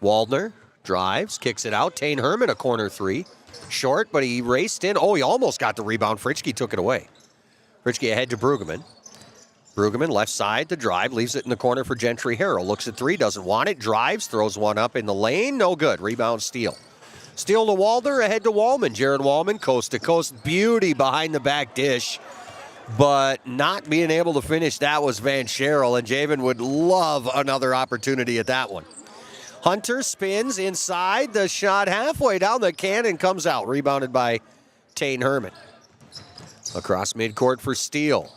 Waldner drives, kicks it out. Tane Herman, a corner 3. Short, but he raced in. Oh, he almost got the rebound. Fritschke took it away. Fritschke ahead to Brueggemann. Brueggemann left side, the drive, leaves it in the corner for Gentry Harrell. Looks at 3, doesn't want it. Drives, throws one up in the lane. No good. Rebound Steele. Steele to Walder, ahead to Wallman. Jared Wallman, coast to coast. Beauty behind the back dish. But not being able to finish that was Van Scherel, and Javen would love another opportunity at that one. Hunter spins inside. The shot halfway down the cannon comes out. Rebounded by Tane Herman. Across midcourt for Steele.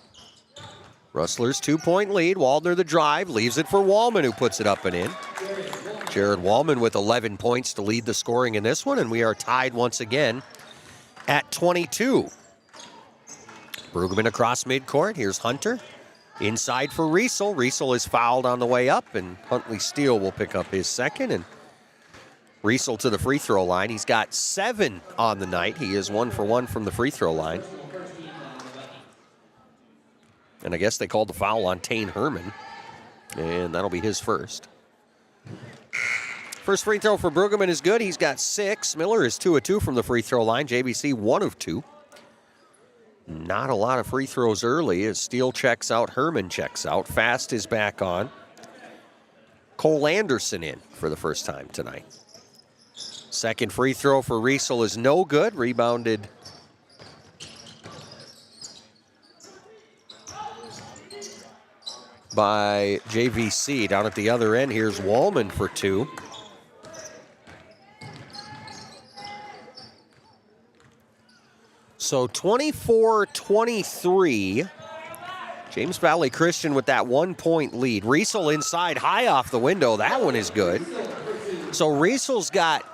Rustlers 2-point lead. Waldner the drive. Leaves it for Wallman, who puts it up and in. Jared Wallman with 11 points to lead the scoring in this one. And we are tied once again at 22. Brueggemann across midcourt. Here's Hunter. Inside for Riesel. Riesel is fouled on the way up, and Huntley Steele will pick up his second. And Riesel to the free throw line. He's got 7 on the night. He is 1 for 1 from the free throw line. And I guess they called the foul on Tane Herman, and that'll be his first. First free throw for Brueggemann is good. He's got 6. Miller is 2 of 2 from the free throw line. JVC 1 of 2. Not a lot of free throws early as Steele checks out, Herman checks out. Fast is back on. Cole Anderson in for the first time tonight. Second free throw for Riesel is no good. Rebounded by JVC. Down at the other end, here's Wallman for 2. So 24-23. James Valley Christian with that 1-point lead. Riesel inside, high off the window. That one is good. So Riesel's got